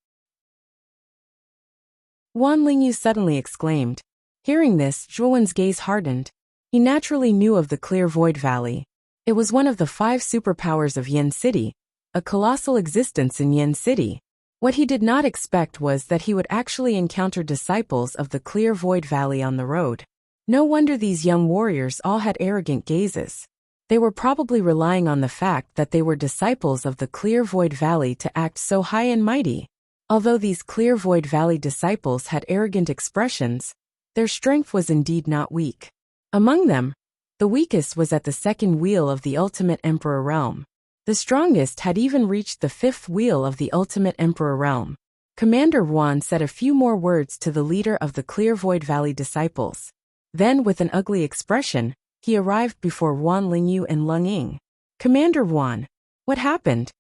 Wan Lingyu suddenly exclaimed. Hearing this, Zhuowen's gaze hardened. He naturally knew of the Clear Void Valley. It was one of the 5 superpowers of Yin City, a colossal existence in Yin City. What he did not expect was that he would actually encounter disciples of the Clear Void Valley on the road. No wonder these young warriors all had arrogant gazes. They were probably relying on the fact that they were disciples of the Clear Void Valley to act so high and mighty. Although these Clear Void Valley disciples had arrogant expressions, their strength was indeed not weak. Among them, the weakest was at the 2nd wheel of the Ultimate Emperor Realm. The strongest had even reached the 5th wheel of the Ultimate Emperor Realm. Commander Wan said a few more words to the leader of the Clear Void Valley disciples. Then, with an ugly expression, he arrived before Wan Lingyu and Lung Ying. "Commander Wan, what happened?"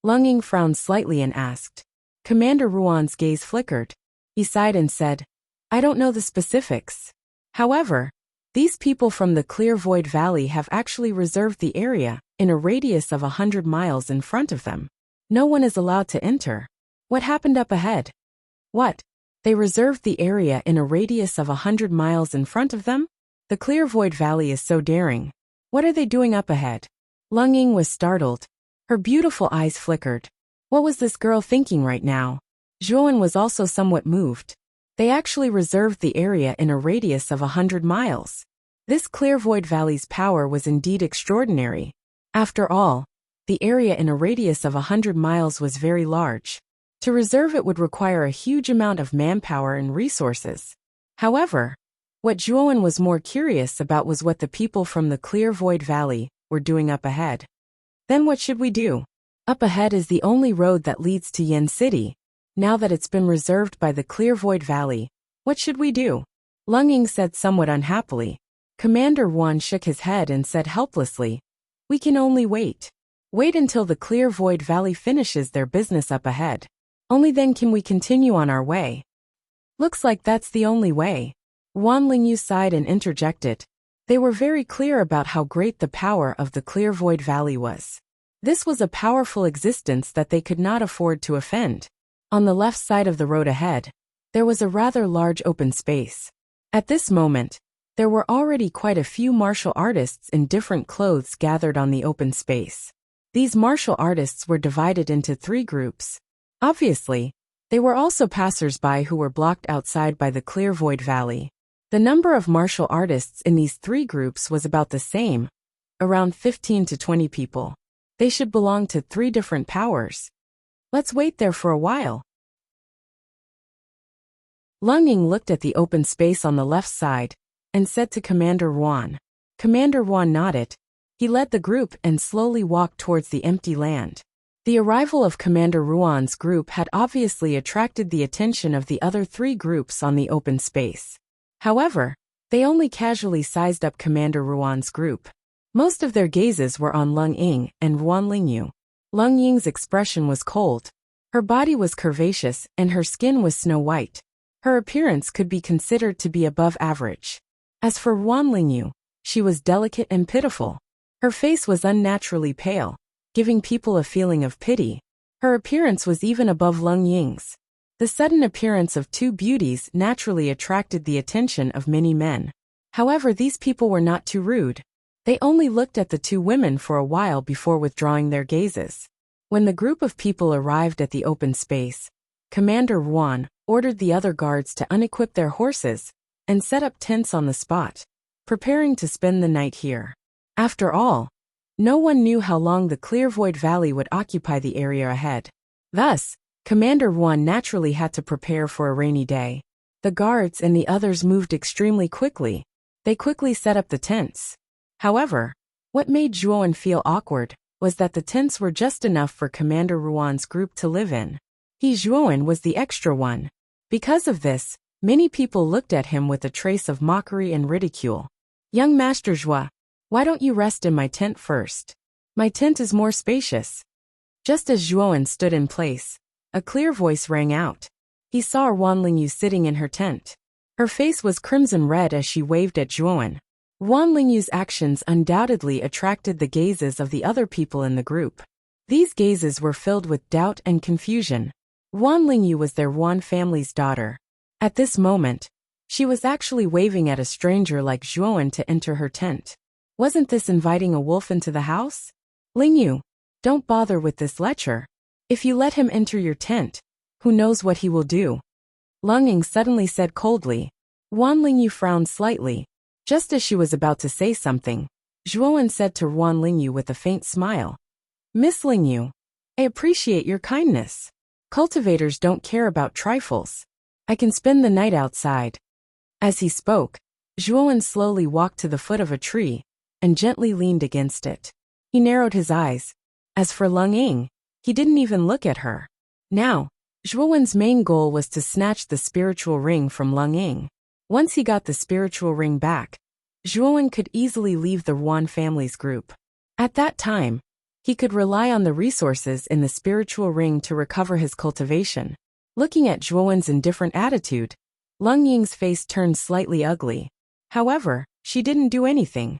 Lung Ying frowned slightly and asked. Commander Ruan's gaze flickered. He sighed and said, "I don't know the specifics. However, these people from the Clear Void Valley have actually reserved the area in a radius of 100 miles in front of them. No one is allowed to enter." "What happened up ahead?" "What? They reserved the area in a radius of 100 miles in front of them? The Clear Void Valley is so daring. What are they doing up ahead?" Lung Ying was startled. Her beautiful eyes flickered. What was this girl thinking right now? Zhuowen was also somewhat moved. They actually reserved the area in a radius of 100 miles. This Clear Void Valley's power was indeed extraordinary. After all, the area in a radius of 100 miles was very large. To reserve it would require a huge amount of manpower and resources. However, what Zhuowen was more curious about was what the people from the Clear Void Valley were doing up ahead. "Then what should we do? Up ahead is the only road that leads to Yin City. Now that it's been reserved by the Clear Void Valley, what should we do?" Lung Ying said somewhat unhappily. Commander Wan shook his head and said helplessly, "We can only wait. Wait until the Clear Void Valley finishes their business up ahead. Only then can we continue on our way." "Looks like that's the only way." Wan Lingyu sighed and interjected. They were very clear about how great the power of the clear void valley was. This was a powerful existence that they could not afford to offend. On the left side of the road ahead, there was a rather large open space. At this moment, there were already quite a few martial artists in different clothes gathered on the open space. These martial artists were divided into 3 groups. Obviously, they were also passers-by who were blocked outside by the clear void valley. The number of martial artists in these 3 groups was about the same, around 15 to 20 people. They should belong to 3 different powers. Let's wait there for a while. Lung Ying looked at the open space on the left side and said to Commander Yuan. Commander Yuan nodded. He led the group and slowly walked towards the empty land. The arrival of Commander Yuan's group had obviously attracted the attention of the other 3 groups on the open space. However, they only casually sized up Commander Yuan's group. Most of their gazes were on Lung Ying and Yuan Lingyu. Lung Ying's expression was cold. Her body was curvaceous and her skin was snow white. Her appearance could be considered to be above average. As for Yuan Lingyu, she was delicate and pitiful. Her face was unnaturally pale, giving people a feeling of pity. Her appearance was even above Lung Ying's. The sudden appearance of 2 beauties naturally attracted the attention of many men. However, these people were not too rude. They only looked at the 2 women for a while before withdrawing their gazes. When the group of people arrived at the open space, Commander Yuan ordered the other guards to unequip their horses and set up tents on the spot, preparing to spend the night here. After all, no one knew how long the clear void valley would occupy the area ahead. Thus, Commander Yuan naturally had to prepare for a rainy day. The guards and the others moved extremely quickly. They quickly set up the tents. However, what made Zhuowen feel awkward was that the tents were just enough for Commander Yuan's group to live in. He, Zhuowen, was the extra one. Because of this, many people looked at him with a trace of mockery and ridicule. Young Master Zhua, why don't you rest in my tent first? My tent is more spacious. Just as Zhuowen stood in place, a clear voice rang out. He saw Yuan Lingyu sitting in her tent. Her face was crimson red as she waved at Zhuowen. Yuan Lingyu's actions undoubtedly attracted the gazes of the other people in the group. These gazes were filled with doubt and confusion. Yuan Lingyu was their Yuan family's daughter. At this moment, she was actually waving at a stranger like Zhuowen to enter her tent. Wasn't this inviting a wolf into the house? Lingyu, don't bother with this lecher. If you let him enter your tent, who knows what he will do? Lung Ying suddenly said coldly. Yuan Lingyu frowned slightly. Just as she was about to say something, Zhuowen said to Yuan Lingyu with a faint smile. Miss Lingyu, I appreciate your kindness. Cultivators don't care about trifles. I can spend the night outside. As he spoke, Zhuowen slowly walked to the foot of a tree and gently leaned against it. He narrowed his eyes. As for Lung Ying, he didn't even look at her. Now, Zhuowen's main goal was to snatch the spiritual ring from Lung Ying. Once he got the spiritual ring back, Zhuowen could easily leave the Yuan family's group. At that time, he could rely on the resources in the spiritual ring to recover his cultivation. Looking at Zhuowen's indifferent attitude, Lung Ying's face turned slightly ugly. However, she didn't do anything.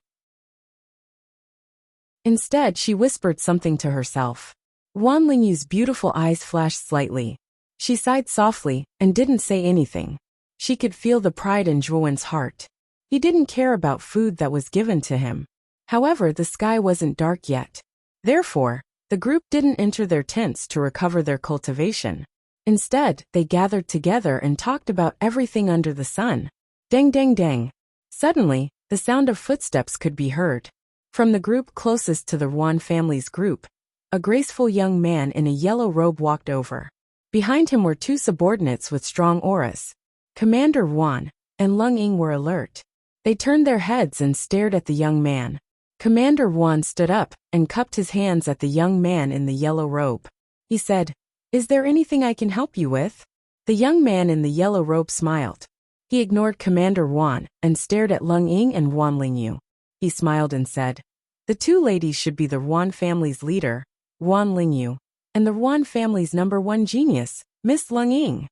Instead, she whispered something to herself. Yuan Lingyu's beautiful eyes flashed slightly. She sighed softly and didn't say anything. She could feel the pride in Zhuowen's heart. He didn't care about food that was given to him. However, the sky wasn't dark yet. Therefore, the group didn't enter their tents to recover their cultivation. Instead, they gathered together and talked about everything under the sun. Dang dang dang. Suddenly, the sound of footsteps could be heard. From the group closest to the Yuan family's group, a graceful young man in a yellow robe walked over. Behind him were 2 subordinates with strong auras. Commander Yuan and Lung Ying were alert. They turned their heads and stared at the young man. Commander Yuan stood up and cupped his hands at the young man in the yellow robe. He said, Is there anything I can help you with? The young man in the yellow robe smiled. He ignored Commander Yuan and stared at Lung Ying and Yuan Lingyu. He smiled and said, The 2 ladies should be the Yuan family's leader, Yuan Lingyu, and the Yuan family's #1 genius, Miss Lung Ying.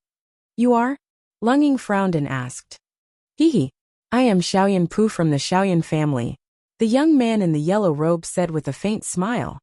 You are? Lung Ying frowned and asked. Hee, I am Xiaoyan Pu from the Xiaoyan family, the young man in the yellow robe said with a faint smile.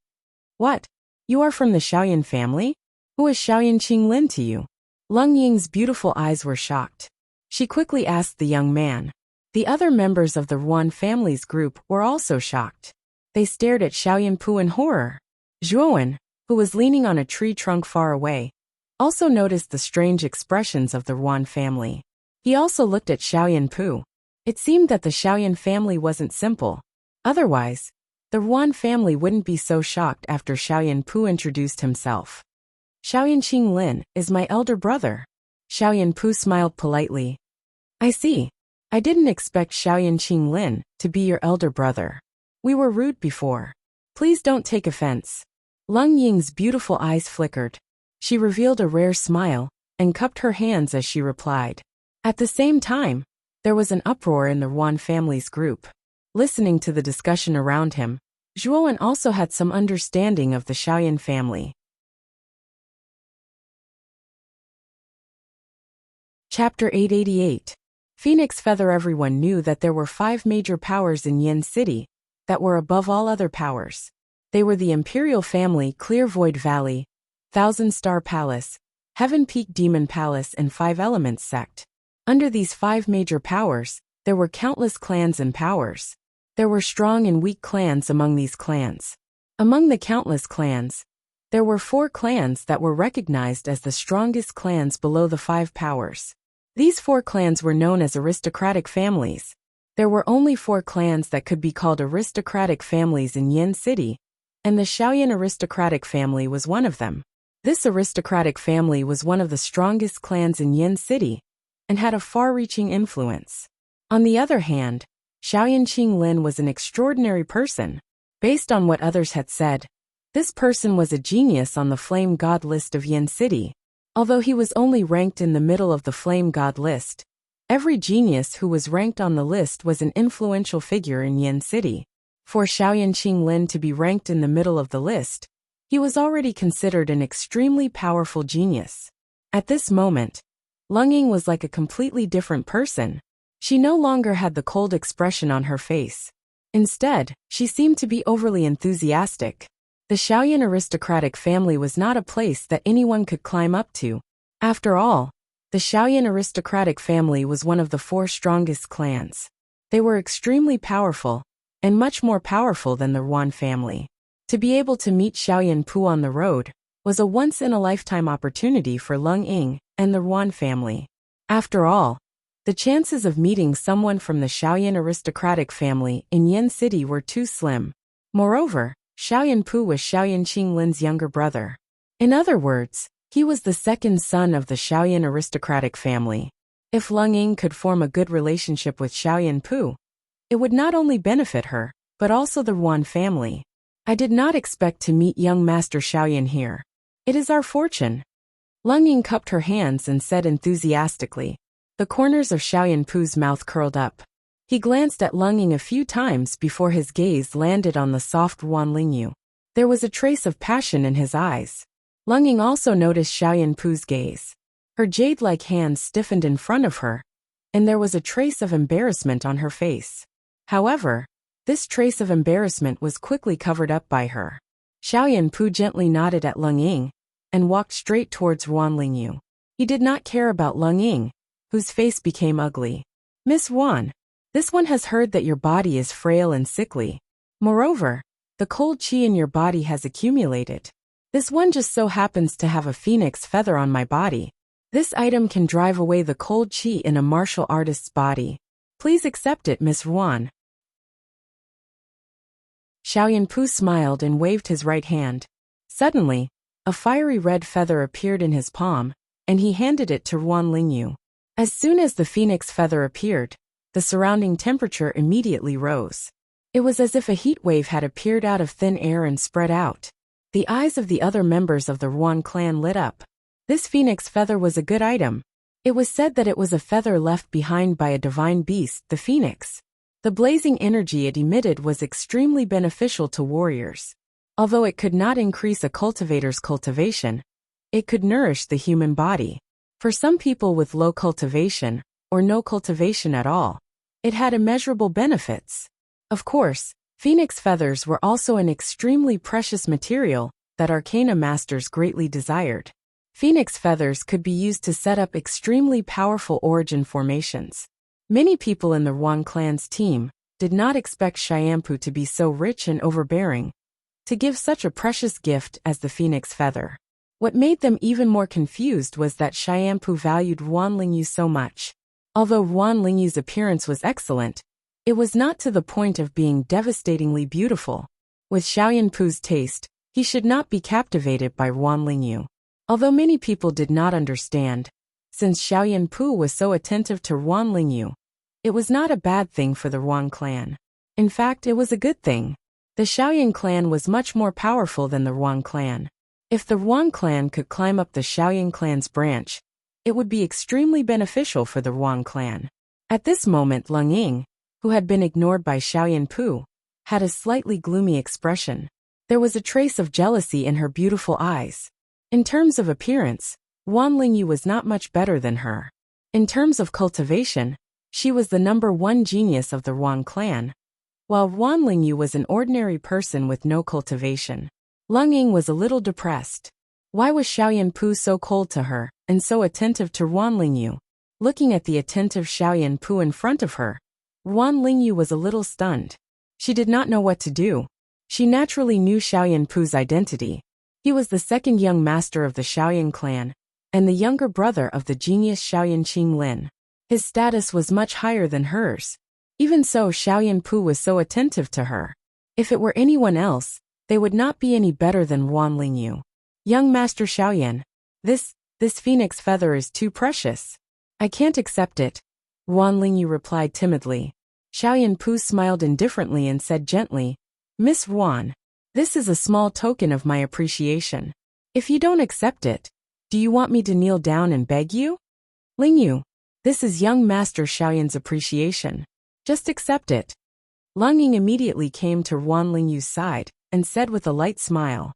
What? You are from the Xiaoyan family? Who is Xiaoyan Qinglin to you? Lung Ying's beautiful eyes were shocked. She quickly asked the young man. The other members of the Ruan family's group were also shocked. They stared at Xiaoyan Pu in horror. Zhuowen, who was leaning on a tree trunk far away, also noticed the strange expressions of the Ruan family. He also looked at Xiaoyan Pu. It seemed that the Xiaoyan family wasn't simple. Otherwise, the Ruan family wouldn't be so shocked after Xiaoyan Pu introduced himself. Xiaoyan Qinglin is my elder brother. Xiaoyan Pu smiled politely. I see. I didn't expect Xiaoyan Qinglin to be your elder brother. We were rude before. Please don't take offense. Lung Ying's beautiful eyes flickered. She revealed a rare smile and cupped her hands as she replied. At the same time, there was an uproar in the Ruan family's group. Listening to the discussion around him, Zhuowen also had some understanding of the Xiaoyan family. Chapter 888. Phoenix Feather. Everyone knew that there were 5 major powers in Yin City that were above all other powers. They were the Imperial Family, Clear Void Valley, Thousand Star Palace, Heaven Peak Demon Palace, and 5 Elements Sect. Under these 5 major powers, there were countless clans and powers. There were strong and weak clans among these clans. Among the countless clans, there were 4 clans that were recognized as the strongest clans below the 5 powers. These 4 clans were known as aristocratic families. There were only 4 clans that could be called aristocratic families in Yin City, and the Xiaoyan aristocratic family was one of them. This aristocratic family was one of the strongest clans in Yin City, and had a far-reaching influence. On the other hand, Xiaoyan Qinglin was an extraordinary person. Based on what others had said, this person was a genius on the Flame God list of Yin City. Although he was only ranked in the middle of the Flame God list, every genius who was ranked on the list was an influential figure in Yin City. For Xiaoyan Qinglin to be ranked in the middle of the list, he was already considered an extremely powerful genius. At this moment, Lung Ying was like a completely different person. She no longer had the cold expression on her face. Instead, she seemed to be overly enthusiastic. The Xiaoyan aristocratic family was not a place that anyone could climb up to. After all, the Xiaoyan aristocratic family was one of the 4 strongest clans. They were extremely powerful, and much more powerful than the Ruan family. To be able to meet Xiaoyan Pu on the road was a once-in-a-lifetime opportunity for Lung Ying and the Ruan family. After all, the chances of meeting someone from the Xiaoyan aristocratic family in Yin City were too slim. Moreover, Xiaoyan Pu was Xiaoyan Qinglin's younger brother. In other words, he was the second son of the Xiaoyan aristocratic family. If Lung Ying could form a good relationship with Xiaoyan Pu, it would not only benefit her, but also the Ruan family. I did not expect to meet young Master Xiaoyan here. It is our fortune. Lung Ying cupped her hands and said enthusiastically. The corners of Xiaoyan Pu's mouth curled up. He glanced at Lung Ying a few times before his gaze landed on the soft Ruan Lingyu. There was a trace of passion in his eyes. Lung Ying also noticed Xiaoyan Pu's gaze. Her jade-like hands stiffened in front of her, and there was a trace of embarrassment on her face. However, this trace of embarrassment was quickly covered up by her. Xiaoyan Pu gently nodded at Lung Ying and walked straight towards Ruan Lingyu. He did not care about Lung Ying, whose face became ugly. Miss Ruan, this one has heard that your body is frail and sickly. Moreover, the cold qi in your body has accumulated. This one just so happens to have a phoenix feather on my body. This item can drive away the cold qi in a martial artist's body. Please accept it, Miss Ruan. Xiaoyan Pu smiled and waved his right hand. Suddenly, a fiery red feather appeared in his palm, and he handed it to Ruan Lingyu. As soon as the phoenix feather appeared, the surrounding temperature immediately rose. It was as if a heat wave had appeared out of thin air and spread out. The eyes of the other members of the Ruan clan lit up. This phoenix feather was a good item. It was said that it was a feather left behind by a divine beast, the phoenix. The blazing energy it emitted was extremely beneficial to warriors. Although it could not increase a cultivator's cultivation, it could nourish the human body. For some people with low cultivation, or no cultivation at all, It had immeasurable benefits. Of course, phoenix feathers were also an extremely precious material that arcana masters greatly desired. Phoenix feathers could be used to set up extremely powerful origin formations. Many people in the Yuan clan's team did not expect Xianpu to be so rich and overbearing, to give such a precious gift as the phoenix feather. What made them even more confused was that Xianpu valued Yuan Lingyu so much. Although Yuan Lingyu's appearance was excellent, it was not to the point of being devastatingly beautiful. With Xianpu's taste, he should not be captivated by Yuan Lingyu. Although many people did not understand, since Xianpu was so attentive to Yuan Lingyu, it was not a bad thing for the Yuan clan. In fact, it was a good thing. The Xiaoyan clan was much more powerful than the Yuan clan. If the Yuan clan could climb up the Xiaoyan clan's branch, it would be extremely beneficial for the Yuan clan. At this moment, Leng Ying, who had been ignored by Xiaoyanpu, had a slightly gloomy expression. There was a trace of jealousy in her beautiful eyes. In terms of appearance, Yuan Lingyu was not much better than her. In terms of cultivation, she was the #1 genius of the Yuan clan, while Yuan Lingyu was an ordinary person with no cultivation. Leng Ying was a little depressed. Why was Xiaoyanpu so cold to her, and so attentive to Yuan Lingyu? Looking at the attentive Xiaoyanpu in front of her, Yuan Lingyu was a little stunned. She did not know what to do. She naturally knew Xiaoyanpu's identity. He was the second young master of the Xiaoyan clan, and the younger brother of the genius Xiaoyan Qinglin. His status was much higher than hers. Even so, Xiaoyanpu was so attentive to her. If it were anyone else, they would not be any better than Yuan Lingyu. Young Master Xiaoyan, this phoenix feather is too precious. I can't accept it, Yuan Lingyu replied timidly. Xiaoyanpu smiled indifferently and said gently, Miss Yuan, this is a small token of my appreciation. If you don't accept it, do you want me to kneel down and beg you? Lingyu, this is young Master Xiaoyan's appreciation. Just accept it. Leng Ying immediately came to Yuan Lingyu's side and said with a light smile.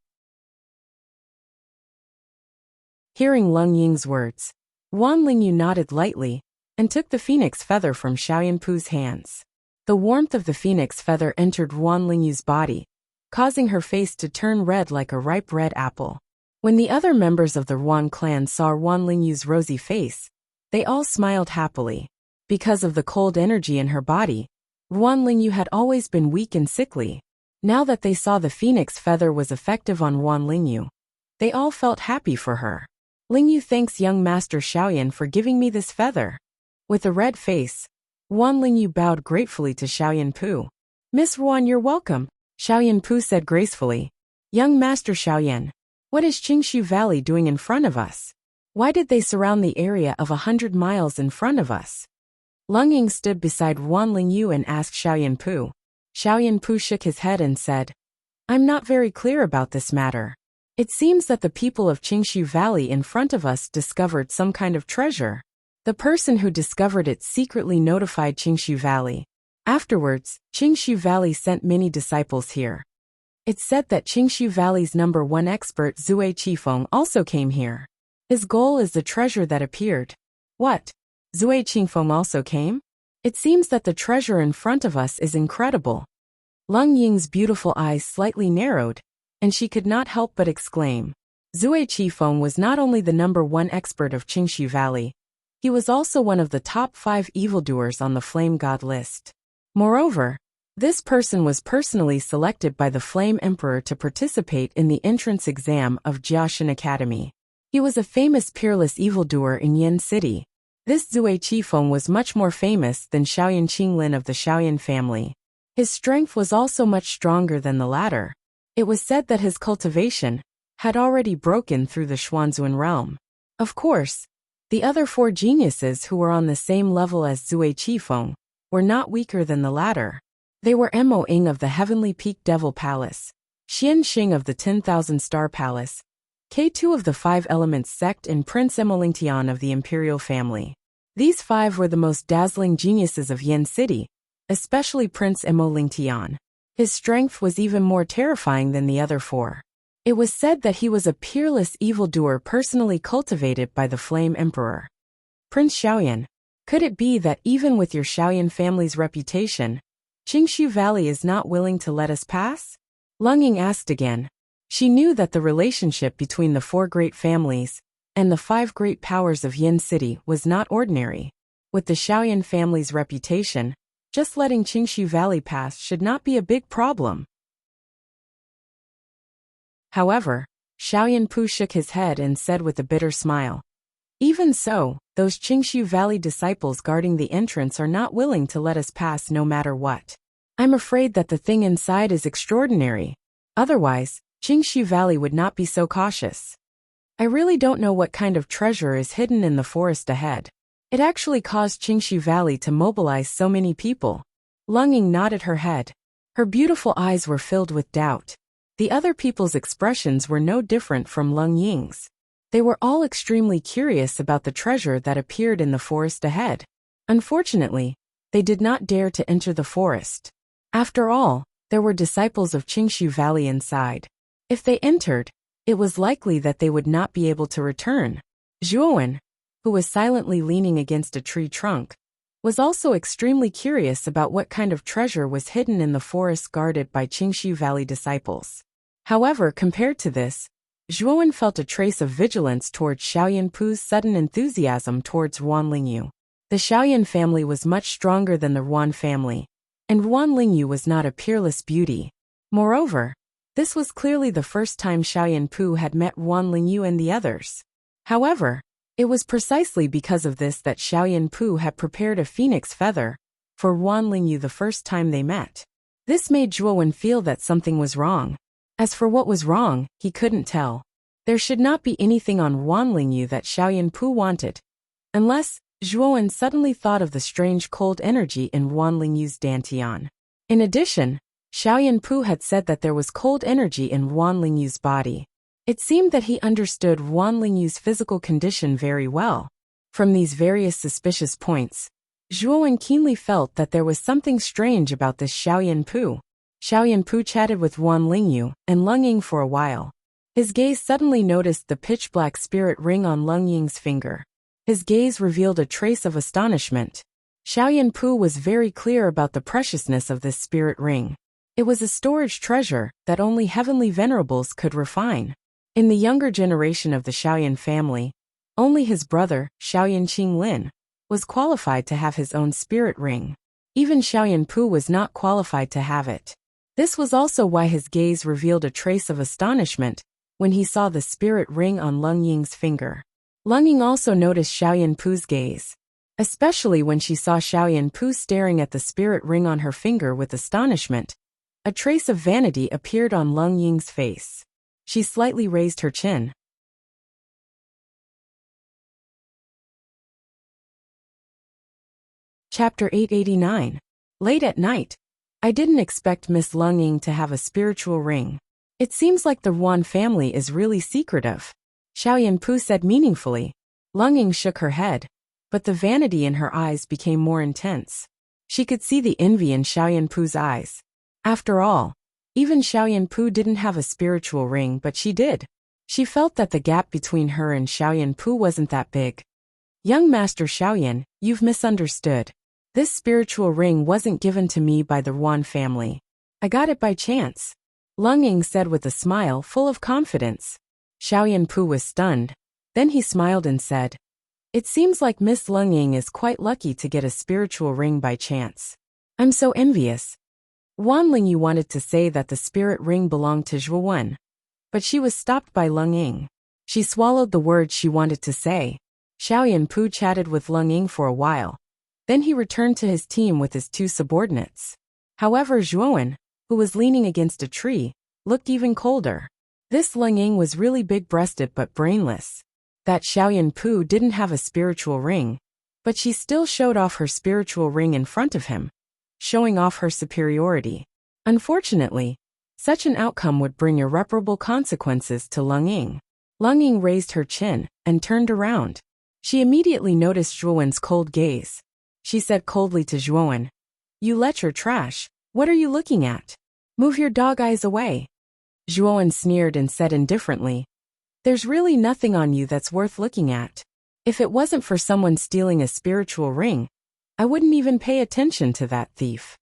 Hearing Leng Ying's words, Yuan Lingyu nodded lightly and took the phoenix feather from Xiaoyanpu's hands. The warmth of the phoenix feather entered Yuan Lingyu's body, causing her face to turn red like a ripe red apple. When the other members of the Yuan clan saw Yuan Lingyu's rosy face, they all smiled happily. Because of the cold energy in her body, Yuan Lingyu had always been weak and sickly. Now that they saw the phoenix feather was effective on Yuan Lingyu, they all felt happy for her. Lingyu thanks young Master Xiaoyan for giving me this feather. With a red face, Yuan Lingyu bowed gratefully to Xiaoyanpu. Miss Yuan, you're welcome, Xiaoyanpu said gracefully. Young Master Xiaoyan, what is Qingshu Valley doing in front of us? Why did they surround the area of 100 miles in front of us? Leng Ying stood beside Yuan Lingyu and asked Xiaoyanpu. Xiaoyanpu shook his head and said, I'm not very clear about this matter. It seems that the people of Qingshu Valley in front of us discovered some kind of treasure. The person who discovered it secretly notified Qingshu Valley. Afterwards, Qingshu Valley sent many disciples here. It's said that Qingshu Valley's #1 expert Zui Qifeng also came here. His goal is the treasure that appeared. What? Zui Qifeng also came? It seems that the treasure in front of us is incredible. Leng Ying's beautiful eyes slightly narrowed, and she could not help but exclaim. Zui Qifeng was not only the #1 expert of Qingshu Valley, he was also one of the top 5 evildoers on the Flame God list. Moreover, this person was personally selected by the Flame Emperor to participate in the entrance exam of Jiaxin Academy. He was a famous peerless evildoer in Yin City. This Zui Qifeng was much more famous than Xiaoyan Qinglin of the Xiaoyan family. His strength was also much stronger than the latter. It was said that his cultivation had already broken through the Xuanzuan realm. Of course, the other 4 geniuses who were on the same level as Zui Qifeng were not weaker than the latter. They were Mo Ying of the Heavenly Peak Devil Palace, Xian Xing of the 10,000 Star Palace, K2 of the 5 Elements sect, and Prince Mo Lingtian of the Imperial family. These 5 were the most dazzling geniuses of Yin City, especially Prince Mo Lingtian. His strength was even more terrifying than the other 4. It was said that he was a peerless evildoer personally cultivated by the Flame Emperor. Prince Xiaoyan, Could it be that even with your Shaoyan family's reputation, Qingshu Valley is not willing to let us pass? Lung Ying asked again. She knew that the relationship between the 4 great families and the 5 great powers of Yin City was not ordinary. With the Shaoyan family's reputation, just letting Qingshu Valley pass should not be a big problem. However, Xiaoyan Pu shook his head and said with a bitter smile, "Even so, those Qingshu Valley disciples guarding the entrance are not willing to let us pass no matter what. I'm afraid that the thing inside is extraordinary. Otherwise, Qingshu Valley would not be so cautious. I really don't know what kind of treasure is hidden in the forest ahead. It actually caused Qingshu Valley to mobilize so many people." Lung Ying nodded her head. Her beautiful eyes were filled with doubt. The other people's expressions were no different from Lung Ying's. They were all extremely curious about the treasure that appeared in the forest ahead. Unfortunately, they did not dare to enter the forest. After all, there were disciples of Qingshu Valley inside. If they entered, it was likely that they would not be able to return. Zhuowen, who was silently leaning against a tree trunk, was also extremely curious about what kind of treasure was hidden in the forest guarded by Qingshu Valley disciples. However, compared to this, Zhuowen felt a trace of vigilance towards Xiaoyan Pu's sudden enthusiasm towards Ruan Lingyu. The Xiaoyan family was much stronger than the Ruan family, and Ruan Lingyu was not a peerless beauty. Moreover, this was clearly the first time Xiaoyan Pu had met Ruan Lingyu and the others. However, it was precisely because of this that Xiaoyan Pu had prepared a phoenix feather for Ruan Lingyu the first time they met. This made Zhuowen feel that something was wrong. As for what was wrong, he couldn't tell. There should not be anything on Ruan Lingyu that Xiaoyan Pu wanted, unless Zhuowen suddenly thought of the strange cold energy in Ruan Lingyu's dantian. In addition, Xiaoyan Pu had said that there was cold energy in Ruan Lingyu's body. It seemed that he understood Ruan Lingyu's physical condition very well. From these various suspicious points, Zhuowen keenly felt that there was something strange about this Xiaoyan Pu. Xiaoyan Pu chatted with Ruan Lingyu and Lung Ying for a while. His gaze suddenly noticed the pitch-black spirit ring on Lung Ying's finger. His gaze revealed a trace of astonishment. Xiaoyan Pu was very clear about the preciousness of this spirit ring. It was a storage treasure that only heavenly venerables could refine. In the younger generation of the Xiaoyan family, only his brother, Xiaoyan Qinglin, was qualified to have his own spirit ring. Even Xiaoyan Pu was not qualified to have it. This was also why his gaze revealed a trace of astonishment when he saw the spirit ring on Lung Ying's finger. Lung Ying also noticed Xiaoyan Pu's gaze, especially when she saw Xiaoyan Pu staring at the spirit ring on her finger with astonishment. A trace of vanity appeared on Lung Ying's face. She slightly raised her chin. Chapter 889. Late at night. I didn't expect Miss Lung Ying to have a spiritual ring. It seems like the Ruan family is really secretive, Xiaoyan Pu said meaningfully. Lung Ying shook her head, but the vanity in her eyes became more intense. She could see the envy in Xiaoyan Pu's eyes. After all, even Xiaoyan Pu didn't have a spiritual ring, but she did. She felt that the gap between her and Xiaoyan Pu wasn't that big. Young Master Xiaoyan, you've misunderstood. This spiritual ring wasn't given to me by the Ruan family. I got it by chance, Lung Ying said with a smile full of confidence. Xiaoyan Pu was stunned. Then he smiled and said, "It seems like Miss Lung Ying is quite lucky to get a spiritual ring by chance. I'm so envious." Ruan Lingyu wanted to say that the spirit ring belonged to Zhuowen, but she was stopped by Lung Ying. She swallowed the words she wanted to say. Xiaoyan Pu chatted with Lung Ying for a while. Then he returned to his team with his 2 subordinates. However, Zhuowen, who was leaning against a tree, looked even colder. This Lung Ying was really big-breasted but brainless. That Xiaoyan Pu didn't have a spiritual ring, but she still showed off her spiritual ring in front of him, showing off her superiority. Unfortunately, such an outcome would bring irreparable consequences to Lung Ying. Lung Ying raised her chin and turned around. She immediately noticed Zhuowen's cold gaze. She said coldly to Zhuowen, "You lecher trash, what are you looking at? Move your dog eyes away." Zhuowen sneered and said indifferently, "There's really nothing on you that's worth looking at." If it wasn't for someone stealing a spiritual ring, I wouldn't even pay attention to that thief.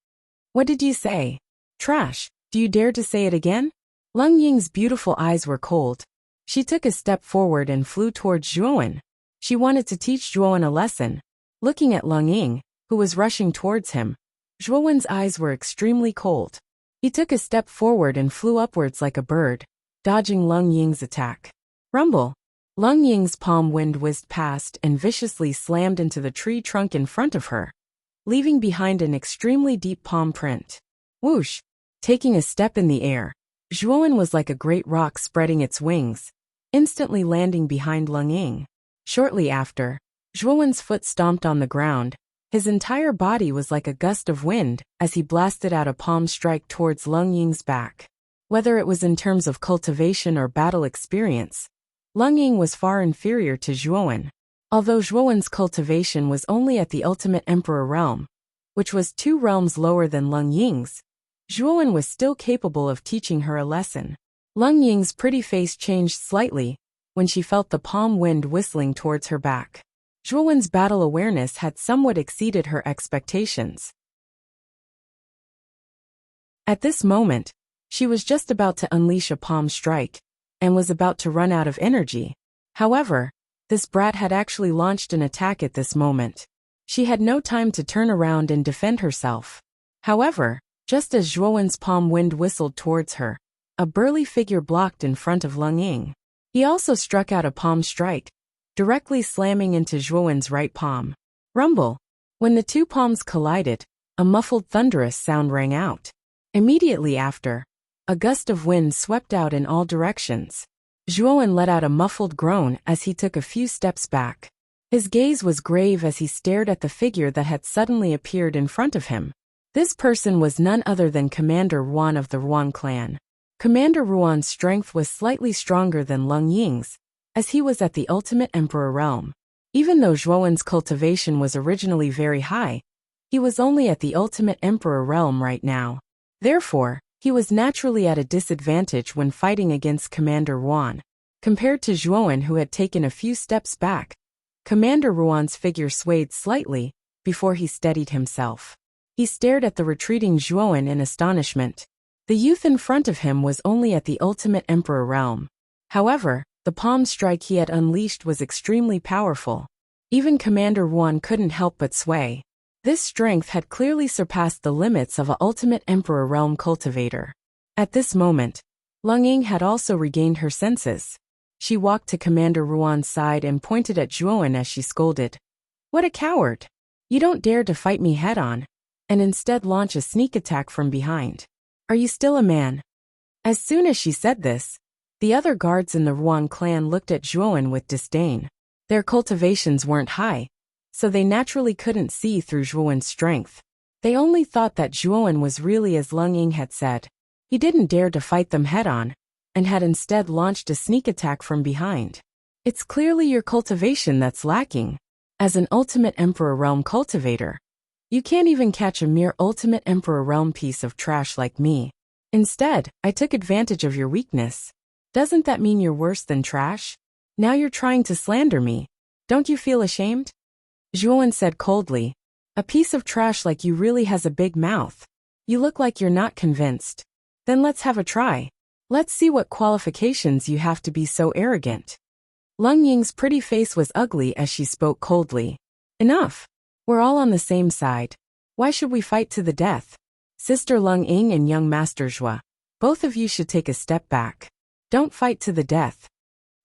What did you say? Trash, do you dare to say it again? Lung Ying's beautiful eyes were cold. She took a step forward and flew towards Zhuowen. She wanted to teach Zhuowen a lesson. Looking at Lung Ying, who was rushing towards him, Zhuowen's eyes were extremely cold. He took a step forward and flew upwards like a bird, dodging Lung Ying's attack. Rumble! Lung Ying's palm wind whizzed past and viciously slammed into the tree trunk in front of her, leaving behind an extremely deep palm print. Whoosh! Taking a step in the air, Zhuowen was like a great rock spreading its wings, instantly landing behind Lung Ying. Shortly after, Zhuowen's foot stomped on the ground. His entire body was like a gust of wind as he blasted out a palm strike towards Lung Ying's back. Whether it was in terms of cultivation or battle experience, Lung Ying was far inferior to Zhuowen. Although Zhuowen's cultivation was only at the Ultimate Emperor realm, which was 2 realms lower than Lung Ying's, Zhuowen was still capable of teaching her a lesson. Lung Ying's pretty face changed slightly when she felt the palm wind whistling towards her back. Zhuowen's battle awareness had somewhat exceeded her expectations. At this moment, she was just about to unleash a palm strike, and was about to run out of energy. However, this brat had actually launched an attack at this moment. She had no time to turn around and defend herself. However, just as Zhuowen's palm wind whistled towards her, a burly figure blocked in front of Lung Ying. He also struck out a palm strike, directly slamming into Zhuowen's right palm. Rumble! When the 2 palms collided, a muffled thunderous sound rang out. Immediately after, a gust of wind swept out in all directions. Zhuowen let out a muffled groan as he took a few steps back. His gaze was grave as he stared at the figure that had suddenly appeared in front of him. This person was none other than Commander Ruan of the Ruan clan. Commander Ruan's strength was slightly stronger than Lung Ying's, as he was at the Ultimate Emperor realm. Even though Zhuowen's cultivation was originally very high, he was only at the Ultimate Emperor realm right now. Therefore, he was naturally at a disadvantage when fighting against Commander Ruan. Compared to Zhuowen, who had taken a few steps back, Commander Ruan's figure swayed slightly before he steadied himself. He stared at the retreating Zhuowen in astonishment. The youth in front of him was only at the Ultimate Emperor realm. However, the palm strike he had unleashed was extremely powerful. Even Commander Ruan couldn't help but sway. This strength had clearly surpassed the limits of an Ultimate Emperor realm cultivator. At this moment, Lung Ying had also regained her senses. She walked to Commander Ruan's side and pointed at Zhuowen as she scolded. What a coward! You don't dare to fight me head-on, and instead launch a sneak attack from behind. Are you still a man? As soon as she said this, the other guards in the Ruan clan looked at Zhuowen with disdain. Their cultivations weren't high, so they naturally couldn't see through Zhuowen's strength. They only thought that Zhuowen was really as Lung Ying had said. He didn't dare to fight them head-on, and had instead launched a sneak attack from behind. It's clearly your cultivation that's lacking. As an Ultimate Emperor realm cultivator, you can't even catch a mere Ultimate Emperor realm piece of trash like me. Instead, I took advantage of your weakness. Doesn't that mean you're worse than trash? Now you're trying to slander me. Don't you feel ashamed? Zhuowen said coldly. A piece of trash like you really has a big mouth. You look like you're not convinced. Then let's have a try. Let's see what qualifications you have to be so arrogant. Lung Ying's pretty face was ugly as she spoke coldly. Enough. We're all on the same side. Why should we fight to the death? Sister Lung Ying and young Master Zhua, both of you should take a step back. Don't fight to the death.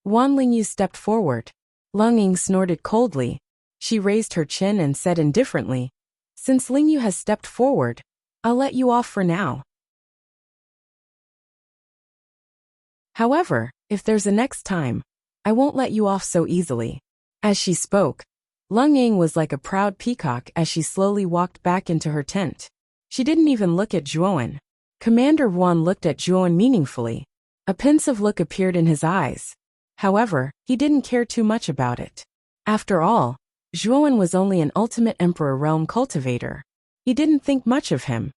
Wan Lingyu stepped forward. Lung Ying snorted coldly. She raised her chin and said indifferently, Since Lingyu has stepped forward, I'll let you off for now. However, if there's a next time, I won't let you off so easily. As she spoke, Lung Ying was like a proud peacock as she slowly walked back into her tent. She didn't even look at Zhuowen. Commander Ruan looked at Zhuowen meaningfully. A pensive look appeared in his eyes. However, he didn't care too much about it. After all, Zhuowen was only an Ultimate Emperor realm cultivator. He didn't think much of him.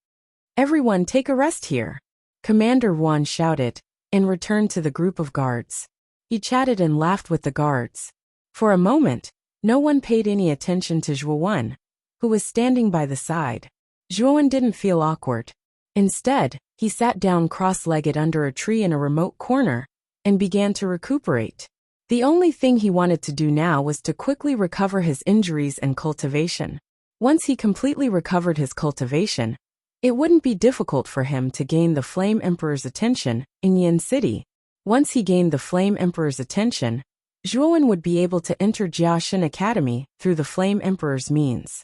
Everyone take a rest here, Commander Ruan shouted, and returned to the group of guards. He chatted and laughed with the guards. For a moment, No one paid any attention to Zhuowen, who was standing by the side. Zhuowen didn't feel awkward. Instead, he sat down cross-legged under a tree in a remote corner and began to recuperate. The only thing he wanted to do now was to quickly recover his injuries and cultivation. Once he completely recovered his cultivation, it wouldn't be difficult for him to gain the Flame Emperor's attention in Yin City. Once he gained the Flame Emperor's attention, Zhuowen would be able to enter Jiaxin Academy through the Flame Emperor's means.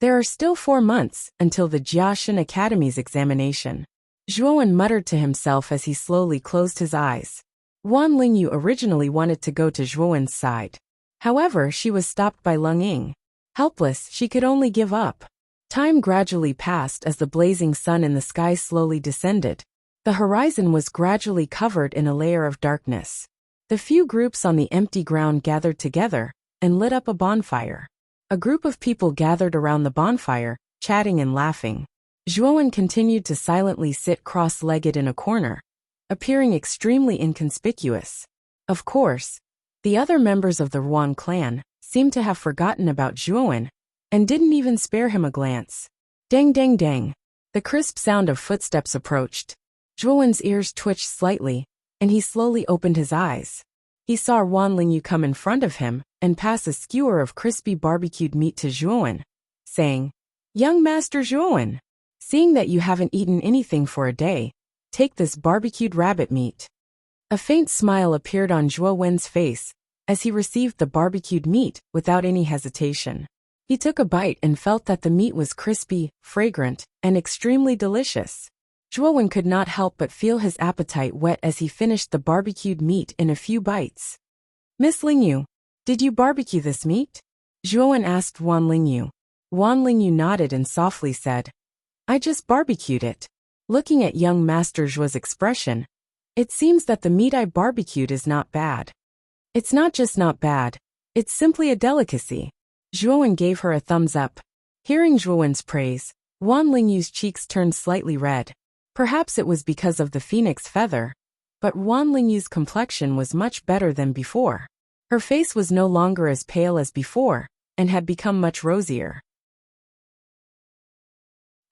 There are still 4 months until the Jiaxin Academy's examination. Zhuowen muttered to himself as he slowly closed his eyes. Wan Lingyu originally wanted to go to Zhuowen's side. However, she was stopped by Leng Ying. Helpless, she could only give up. Time gradually passed as the blazing sun in the sky slowly descended. The horizon was gradually covered in a layer of darkness. The few groups on the empty ground gathered together and lit up a bonfire. A group of people gathered around the bonfire, chatting and laughing. Zhuowen continued to silently sit cross-legged in a corner, appearing extremely inconspicuous. Of course, the other members of the Ruan clan seemed to have forgotten about Zhuowen and didn't even spare him a glance. Dang dang dang. The crisp sound of footsteps approached. Zhuowen's ears twitched slightly, and he slowly opened his eyes. He saw Wan Lingyu come in front of him and pass a skewer of crispy barbecued meat to Zhuowen, saying, "Young Master Zhuowen, seeing that you haven't eaten anything for a day, take this barbecued rabbit meat." A faint smile appeared on Zhuowen's face as he received the barbecued meat without any hesitation. He took a bite and felt that the meat was crispy, fragrant, and extremely delicious. Zhuowen could not help but feel his appetite whet as he finished the barbecued meat in a few bites. "Miss Lingyu, did you barbecue this meat?" Zhuowen asked Wan Lingyu. Wan Lingyu nodded and softly said, "I just barbecued it." Looking at young Master Zhuo's expression, it seems that the meat I barbecued is not bad. It's not just not bad, it's simply a delicacy. Zhuowen gave her a thumbs up. Hearing Zhuowen's praise, Wan Lingyu's cheeks turned slightly red. Perhaps it was because of the phoenix feather, but Wan Lingyu's complexion was much better than before. Her face was no longer as pale as before, and had become much rosier.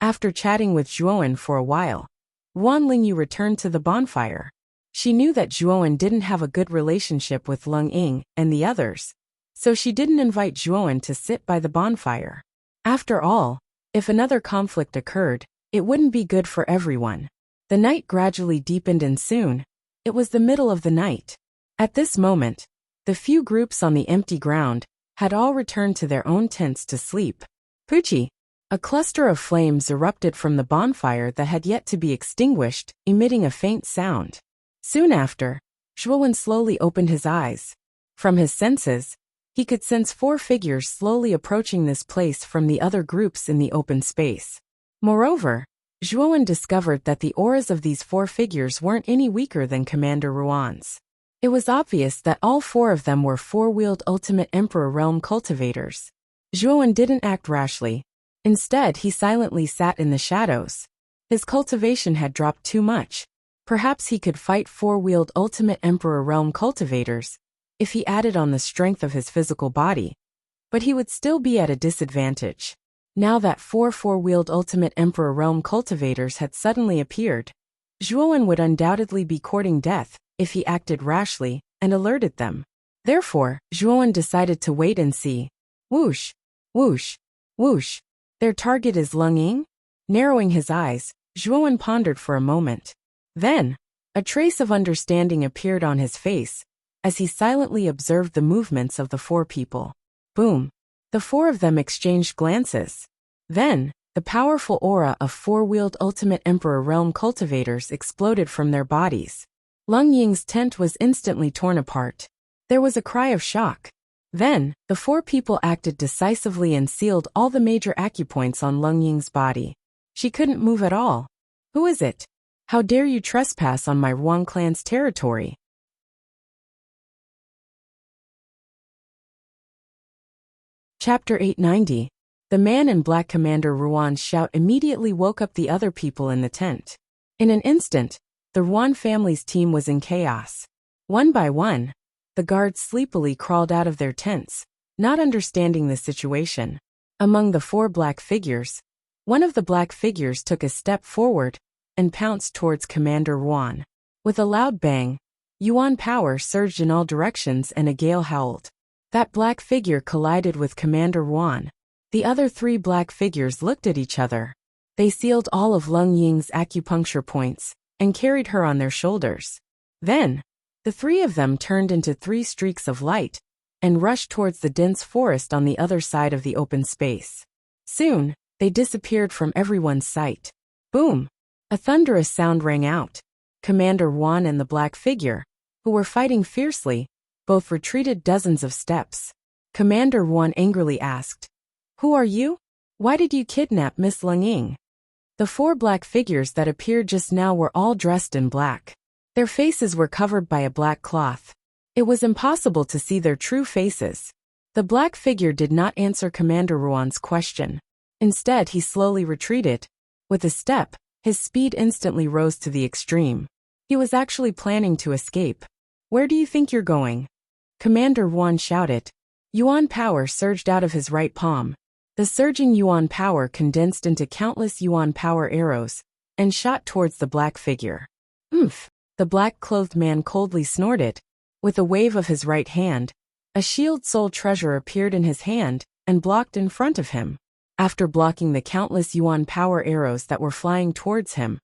After chatting with Zhuowen for a while, Wan Lingyu returned to the bonfire. She knew that Zhuowen didn't have a good relationship with Leng Ying and the others, so she didn't invite Zhuowen to sit by the bonfire. After all, if another conflict occurred, it wouldn't be good for everyone. The night gradually deepened and soon, it was the middle of the night. At this moment, the few groups on the empty ground had all returned to their own tents to sleep. Puchi! A cluster of flames erupted from the bonfire that had yet to be extinguished, emitting a faint sound. Soon after, Zhuowen slowly opened his eyes. From his senses, he could sense 4 figures slowly approaching this place from the other groups in the open space. Moreover, Zhuowen discovered that the auras of these 4 figures weren't any weaker than Commander Ruan's. It was obvious that all 4 of them were 4-wheeled Ultimate Emperor Realm cultivators. Zhuowen didn't act rashly. Instead, he silently sat in the shadows. His cultivation had dropped too much. Perhaps he could fight 4-wheeled Ultimate Emperor Realm cultivators if he added on the strength of his physical body, but he would still be at a disadvantage. Now that 4-wheeled Ultimate Emperor Realm cultivators had suddenly appeared, Zhuowen would undoubtedly be courting death if he acted rashly and alerted them. Therefore, Zhuowen decided to wait and see. Whoosh! Whoosh! Whoosh! Their target is Leng Ying? Narrowing his eyes, Zhuowen pondered for a moment. Then, a trace of understanding appeared on his face as he silently observed the movements of the 4 people. Boom! The 4 of them exchanged glances. Then, the powerful aura of 4-wheeled Ultimate Emperor Realm cultivators exploded from their bodies. Leng Ying's tent was instantly torn apart. There was a cry of shock. Then, the 4 people acted decisively and sealed all the major acupoints on Leng Ying's body. She couldn't move at all. Who is it? How dare you trespass on my Ruan clan's territory? Chapter 890. The man in black. Commander Ruan's shout immediately woke up the other people in the tent. In an instant, the Ruan family's team was in chaos. One by one, the guards sleepily crawled out of their tents, not understanding the situation. Among the 4 black figures, one of the black figures took a step forward and pounced towards Commander Yuan. With a loud bang, Yuan power surged in all directions and a gale howled. That black figure collided with Commander Yuan. The other 3 black figures looked at each other. They sealed all of Leng Ying's acupuncture points and carried her on their shoulders. Then, the 3 of them turned into 3 streaks of light and rushed towards the dense forest on the other side of the open space. Soon, they disappeared from everyone's sight. Boom! A thunderous sound rang out. Commander Yuan and the black figure, who were fighting fiercely, both retreated dozens of steps. Commander Yuan angrily asked, "Who are you? Why did you kidnap Miss Leng Ying?" The 4 black figures that appeared just now were all dressed in black. Their faces were covered by a black cloth. It was impossible to see their true faces. The black figure did not answer Commander Yuan's question. Instead, he slowly retreated. With a step, his speed instantly rose to the extreme. He was actually planning to escape. "Where do you think you're going?" Commander Yuan shouted. Yuan power surged out of his right palm. The surging Yuan power condensed into countless Yuan power arrows and shot towards the black figure. "Oomph!" The black-clothed man coldly snorted. With a wave of his right hand, a shield soul treasure appeared in his hand and blocked in front of him. After blocking the countless Yuan power arrows that were flying towards him,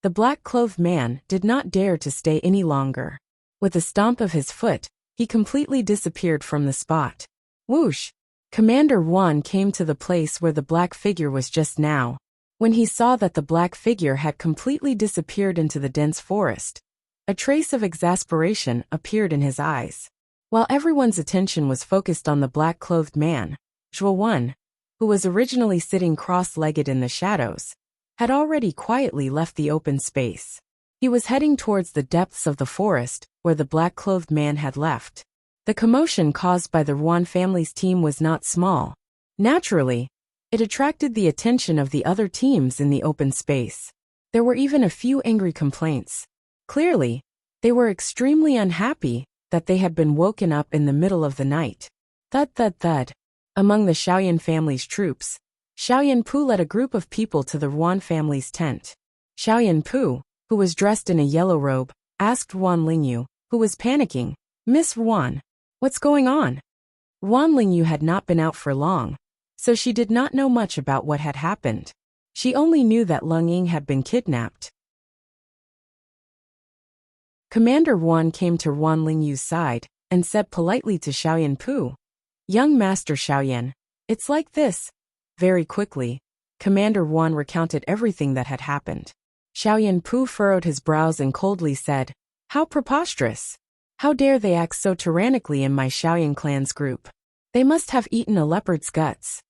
the black-clothed man did not dare to stay any longer. With a stomp of his foot, he completely disappeared from the spot. Whoosh! Commander Yuan came to the place where the black figure was just now. When he saw that the black figure had completely disappeared into the dense forest, a trace of exasperation appeared in his eyes. While everyone's attention was focused on the black-clothed man, Zhuo, who was originally sitting cross-legged in the shadows, had already quietly left the open space. He was heading towards the depths of the forest where the black-clothed man had left. The commotion caused by the Yuan family's team was not small. Naturally, it attracted the attention of the other teams in the open space. There were even a few angry complaints. Clearly, they were extremely unhappy that they had been woken up in the middle of the night. Thud thud thud. Among the Xiaoyan family's troops, Xiaoyan Pu led a group of people to the Yuan family's tent. Xiaoyan Pu, who was dressed in a yellow robe, asked Yuan Lingyu, who was panicking, "Miss Yuan, what's going on?" Yuan Lingyu had not been out for long, so she did not know much about what had happened. She only knew that Leng Ying had been kidnapped. Commander Yuan came to Yuan Lingyu's side and said politely to Xiaoyan Pu, "Young Master Xiaoyan, it's like this." Very quickly, Commander Yuan recounted everything that had happened. Xiaoyan Pu furrowed his brows and coldly said, "How preposterous! How dare they act so tyrannically in my Xiaoyan clan's group? They must have eaten a leopard's guts."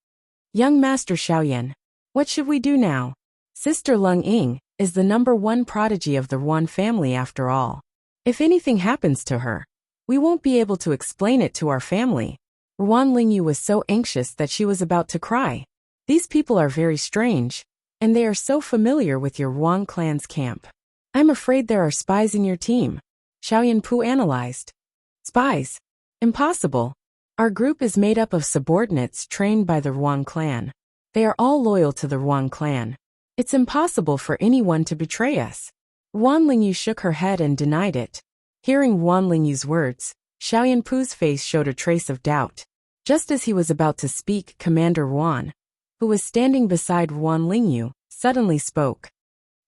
"Young Master Xiaoyan, what should we do now? Sister Leng Ying is the #1 prodigy of the Yuan family after all. If anything happens to her, we won't be able to explain it to our family." Yuan Lingyu was so anxious that she was about to cry. "These people are very strange, and they are so familiar with your Yuan clan's camp. I'm afraid there are spies in your team," Xiaoyan Pu analyzed. "Spies? Impossible. Our group is made up of subordinates trained by the Yuan clan. They are all loyal to the Yuan clan. It's impossible for anyone to betray us." Yuan Lingyu shook her head and denied it. Hearing Yuan Lingyu's words, Xiaoyan Pu's face showed a trace of doubt. Just as he was about to speak, Commander Yuan, who was standing beside Yuan Lingyu, suddenly spoke.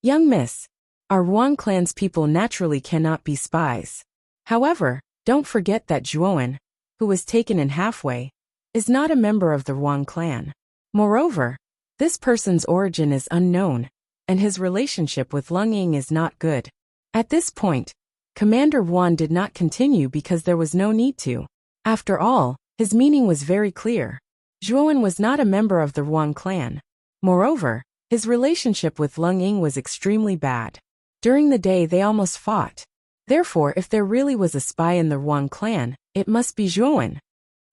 "Young miss, our Yuan clan's people naturally cannot be spies. However, don't forget that Zhuo, who was taken in halfway, is not a member of the Yuan clan. Moreover, this person's origin is unknown, and his relationship with Leng Ying is not good." At this point, Commander Yuan did not continue because there was no need to. After all, his meaning was very clear. Zhuo was not a member of the Yuan clan. Moreover, his relationship with Leng Ying was extremely bad. During the day they almost fought. Therefore, if there really was a spy in the Yuan clan, it must be Zhuo.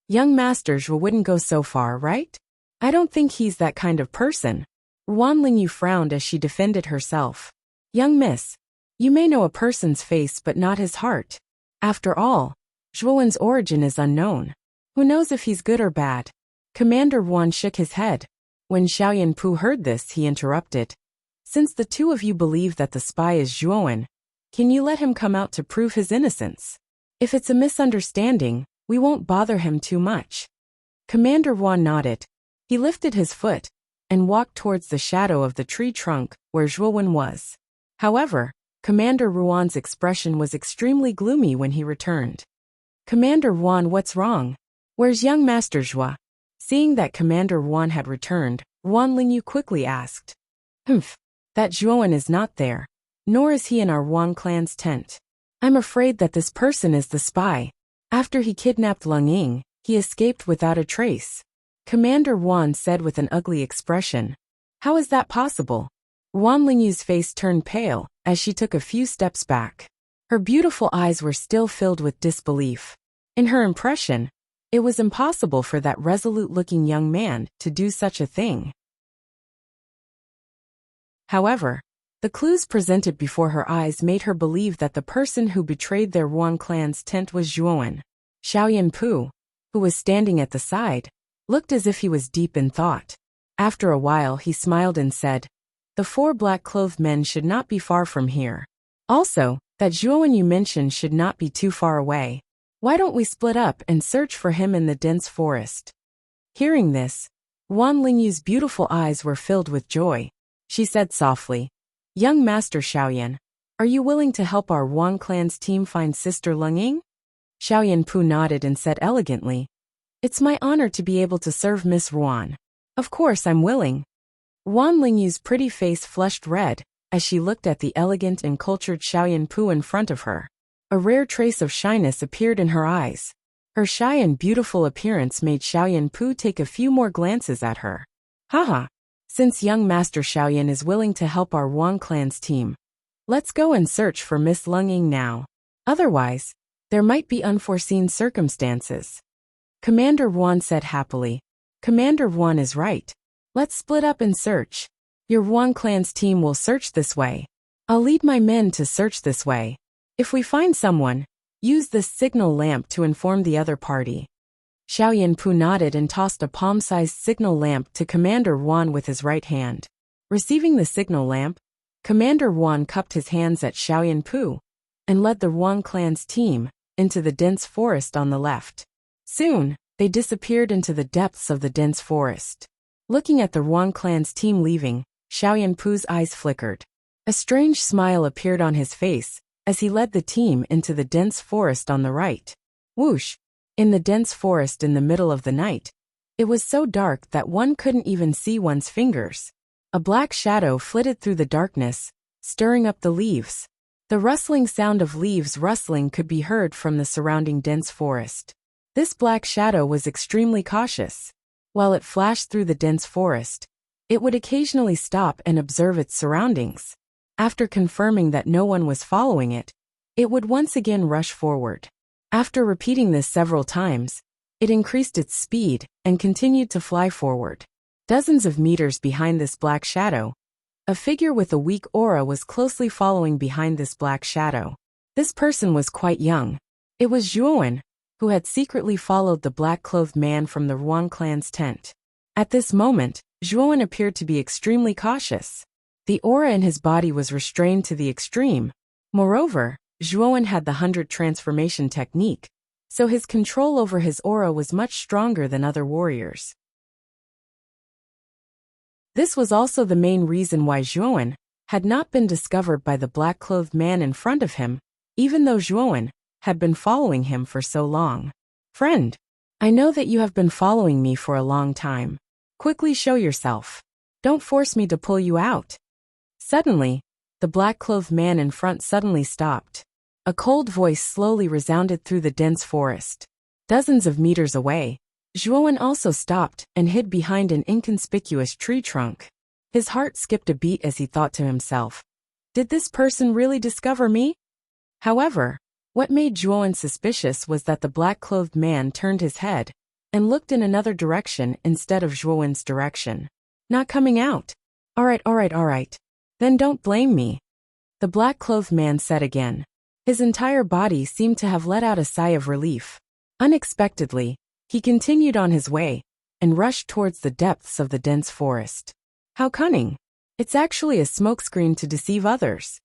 Young Master Zhuo wouldn't go so far, right? I don't think he's that kind of person. Yuan Lingyu frowned as she defended herself. "Young miss, you may know a person's face but not his heart. After all, Zhuo's origin is unknown. Who knows if he's good or bad? Commander Yuan shook his head. When Xiao Yanpu heard this, he interrupted. Since the two of you believe that the spy is Zhuowen, can you let him come out to prove his innocence? If it's a misunderstanding, we won't bother him too much. Commander Yuan nodded. He lifted his foot and walked towards the shadow of the tree trunk where Zhuowen was. However, Commander Yuan's expression was extremely gloomy when he returned. Commander Yuan, what's wrong? Where's young Master Zhua? Seeing that Commander Yuan had returned, Yuan Lingyu quickly asked. That Zhuowen is not there, nor is he in our Yuan clan's tent. I'm afraid that this person is the spy. After he kidnapped Leng Ying, he escaped without a trace. Commander Yuan said with an ugly expression. How is that possible? Yuan Lingyu's face turned pale as she took a few steps back. Her beautiful eyes were still filled with disbelief. In her impression, it was impossible for that resolute-looking young man to do such a thing. However, the clues presented before her eyes made her believe that the person who betrayed their Yuan clan's tent was Zhuowen. Xiao Yanpu, who was standing at the side, looked as if he was deep in thought. After a while he smiled and said, the 4 black-clothed men should not be far from here. Also, that Zhuowen you mentioned should not be too far away. Why don't we split up and search for him in the dense forest? Hearing this, Yuan Lingyu's beautiful eyes were filled with joy. She said softly, Young Master Xiaoyan, are you willing to help our Yuan clan's team find Sister Leng Ying? Xiao Yanpu nodded and said elegantly, It's my honor to be able to serve Miss Yuan. Of course I'm willing. Yuan Lingyu's pretty face flushed red as she looked at the elegant and cultured Xiao Yanpu in front of her. A rare trace of shyness appeared in her eyes. Her shy and beautiful appearance made Xiao Yanpu take a few more glances at her. Haha. Since young Master Xiaoyan is willing to help our Yuan clan's team, let's go and search for Miss Leng Ying now. Otherwise, there might be unforeseen circumstances. Commander Yuan said happily. Commander Yuan is right. Let's split up and search. Your Yuan clan's team will search this way. I'll lead my men to search this way. If we find someone, use this signal lamp to inform the other party. Xiao Yanpu nodded and tossed a palm-sized signal lamp to Commander Yuan with his right hand. Receiving the signal lamp, Commander Yuan cupped his hands at Xiao Yanpu and led the Yuan clan's team into the dense forest on the left. Soon, they disappeared into the depths of the dense forest. Looking at the Yuan clan's team leaving, Xiao Yanpu's eyes flickered. A strange smile appeared on his face as he led the team into the dense forest on the right. Whoosh! In the dense forest in the middle of the night, it was so dark that one couldn't even see one's fingers. A black shadow flitted through the darkness, stirring up the leaves. The rustling sound of leaves rustling could be heard from the surrounding dense forest. This black shadow was extremely cautious. While it flashed through the dense forest, it would occasionally stop and observe its surroundings. After confirming that no one was following it, it would once again rush forward. After repeating this several times, it increased its speed and continued to fly forward. Dozens of meters behind this black shadow, a figure with a weak aura was closely following behind this black shadow. This person was quite young. It was Zhuowen, who had secretly followed the black-clothed man from the Yuan clan's tent. At this moment, Zhuowen appeared to be extremely cautious. The aura in his body was restrained to the extreme. Moreover, Zhuowen had the 100 transformation technique, so his control over his aura was much stronger than other warriors. This was also the main reason why Zhuowen had not been discovered by the black-clothed man in front of him, even though Zhuowen had been following him for so long. Friend, I know that you have been following me for a long time. Quickly show yourself. Don't force me to pull you out. Suddenly, the black-clothed man in front suddenly stopped. A cold voice slowly resounded through the dense forest. Dozens of meters away, Zhuowen also stopped and hid behind an inconspicuous tree trunk. His heart skipped a beat as he thought to himself, did this person really discover me? However, what made Zhuowen suspicious was that the black-clothed man turned his head and looked in another direction instead of Zhuowen's direction. Not coming out. All right. Then don't blame me. The black-clothed man said again. His entire body seemed to have let out a sigh of relief. Unexpectedly, He continued on his way and rushed towards the depths of the dense forest. How cunning! It's actually a smokescreen to deceive others.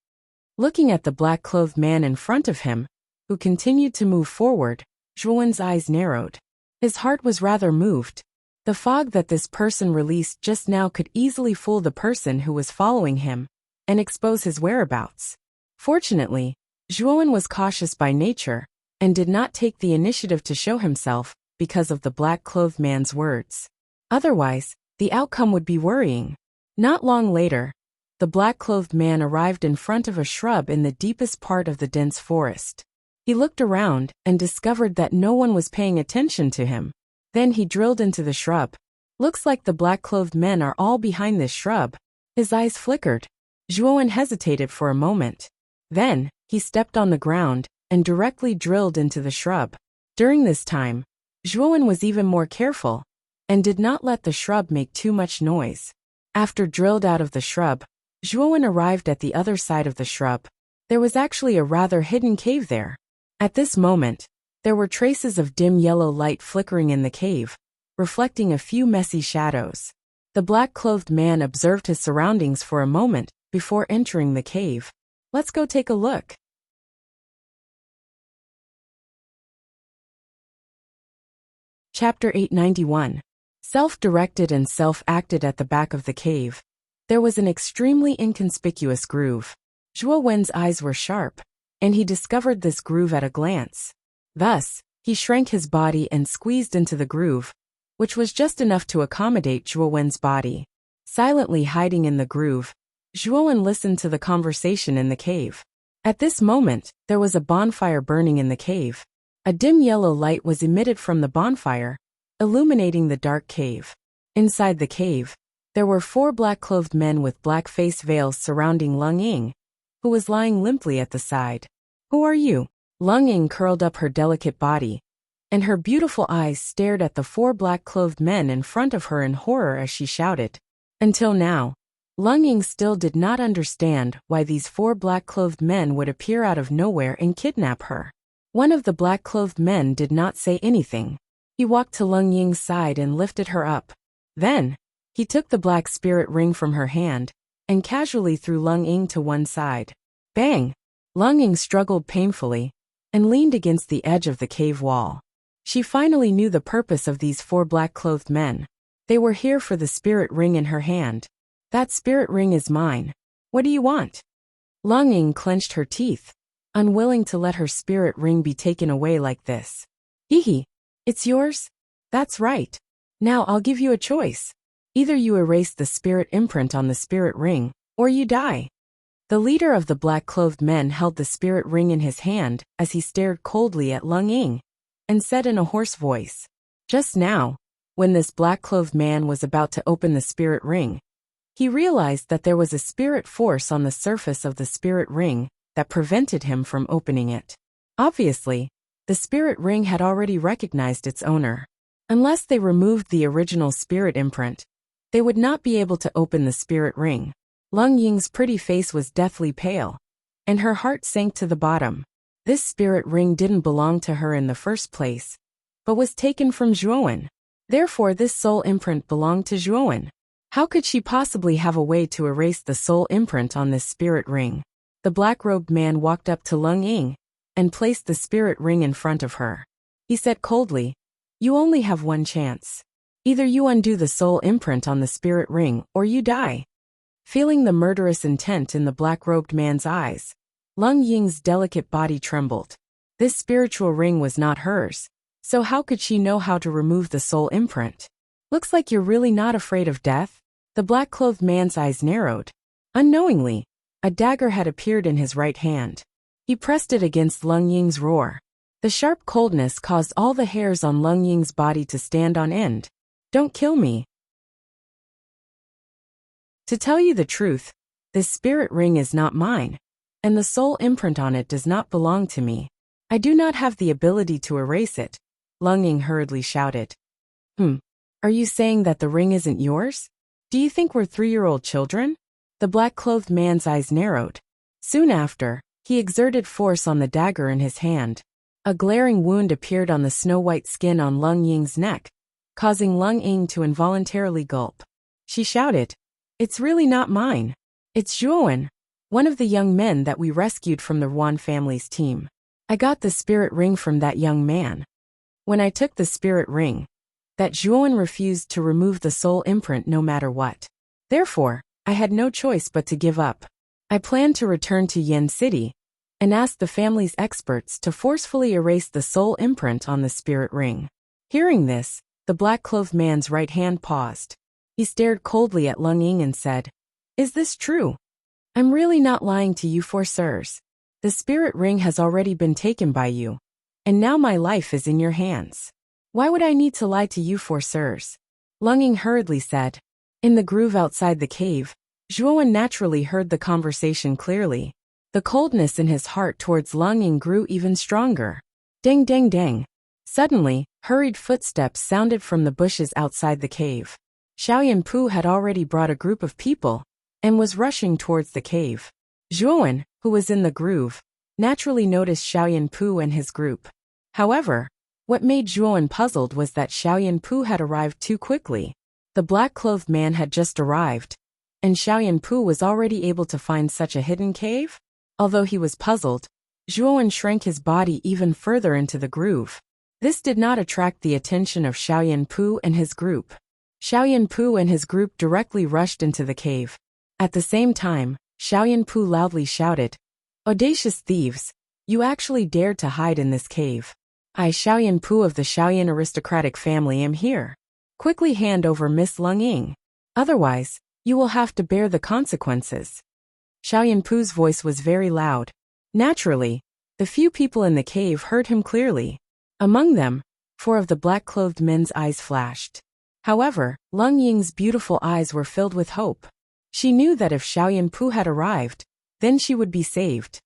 Looking at the black-clothed man in front of him, who continued to move forward, Zhuowen's eyes narrowed. His heart was rather moved. The fog that this person released just now could easily fool the person who was following him and expose his whereabouts. Fortunately, Zhuowen was cautious by nature and did not take the initiative to show himself because of the black-clothed man's words. Otherwise, the outcome would be worrying. Not long later, the black-clothed man arrived in front of a shrub in the deepest part of the dense forest. He looked around and discovered that no one was paying attention to him. Then he drilled into the shrub. Looks like the black-clothed men are all behind this shrub. His eyes flickered. Zhuowen hesitated for a moment. Then, he stepped on the ground and directly drilled into the shrub. During this time, Zhuowen was even more careful and did not let the shrub make too much noise. After drilled out of the shrub, Zhuowen arrived at the other side of the shrub. There was actually a rather hidden cave there. At this moment, there were traces of dim yellow light flickering in the cave, reflecting a few messy shadows. The black-clothed man observed his surroundings for a moment before entering the cave. Let's go take a look. Chapter 891. Self-directed and self-acted. At the back of the cave, there was an extremely inconspicuous groove. Zhuowen's eyes were sharp, and he discovered this groove at a glance. Thus, he shrank his body and squeezed into the groove, which was just enough to accommodate Zhuowen's body. Silently hiding in the groove, Zhuowen listened to the conversation in the cave. At this moment, there was a bonfire burning in the cave. A dim yellow light was emitted from the bonfire, illuminating the dark cave. Inside the cave, there were 4 black-clothed men with black face veils surrounding Lung Ying, who was lying limply at the side. Who are you? Lung Ying curled up her delicate body, and her beautiful eyes stared at the 4 black-clothed men in front of her in horror as she shouted. Until now, Lung Ying still did not understand why these 4 black-clothed men would appear out of nowhere and kidnap her. One of the black-clothed men did not say anything. He walked to Lung Ying's side and lifted her up. Then, he took the black spirit ring from her hand and casually threw Lung Ying to one side. Bang! Lung Ying struggled painfully and leaned against the edge of the cave wall. She finally knew the purpose of these 4 black-clothed men. They were here for the spirit ring in her hand. That spirit ring is mine. What do you want? Lung Ying clenched her teeth, unwilling to let her spirit ring be taken away like this. Hee, it's yours? That's right. Now I'll give you a choice. Either you erase the spirit imprint on the spirit ring, or you die. The leader of the black-clothed men held the spirit ring in his hand as he stared coldly at Lung Ying, and said in a hoarse voice. Just now, when this black-clothed man was about to open the spirit ring, he realized that there was a spirit force on the surface of the spirit ring that prevented him from opening it. Obviously, the spirit ring had already recognized its owner. Unless they removed the original spirit imprint, they would not be able to open the spirit ring. Lung Ying's pretty face was deathly pale, and her heart sank to the bottom. This spirit ring didn't belong to her in the first place, but was taken from Zhuowen. Therefore this soul imprint belonged to Zhuowen. How could she possibly have a way to erase the soul imprint on this spirit ring? The black-robed man walked up to Lung Ying and placed the spirit ring in front of her. He said coldly, "You only have one chance. Either you undo the soul imprint on the spirit ring or you die." Feeling the murderous intent in the black-robed man's eyes, Lung Ying's delicate body trembled. This spiritual ring was not hers, so how could she know how to remove the soul imprint? Looks like you're really not afraid of death. The black-clothed man's eyes narrowed. Unknowingly, a dagger had appeared in his right hand. He pressed it against Lung Ying's roar. The sharp coldness caused all the hairs on Lung Ying's body to stand on end. Don't kill me. To tell you the truth, this spirit ring is not mine, and the soul imprint on it does not belong to me. I do not have the ability to erase it, Lung Ying hurriedly shouted. Are you saying that the ring isn't yours? Do you think we're 3-year-old children? The black-clothed man's eyes narrowed. Soon after, he exerted force on the dagger in his hand. A glaring wound appeared on the snow-white skin on Lung Ying's neck, causing Lung Ying to involuntarily gulp. She shouted, "It's really not mine. It's Zhuowen, one of the young men that we rescued from the Ruan family's team. I got the spirit ring from that young man. When I took the spirit ring, that Zhuowen refused to remove the soul imprint no matter what. Therefore, I had no choice but to give up. I planned to return to Yen City and ask the family's experts to forcefully erase the soul imprint on the spirit ring." Hearing this, the black-clothed man's right hand paused. He stared coldly at Lung Ying and said, "Is this true? I'm really not lying to you four sirs. The spirit ring has already been taken by you, and now my life is in your hands. Why would I need to lie to you four sirs?" Lung Ying hurriedly said. In the groove outside the cave, Zhuowen naturally heard the conversation clearly. The coldness in his heart towards Lung Ying grew even stronger. Ding ding ding. Suddenly, hurried footsteps sounded from the bushes outside the cave. Xiaoyan Pu had already brought a group of people and was rushing towards the cave. Zhuowen, who was in the groove, naturally noticed Xiaoyan Pu and his group. However, what made Zhuowen puzzled was that Xiaoyan Pu had arrived too quickly. The black-clothed man had just arrived, and Xiaoyan Pu was already able to find such a hidden cave? Although he was puzzled, Zhuowen shrank his body even further into the groove. This did not attract the attention of Xiaoyan Pu and his group. Xiaoyan Pu and his group directly rushed into the cave. At the same time, Xiaoyan Pu loudly shouted, "Audacious thieves, you actually dared to hide in this cave. I, Xiaoyan Pu of the Xiaoyan aristocratic family, am here. Quickly hand over Miss Lung Ying. Otherwise, you will have to bear the consequences." Xiaoyan Pu's voice was very loud. Naturally, the few people in the cave heard him clearly. Among them, 4 of the black-clothed men's eyes flashed. However, Lung Ying's beautiful eyes were filled with hope. She knew that if Xiaoyan Pu had arrived, then she would be saved.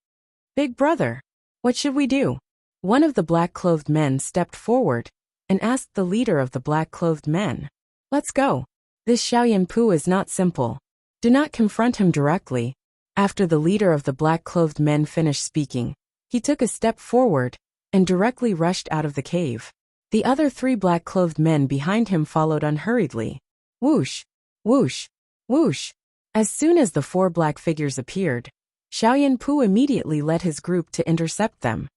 "Big brother, what should we do?" One of the black-clothed men stepped forward and asked the leader of the black-clothed men. "Let's go. This Xiaoyan Pu is not simple. Do not confront him directly." After the leader of the black-clothed men finished speaking, he took a step forward and directly rushed out of the cave. The other 3 black-clothed men behind him followed unhurriedly. Whoosh, whoosh, whoosh. As soon as the 4 black figures appeared, Xiaoyan Pu immediately led his group to intercept them.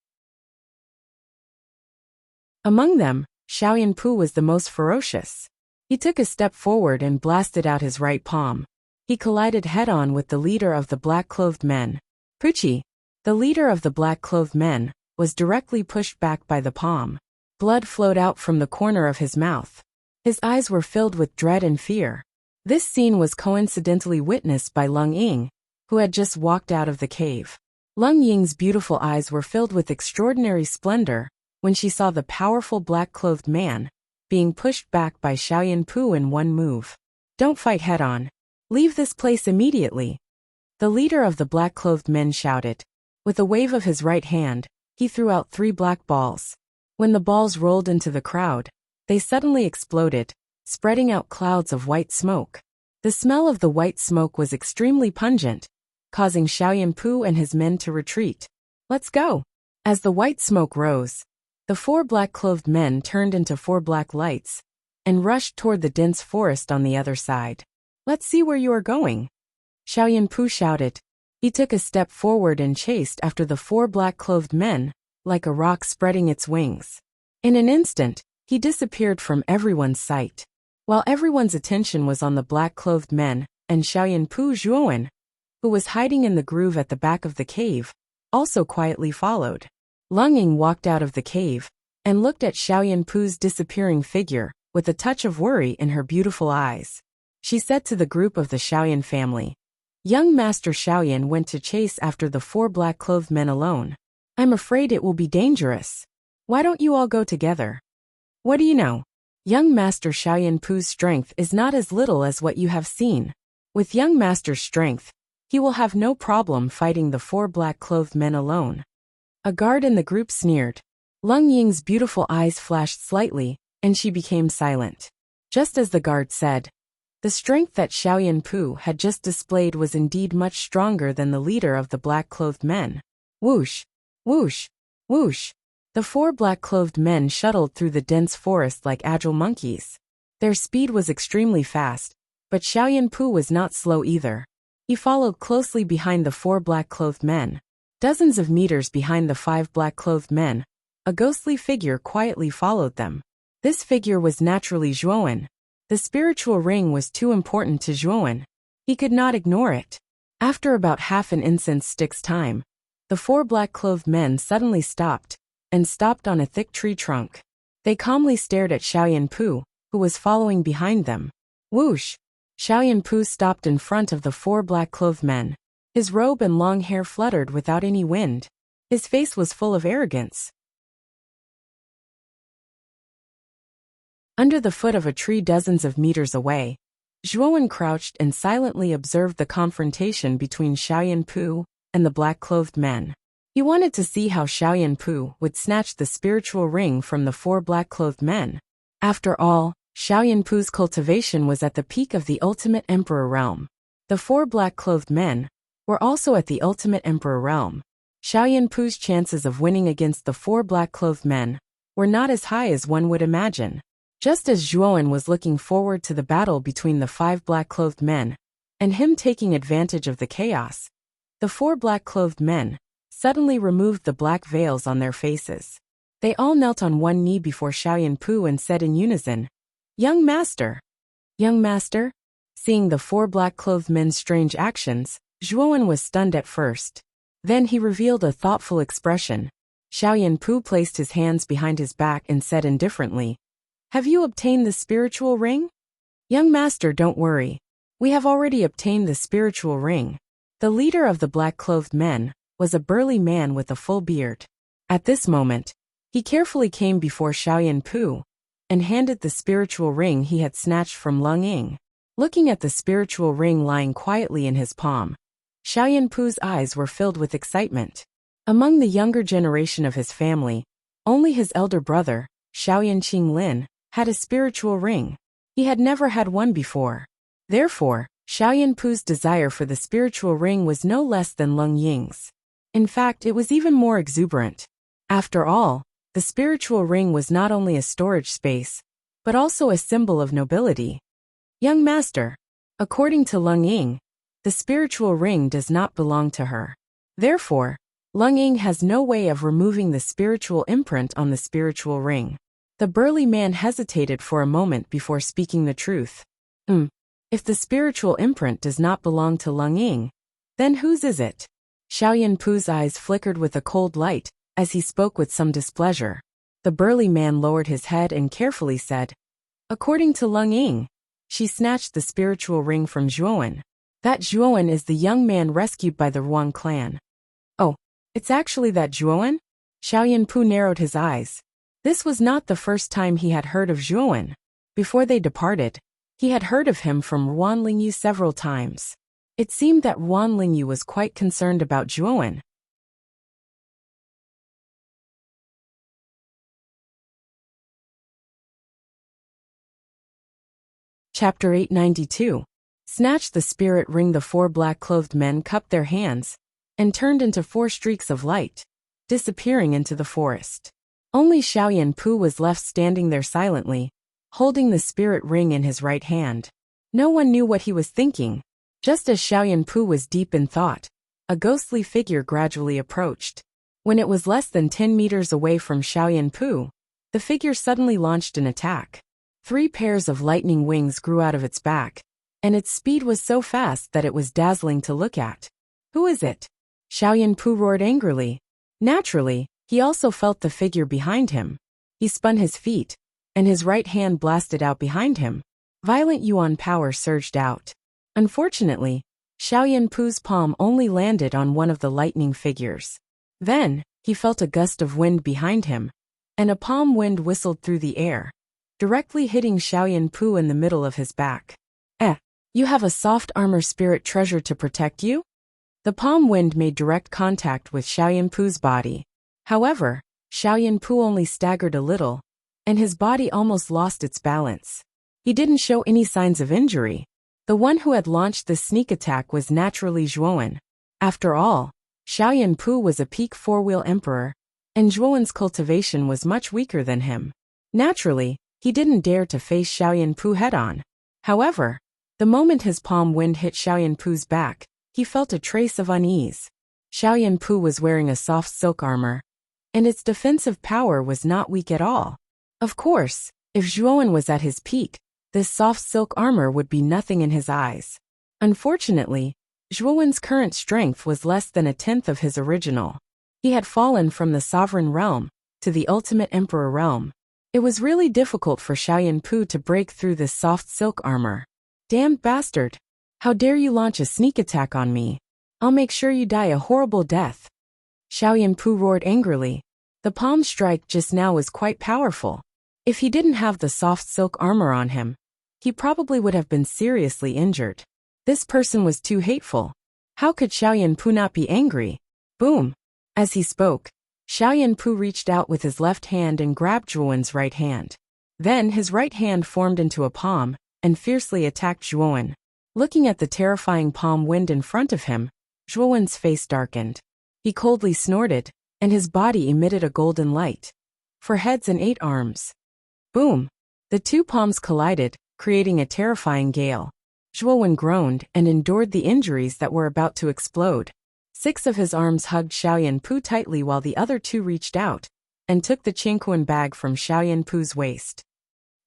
Among them, Xiaoyan Pu was the most ferocious. He took a step forward and blasted out his right palm. He collided head-on with the leader of the black-clothed men. Puchi, the leader of the black-clothed men, was directly pushed back by the palm. Blood flowed out from the corner of his mouth. His eyes were filled with dread and fear. This scene was coincidentally witnessed by Lung Ying, who had just walked out of the cave. Lung Ying's beautiful eyes were filled with extraordinary splendor when she saw the powerful black-clothed man being pushed back by Xiaoyan Pu in one move. "Don't fight head-on. Leave this place immediately," the leader of the black-clothed men shouted. With a wave of his right hand, he threw out 3 black balls. When the balls rolled into the crowd, they suddenly exploded, spreading out clouds of white smoke. The smell of the white smoke was extremely pungent, causing Xiaoyan Pu and his men to retreat. "Let's go." As the white smoke rose, the 4 black-clothed men turned into 4 black lights and rushed toward the dense forest on the other side. "Let's see where you are going," Xiaoyan Pu shouted. He took a step forward and chased after the 4 black-clothed men, like a rock spreading its wings. In an instant, he disappeared from everyone's sight. While everyone's attention was on the black-clothed men and Xiaoyan Pu, Zhuowen, who was hiding in the groove at the back of the cave, also quietly followed. Lung Ying walked out of the cave and looked at Xiaoyan Pu's disappearing figure with a touch of worry in her beautiful eyes. She said to the group of the Xiaoyan family, "Young Master Xiaoyan went to chase after the 4 black-clothed men alone. I'm afraid it will be dangerous. Why don't you all go together? What do you know? Young Master Xiaoyan Pu's strength is not as little as what you have seen. With young Master's strength, he will have no problem fighting the 4 black-clothed men alone." A guard in the group sneered. Lung Ying's beautiful eyes flashed slightly, and she became silent. Just as the guard said, the strength that Xiaoyan Pu had just displayed was indeed much stronger than the leader of the black-clothed men. Whoosh, whoosh, whoosh. The four black-clothed men shuttled through the dense forest like agile monkeys. Their speed was extremely fast, but Xiaoyanpu was not slow either. He followed closely behind the four black-clothed men. Dozens of meters behind the five black-clothed men, a ghostly figure quietly followed them. This figure was naturally Zhuowen. The spiritual ring was too important to Zhuowen. He could not ignore it. After about half an incense stick's time, the four black-clothed men suddenly stopped on a thick tree trunk. They calmly stared at Xiaoyanpu, who was following behind them. Whoosh! Xiaoyanpu stopped in front of the four black-clothed men. His robe and long hair fluttered without any wind. His face was full of arrogance. Under the foot of a tree dozens of meters away, Zhuowen crouched and silently observed the confrontation between Xiaoyanpu and the black-clothed men. He wanted to see how Xiaoyanpu would snatch the spiritual ring from the four black-clothed men. After all, Xiaoyanpu's cultivation was at the peak of the ultimate emperor realm. The four black-clothed men were also at the ultimate emperor realm. Xiaoyanpu's chances of winning against the four black-clothed men were not as high as one would imagine. Just as Zhuowen was looking forward to the battle between the five black-clothed men and him taking advantage of the chaos, the four black-clothed men suddenly removed the black veils on their faces. They all knelt on one knee before Xiaoyanpu and said in unison, "Young master! Young master?" Seeing the four black-clothed men's strange actions, Zhuowen was stunned at first. Then he revealed a thoughtful expression. Xiaoyanpu placed his hands behind his back and said indifferently, "Have you obtained the spiritual ring?" "Young master, don't worry. We have already obtained the spiritual ring." The leader of the black-clothed men was a burly man with a full beard. At this moment, he carefully came before Xiaoyanpu and handed the spiritual ring he had snatched from Lung Ying. Looking at the spiritual ring lying quietly in his palm, Xiaoyanpu's eyes were filled with excitement. Among the younger generation of his family, only his elder brother, Xiaoyanqing Lin, had a spiritual ring. He had never had one before. Therefore, Xiaoyanpu's desire for the spiritual ring was no less than Lung Ying's. In fact, it was even more exuberant. After all, the spiritual ring was not only a storage space, but also a symbol of nobility. "Young master, according to Lung Ying, the spiritual ring does not belong to her. Therefore, Lung Ying has no way of removing the spiritual imprint on the spiritual ring." The burly man hesitated for a moment before speaking the truth. If the spiritual imprint does not belong to Lung Ying, then whose is it?" Xiaoyanpu's eyes flickered with a cold light as he spoke with some displeasure. The burly man lowered his head and carefully said, "According to Lung Ying, she snatched the spiritual ring from Zhuowen. That Zhuowen is the young man rescued by the Ruang clan." "Oh, it's actually that Zhuowen?" Xiaoyanpu narrowed his eyes. This was not the first time he had heard of Zhuowen. Before they departed, he had heard of him from Ruan Lingyu several times. It seemed that Ruan Lingyu was quite concerned about Zhuowen. Chapter 892. Snatched the spirit ring. The four black-clothed men cupped their hands and turned into four streaks of light, disappearing into the forest. Only Xiaoyanpu was left standing there silently, holding the spirit ring in his right hand. No one knew what he was thinking. Just as Xiaoyanpu was deep in thought, a ghostly figure gradually approached. When it was less than 10 meters away from Xiaoyanpu, the figure suddenly launched an attack. 3 pairs of lightning wings grew out of its back, and its speed was so fast that it was dazzling to look at. "Who is it?" Xiaoyanpu roared angrily. Naturally, he also felt the figure behind him. He spun his feet, and his right hand blasted out behind him. Violent yuan power surged out. Unfortunately, Xiaoyanpu's palm only landed on one of the lightning figures. Then, he felt a gust of wind behind him, and a palm wind whistled through the air, directly hitting Xiaoyanpu in the middle of his back. You have a soft armor spirit treasure to protect you?" The palm wind made direct contact with Xiaoyanpu's body. However, Xiaoyanpu only staggered a little, and his body almost lost its balance. He didn't show any signs of injury. The one who had launched the sneak attack was naturally Zhuowen. After all, Xiaoyanpu was a peak 4-wheel emperor, and Zhuowen's cultivation was much weaker than him. Naturally, he didn't dare to face Xiao Yanpu head-on. However, the moment his palm wind hit Xiao Yanpu's back, he felt a trace of unease. Xiao Yanpu was wearing a soft silk armor, and its defensive power was not weak at all. Of course, if Zhuowen was at his peak, this soft silk armor would be nothing in his eyes. Unfortunately, Zhuowen's current strength was less than a tenth of his original. He had fallen from the sovereign realm to the ultimate emperor realm. It was really difficult for Xiao Yanpu to break through this soft silk armor. Damned bastard! How dare you launch a sneak attack on me? I'll make sure you die a horrible death. Xiao Yanpu roared angrily. The palm strike just now was quite powerful. If he didn't have the soft silk armor on him, he probably would have been seriously injured. This person was too hateful. How could Xiao Yanpu not be angry? Boom! As he spoke, Xiao Yanpu reached out with his left hand and grabbed Zhuowen's right hand. Then his right hand formed into a palm and fiercely attacked Zhuowen. Looking at the terrifying palm wind in front of him, Zhuowen's face darkened. He coldly snorted, and his body emitted a golden light. 4 heads and 8 arms. Boom! The 2 palms collided, creating a terrifying gale. Zhuowen groaned and endured the injuries that were about to explode. 6 of his arms hugged Xiao Yanpu tightly while the other 2 reached out and took the Qingquan bag from Xiao Yanpu's waist.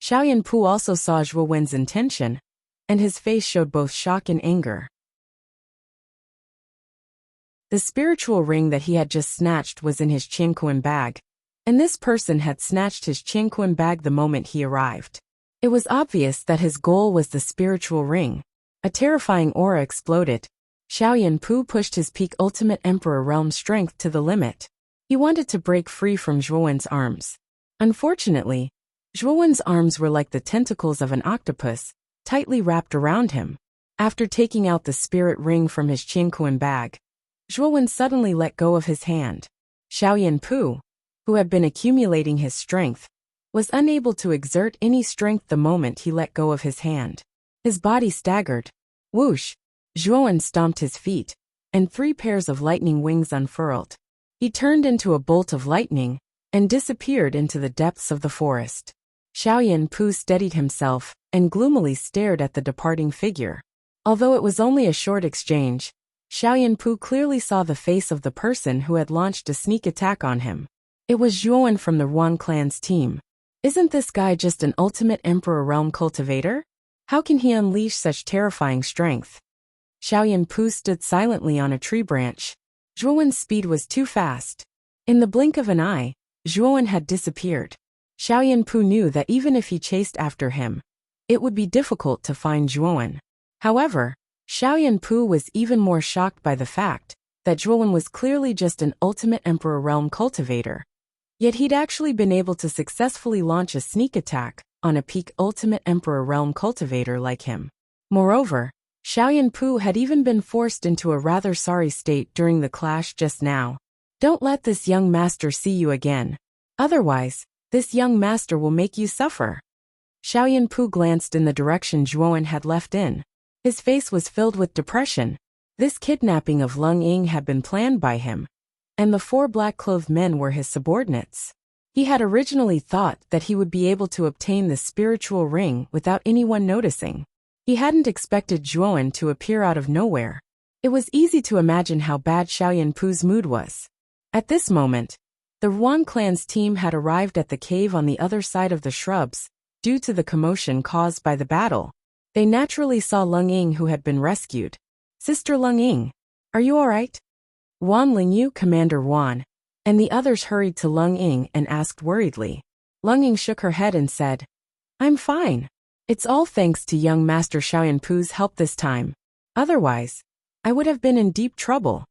Xiao Yanpu also saw Zhuowen's intention, and his face showed both shock and anger. The spiritual ring that he had just snatched was in his Qingquan bag, and this person had snatched his Qingquan bag the moment he arrived. It was obvious that his goal was the spiritual ring. A terrifying aura exploded. Xiao Yanpu pushed his peak ultimate emperor realm strength to the limit. He wanted to break free from Zhuowen's arms. Unfortunately, Zhuowen's arms were like the tentacles of an octopus, tightly wrapped around him. After taking out the spirit ring from his Qingquan bag, Zhuowen suddenly let go of his hand. Xiao Yanpu, who had been accumulating his strength, was unable to exert any strength the moment he let go of his hand. His body staggered. Whoosh! Zhuowen stomped his feet, and 3 pairs of lightning wings unfurled. He turned into a bolt of lightning and disappeared into the depths of the forest. Xiao Yanpu steadied himself and gloomily stared at the departing figure. Although it was only a short exchange, Xiao Yanpu clearly saw the face of the person who had launched a sneak attack on him. It was Zhuowen from the Yuan clan's team. Isn't this guy just an ultimate emperor realm cultivator? How can he unleash such terrifying strength? Xiao Yanpu stood silently on a tree branch. Zhuowen's speed was too fast. In the blink of an eye, Zhuowen had disappeared. Xiao Yanpu knew that even if he chased after him, it would be difficult to find Zhuowen. However, Xiao Yanpu was even more shocked by the fact that Zhuowen was clearly just an ultimate emperor realm cultivator. Yet he'd actually been able to successfully launch a sneak attack on a peak ultimate emperor realm cultivator like him. Moreover, Xiao Yanpu had even been forced into a rather sorry state during the clash just now. Don't let this young master see you again. Otherwise, this young master will make you suffer. Xiao Yanpu glanced in the direction Zhuowen had left in. His face was filled with depression. This kidnapping of Lung Ying had been planned by him, and the 4 black-clothed men were his subordinates. He had originally thought that he would be able to obtain the spiritual ring without anyone noticing. He hadn't expected Zhuowen to appear out of nowhere. It was easy to imagine how bad Xiao Yanpu's mood was. At this moment, the Yuan clan's team had arrived at the cave on the other side of the shrubs, due to the commotion caused by the battle. They naturally saw Lung Ying, who had been rescued. Sister Lung Ying, are you all right? Wan Lingyu, Commander Wan, and the others hurried to Lung Ying and asked worriedly. Lung Ying shook her head and said, I'm fine. It's all thanks to young Master Xiao Yanpu's help this time. Otherwise, I would have been in deep trouble.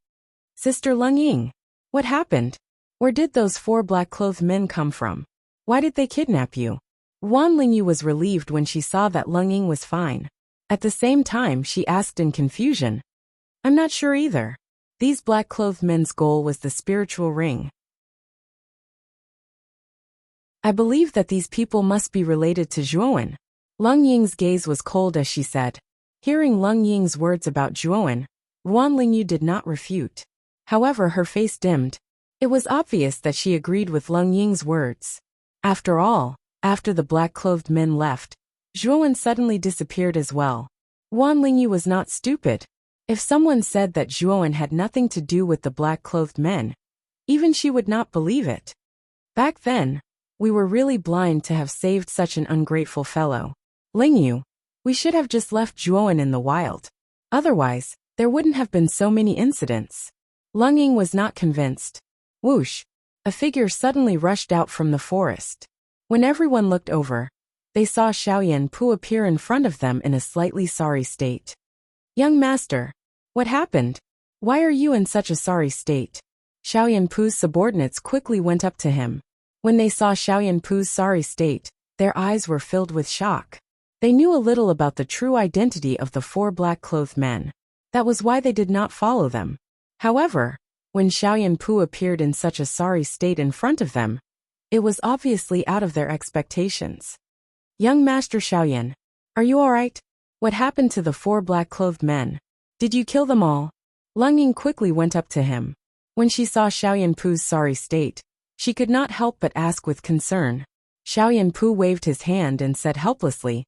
Sister Lung Ying, what happened? Where did those 4 black-clothed men come from? Why did they kidnap you? Wan Lingyu was relieved when she saw that Lung Ying was fine. At the same time, she asked in confusion, I'm not sure either. These black-clothed men's goal was the spiritual ring. I believe that these people must be related to Zhuowen. Lung Ying's gaze was cold as she said. Hearing Lung Ying's words about Zhuowen, Wan Lingyu did not refute. However, her face dimmed. It was obvious that she agreed with Leng Ying's words. After all, after the black-clothed men left, Zhuowen suddenly disappeared as well. Wan Lingyu was not stupid. If someone said that Zhuowen had nothing to do with the black-clothed men, even she would not believe it. Back then, we were really blind to have saved such an ungrateful fellow. Lingyu, we should have just left Zhuowen in the wild. Otherwise, there wouldn't have been so many incidents. Leng Ying was not convinced. Whoosh! A figure suddenly rushed out from the forest. When everyone looked over, they saw Xiaoyan Pu appear in front of them in a slightly sorry state. Young master, what happened? Why are you in such a sorry state? Xiaoyan Pu's subordinates quickly went up to him. When they saw Xiaoyan Pu's sorry state, their eyes were filled with shock. They knew a little about the true identity of the 4 black-clothed men. That was why they did not follow them. However, when Xiaoyan Pu appeared in such a sorry state in front of them, it was obviously out of their expectations. Young Master Xiaoyan, are you alright? What happened to the 4 black-clothed men? Did you kill them all? Leng Ying quickly went up to him. When she saw Xiaoyan Pu's sorry state, she could not help but ask with concern. Xiaoyan Pu waved his hand and said helplessly,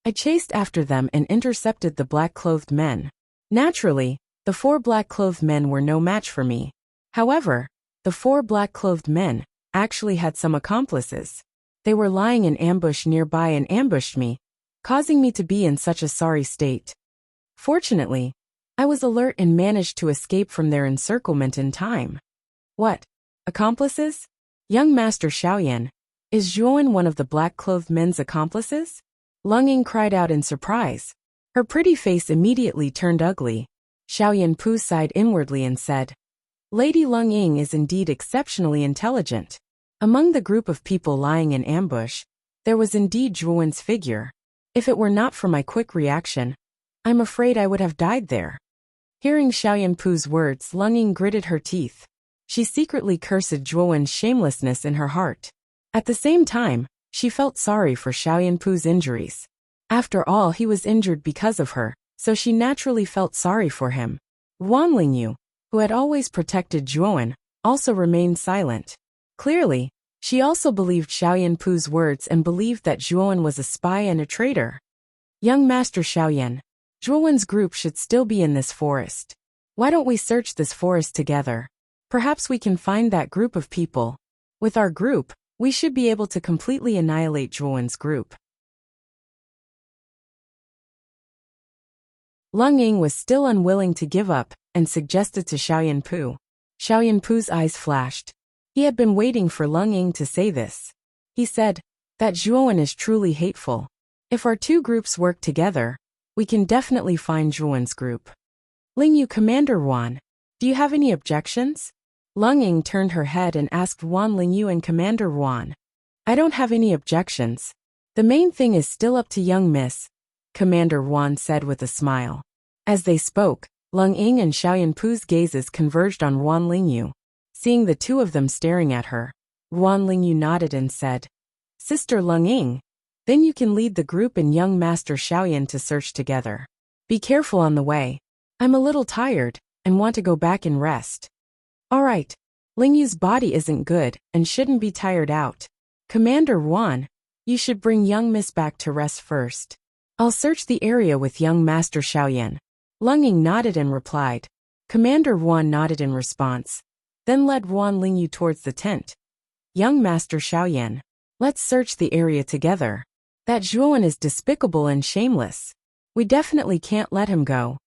I chased after them and intercepted the black-clothed men. Naturally, the 4 black-clothed men were no match for me. However, the 4 black-clothed men actually had some accomplices. They were lying in ambush nearby and ambushed me, causing me to be in such a sorry state. Fortunately, I was alert and managed to escape from their encirclement in time. What? Accomplices? Young Master Xiaoyan, is Zhuowen one of the black-clothed men's accomplices? Leng Ying cried out in surprise. Her pretty face immediately turned ugly. Xiaoyan Pu sighed inwardly and said, Lady Leng Ying is indeed exceptionally intelligent. Among the group of people lying in ambush, there was indeed Zhuowen's figure. If it were not for my quick reaction, I'm afraid I would have died there. Hearing Xiaoyan Pu's words, Leng Ying gritted her teeth. She secretly cursed Zhuowen's shamelessness in her heart. At the same time, she felt sorry for Xiaoyan Pu's injuries. After all, he was injured because of her, so she naturally felt sorry for him. Wan Lingyu, who had always protected Zhuowen, also remained silent. Clearly, she also believed Xiaoyan Pu's words and believed that Zhuowen was a spy and a traitor. Young Master Xiaoyan, Zhuowen's group should still be in this forest. Why don't we search this forest together? Perhaps we can find that group of people. With our group, we should be able to completely annihilate Zhuowen's group. Leng Ying was still unwilling to give up and suggested to Xiaoyan Pu. Xiaoyan Pu's eyes flashed. He had been waiting for Leng Ying to say this. He said, that Zhuowen is truly hateful. If our 2 groups work together, we can definitely find Zhuowen's group. Lingyu, Commander Wan, do you have any objections? Leng Ying turned her head and asked Wan Lingyu and Commander Wan. I don't have any objections. The main thing is still up to young Miss, Commander Wan said with a smile. As they spoke, Leng Ying and Xiaoyan Pu's gazes converged on Wan Lingyu. Seeing the 2 of them staring at her, Wan Lingyu nodded and said, Sister Leng Ying, then you can lead the group and young Master Xiaoyan to search together. Be careful on the way. I'm a little tired and want to go back and rest. All right. Lingyu's body isn't good and shouldn't be tired out. Commander Wan, you should bring young Miss back to rest first. I'll search the area with young Master Xiaoyan. Leng Ying nodded and replied. Commander Wan nodded in response, then led Wan Lingyu towards the tent. Young Master Xiaoyan, let's search the area together. That Zhuowen is despicable and shameless. We definitely can't let him go.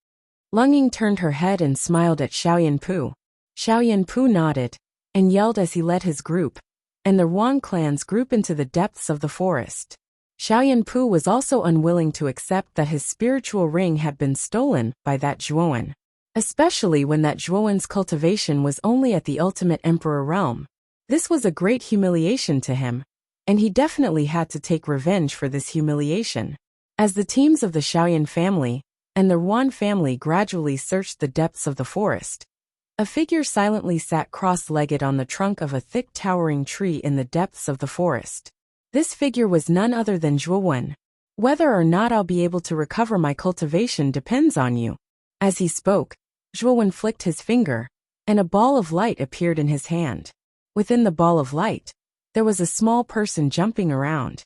Leng Ying turned her head and smiled at Xiaoyan Pu. Xiaoyan Pu nodded and yelled as he led his group, and the Wan clan's group into the depths of the forest. Xiaoyan Pu was also unwilling to accept that his spiritual ring had been stolen by that Zhuowen, especially when that Zhuowen's cultivation was only at the ultimate emperor realm. This was a great humiliation to him, and he definitely had to take revenge for this humiliation. As the teams of the Xiaoyan family and the Wan family gradually searched the depths of the forest, a figure silently sat cross-legged on the trunk of a thick towering tree in the depths of the forest. This figure was none other than Zhuowen. Whether or not I'll be able to recover my cultivation depends on you. As he spoke, Zhuowen flicked his finger, and a ball of light appeared in his hand. Within the ball of light, there was a small person jumping around.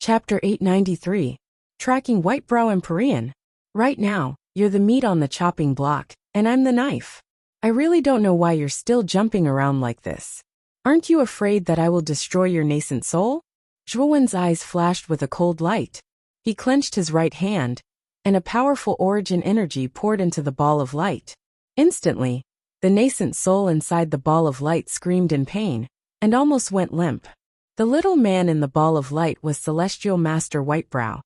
Chapter 893. Tracking Whitebrow Empyrean. Right now, you're the meat on the chopping block, and I'm the knife. I really don't know why you're still jumping around like this. Aren't you afraid that I will destroy your nascent soul? Zhuowen's eyes flashed with a cold light. He clenched his right hand, and a powerful origin energy poured into the ball of light. Instantly, the nascent soul inside the ball of light screamed in pain, and almost went limp. The little man in the ball of light was Celestial Master Whitebrow,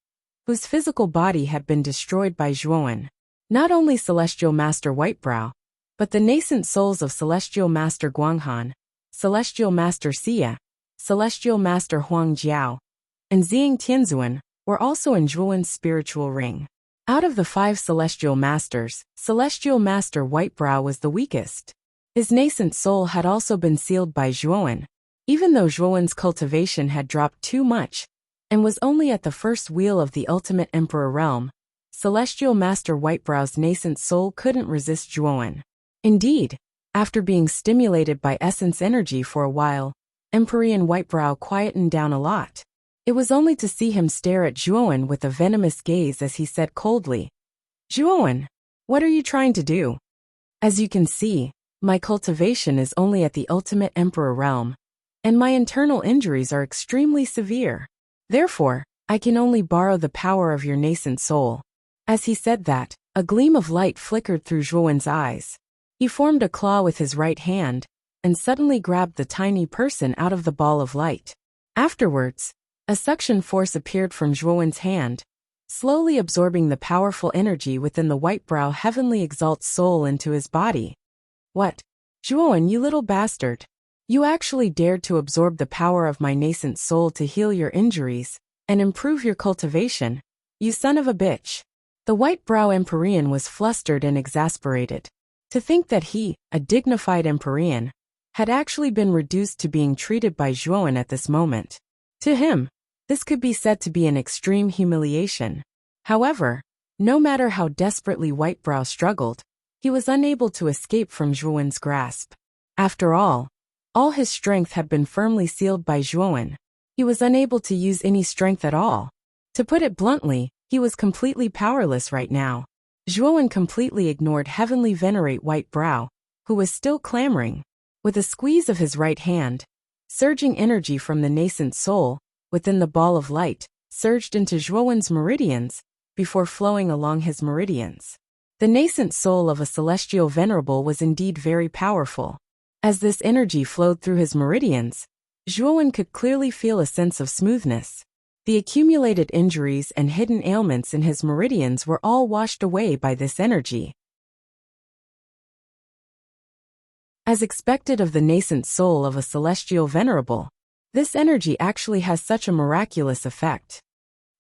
whose physical body had been destroyed by Zhuowen. Not only Celestial Master Whitebrow, but the nascent souls of Celestial Master Guanghan, Celestial Master Xia, Celestial Master Huangjiao, and Xiang Tianzuan were also in Zhuowen's spiritual ring. Out of the 5 Celestial Masters, Celestial Master Whitebrow was the weakest. His nascent soul had also been sealed by Zhuowen. Even though Zhuowen's cultivation had dropped too much, and was only at the first wheel of the Ultimate Emperor realm, Celestial Master Whitebrow's nascent soul couldn't resist Zhuowen. Indeed, after being stimulated by essence energy for a while, Empyrean Whitebrow quietened down a lot. It was only to see him stare at Zhuowen with a venomous gaze as he said coldly, "Zhuowen, what are you trying to do? As you can see, my cultivation is only at the Ultimate Emperor realm, and my internal injuries are extremely severe. Therefore, I can only borrow the power of your nascent soul." As he said that, a gleam of light flickered through Zhuowen's eyes. He formed a claw with his right hand, and suddenly grabbed the tiny person out of the ball of light. Afterwards, a suction force appeared from Zhuowen's hand, slowly absorbing the powerful energy within the Whitebrow Heavenly Exalt soul into his body. "What? Zhuowen, you little bastard. You actually dared to absorb the power of my nascent soul to heal your injuries and improve your cultivation, you son of a bitch." The Whitebrow Empyrean was flustered and exasperated. To think that he, a dignified Empyrean, had actually been reduced to being treated by Zhuowen at this moment. To him, this could be said to be an extreme humiliation. However, no matter how desperately Whitebrow struggled, he was unable to escape from Zhuowen's grasp. After all his strength had been firmly sealed by Zhuowen. He was unable to use any strength at all. To put it bluntly, he was completely powerless right now. Zhuowen completely ignored Heavenly Venerate Whitebrow, who was still clamoring. With a squeeze of his right hand, surging energy from the nascent soul within the ball of light surged into Zhuowen's meridians before flowing along his meridians. The nascent soul of a celestial venerable was indeed very powerful. As this energy flowed through his meridians, Zhuowen could clearly feel a sense of smoothness. The accumulated injuries and hidden ailments in his meridians were all washed away by this energy. As expected of the nascent soul of a celestial venerable, this energy actually has such a miraculous effect.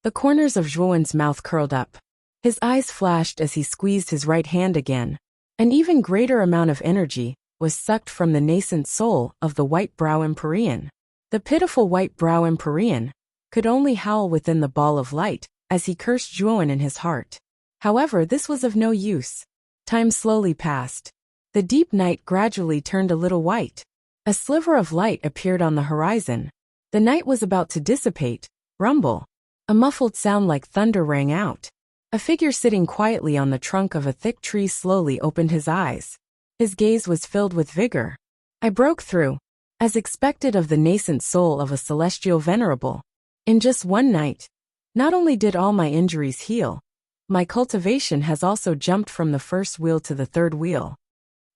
The corners of Zhuowen's mouth curled up. His eyes flashed as he squeezed his right hand again. An even greater amount of energy was sucked from the nascent soul of the Whitebrow Empyrean. The pitiful Whitebrow Empyrean could only howl within the ball of light as he cursed Zhuowen in his heart. However, this was of no use. Time slowly passed. The deep night gradually turned a little white. A sliver of light appeared on the horizon. The night was about to dissipate. Rumble. A muffled sound like thunder rang out. A figure sitting quietly on the trunk of a thick tree slowly opened his eyes. His gaze was filled with vigor. I broke through, as expected of the nascent soul of a celestial venerable. In just one night, not only did all my injuries heal, my cultivation has also jumped from the first wheel to the third wheel.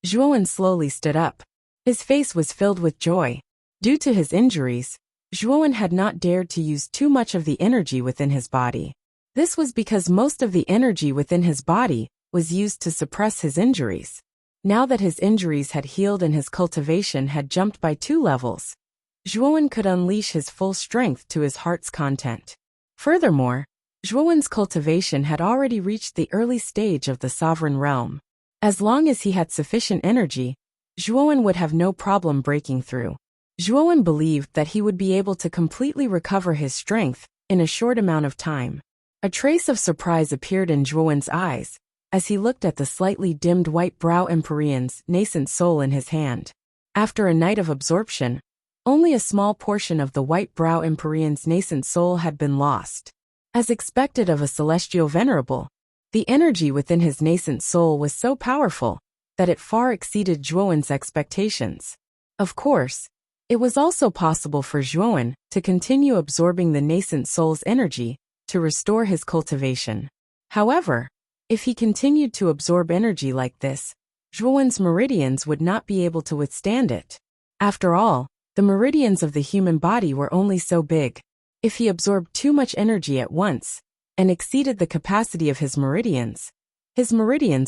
Zhuowen slowly stood up. His face was filled with joy. Due to his injuries, Zhuowen had not dared to use too much of the energy within his body. This was because most of the energy within his body was used to suppress his injuries. Now that his injuries had healed and his cultivation had jumped by 2 levels, Zhuowen could unleash his full strength to his heart's content. Furthermore, Zhuowen's cultivation had already reached the early stage of the sovereign realm. As long as he had sufficient energy, Zhuowen would have no problem breaking through. Zhuowen believed that he would be able to completely recover his strength in a short amount of time. A trace of surprise appeared in Zhuowen's eyes as he looked at the slightly dimmed white brow Empyrean's nascent soul in his hand. After a night of absorption, only a small portion of the white brow Empyrean's nascent soul had been lost. As expected of a celestial venerable, the energy within his nascent soul was so powerful that it far exceeded Zhuowen's expectations. Of course, it was also possible for Zhuowen to continue absorbing the nascent soul's energy to restore his cultivation. However, if he continued to absorb energy like this, Zhuowen's meridians would not be able to withstand it. After all, the meridians of the human body were only so big. If he absorbed too much energy at once and exceeded the capacity of his meridians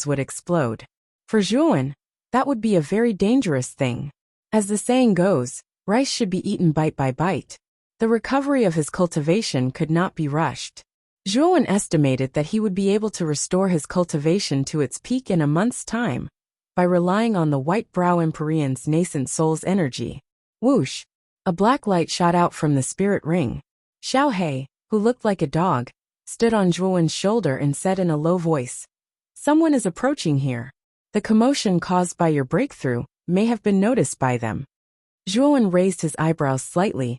would explode. For Zhuowen, that would be a very dangerous thing. As the saying goes, rice should be eaten bite by bite. The recovery of his cultivation could not be rushed. Zhuowen estimated that he would be able to restore his cultivation to its peak in a month's time by relying on the white brow Empyrean's nascent soul's energy. Whoosh! A black light shot out from the spirit ring. Xiao He, who looked like a dog, stood on Zhuowen's shoulder and said in a low voice, "Someone is approaching here. The commotion caused by your breakthrough may have been noticed by them." Zhuowen raised his eyebrows slightly.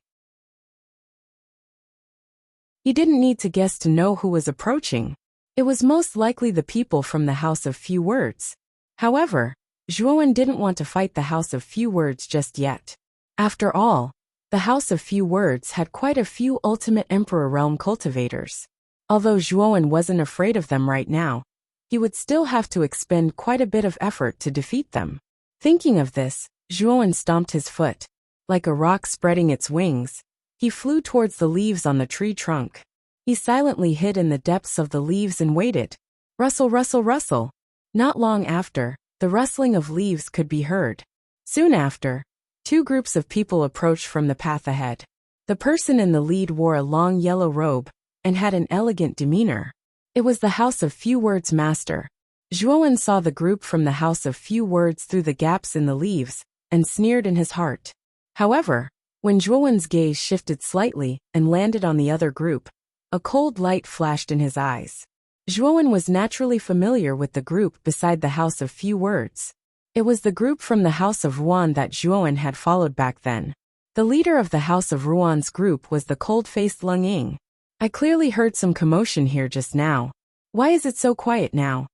He didn't need to guess to know who was approaching. It was most likely the people from the House of Few Words. However, Zhuowen didn't want to fight the House of Few Words just yet. After all, the House of Few Words had quite a few Ultimate Emperor Realm cultivators. Although Zhuowen wasn't afraid of them right now, he would still have to expend quite a bit of effort to defeat them. Thinking of this, Zhuowen stomped his foot. Like a rock spreading its wings, he flew towards the leaves on the tree trunk. He silently hid in the depths of the leaves and waited. Rustle, rustle, rustle. Not long after, the rustling of leaves could be heard. Soon after, two groups of people approached from the path ahead. The person in the lead wore a long yellow robe and had an elegant demeanor. It was the House of Few Words master. Zhuowen saw the group from the House of Few Words through the gaps in the leaves and sneered in his heart. However, when Zhuowen's gaze shifted slightly and landed on the other group, a cold light flashed in his eyes. Zhuowen was naturally familiar with the group beside the House of Few Words. It was the group from the House of Ruan that Zhuowen had followed back then. The leader of the House of Ruan's group was the cold-faced Lung Ying. "I clearly heard some commotion here just now. Why is it so quiet now?"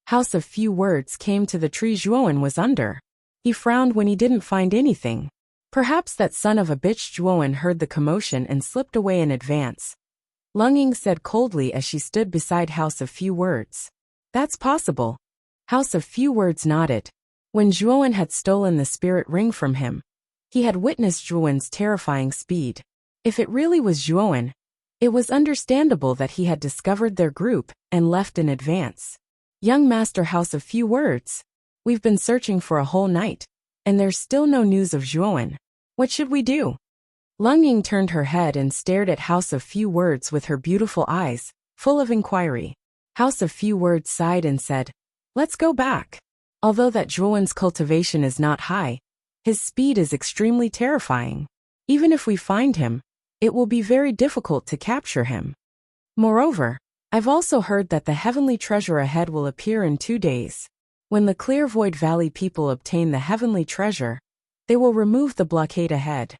House of Few Words came to the tree Zhuowen was under. He frowned when he didn't find anything. Perhaps that son of a bitch Zhuowen heard the commotion and slipped away in advance. Lung Ying said coldly as she stood beside House of Few Words. "That's possible." House of Few Words nodded. When Zhuowen had stolen the spirit ring from him, he had witnessed Zhuowen's terrifying speed. If it really was Zhuowen, it was understandable that he had discovered their group and left in advance. "Young Master House of Few Words, we've been searching for a whole night, and there's still no news of Zhuowen. What should we do?" Lung Ying turned her head and stared at House of Few Words with her beautiful eyes, full of inquiry. House of Few Words sighed and said, "Let's go back. Although that Zhuowen's cultivation is not high, his speed is extremely terrifying. Even if we find him, it will be very difficult to capture him. Moreover, I've also heard that the heavenly treasure ahead will appear in 2 days. When the Clear Void Valley people obtain the heavenly treasure, they will remove the blockade ahead."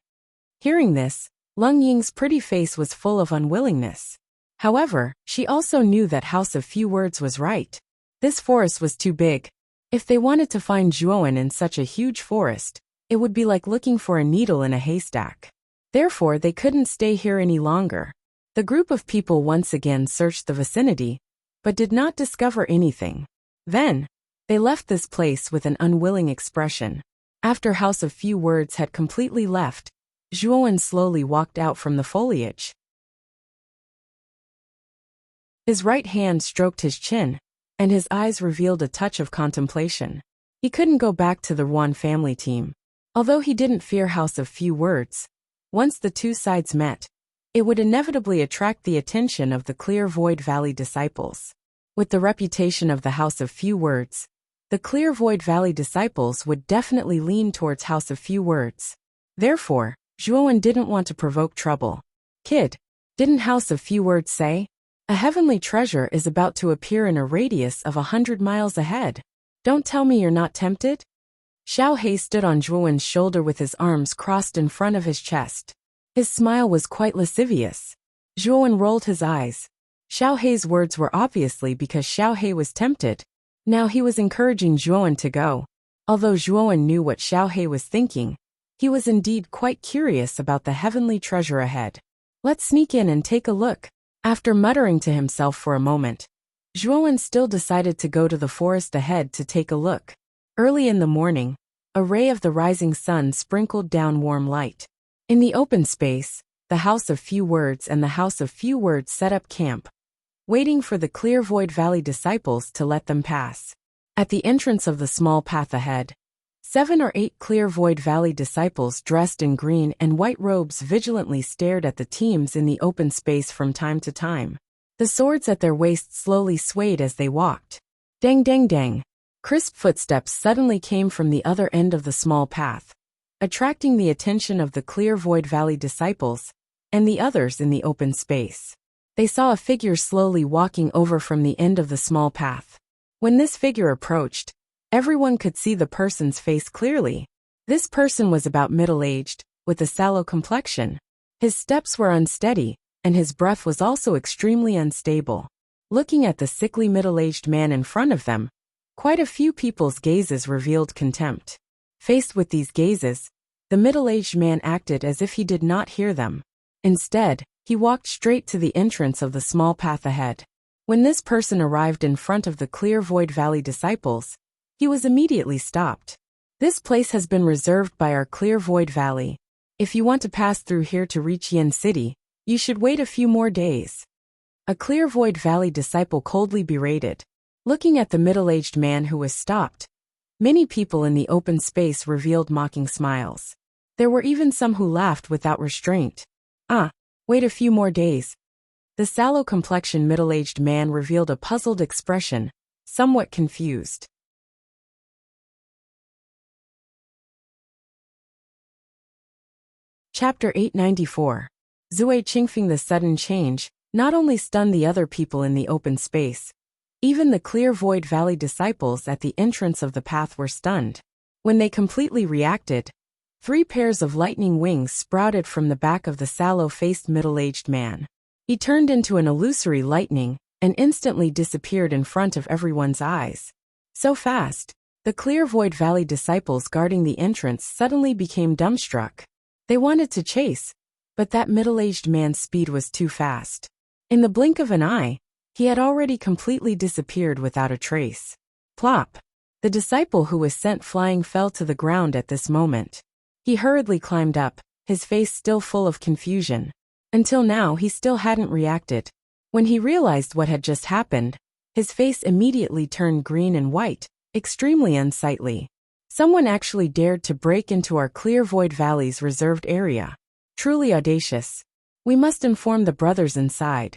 Hearing this, Lung Ying's pretty face was full of unwillingness. However, she also knew that House of Few Words was right. This forest was too big. If they wanted to find Zhuowen in such a huge forest, it would be like looking for a needle in a haystack. Therefore, they couldn't stay here any longer. The group of people once again searched the vicinity, but did not discover anything. Then, they left this place with an unwilling expression. After House of Few Words had completely left, Zhuowen slowly walked out from the foliage. His right hand stroked his chin, and his eyes revealed a touch of contemplation. He couldn't go back to the Ruan family team. Although he didn't fear House of Few Words, once the two sides met, it would inevitably attract the attention of the Clear Void Valley disciples. With the reputation of the House of Few Words, the Clear Void Valley disciples would definitely lean towards House of Few Words. Therefore, Zhuowen didn't want to provoke trouble. "Kid, didn't House of Few Words say A heavenly treasure is about to appear in a radius of 100 miles ahead. Don't tell me you're not tempted? Xiao He stood on Zhuowen's shoulder with his arms crossed in front of his chest. His smile was quite lascivious. Zhuowen rolled his eyes. Xiao He's words were obviously because Xiao He was tempted. Now he was encouraging Zhuowen to go. Although Zhuowen knew what Xiao He was thinking, he was indeed quite curious about the heavenly treasure ahead. Let's sneak in and take a look. After muttering to himself for a moment, Zhuowen still decided to go to the forest ahead to take a look. Early in the morning, a ray of the rising sun sprinkled down warm light. In the open space, the House of Few Words and the House of Few Words set up camp, waiting for the Clear Void Valley disciples to let them pass. At the entrance of the small path ahead, 7 or 8 Clear Void Valley disciples dressed in green and white robes vigilantly stared at the teams in the open space from time to time. The swords at their waists slowly swayed as they walked. Dang dang dang. Crisp footsteps suddenly came from the other end of the small path, attracting the attention of the Clear Void Valley disciples and the others in the open space. They saw a figure slowly walking over from the end of the small path. When this figure approached, everyone could see the person's face clearly. This person was about middle-aged, with a sallow complexion. His steps were unsteady, and his breath was also extremely unstable. Looking at the sickly middle-aged man in front of them, quite a few people's gazes revealed contempt. Faced with these gazes, the middle-aged man acted as if he did not hear them. Instead, he walked straight to the entrance of the small path ahead. When this person arrived in front of the Clear Void Valley disciples, he was immediately stopped. This place has been reserved by our Clear Void Valley. If you want to pass through here to reach Yin City, you should wait a few more days. A Clear Void Valley disciple coldly berated. Looking at the middle-aged man who was stopped, many people in the open space revealed mocking smiles. There were even some who laughed without restraint. Wait a few more days. The sallow-complexioned middle-aged man revealed a puzzled expression, somewhat confused. Chapter 894. Zui Qingfeng. The sudden change not only stunned the other people in the open space, even the Clear Void Valley disciples at the entrance of the path were stunned. When they completely reacted, 3 pairs of lightning wings sprouted from the back of the sallow-faced middle-aged man. He turned into an illusory lightning and instantly disappeared in front of everyone's eyes. So fast, the Clear Void Valley disciples guarding the entrance suddenly became dumbstruck. They wanted to chase, but that middle-aged man's speed was too fast. In the blink of an eye, he had already completely disappeared without a trace. Plop! The disciple who was sent flying fell to the ground at this moment. He hurriedly climbed up, his face still full of confusion. Until now he still hadn't reacted. When he realized what had just happened, his face immediately turned green and white, extremely unsightly. Someone actually dared to break into our Clear Void Valley's reserved area. Truly audacious. We must inform the brothers inside.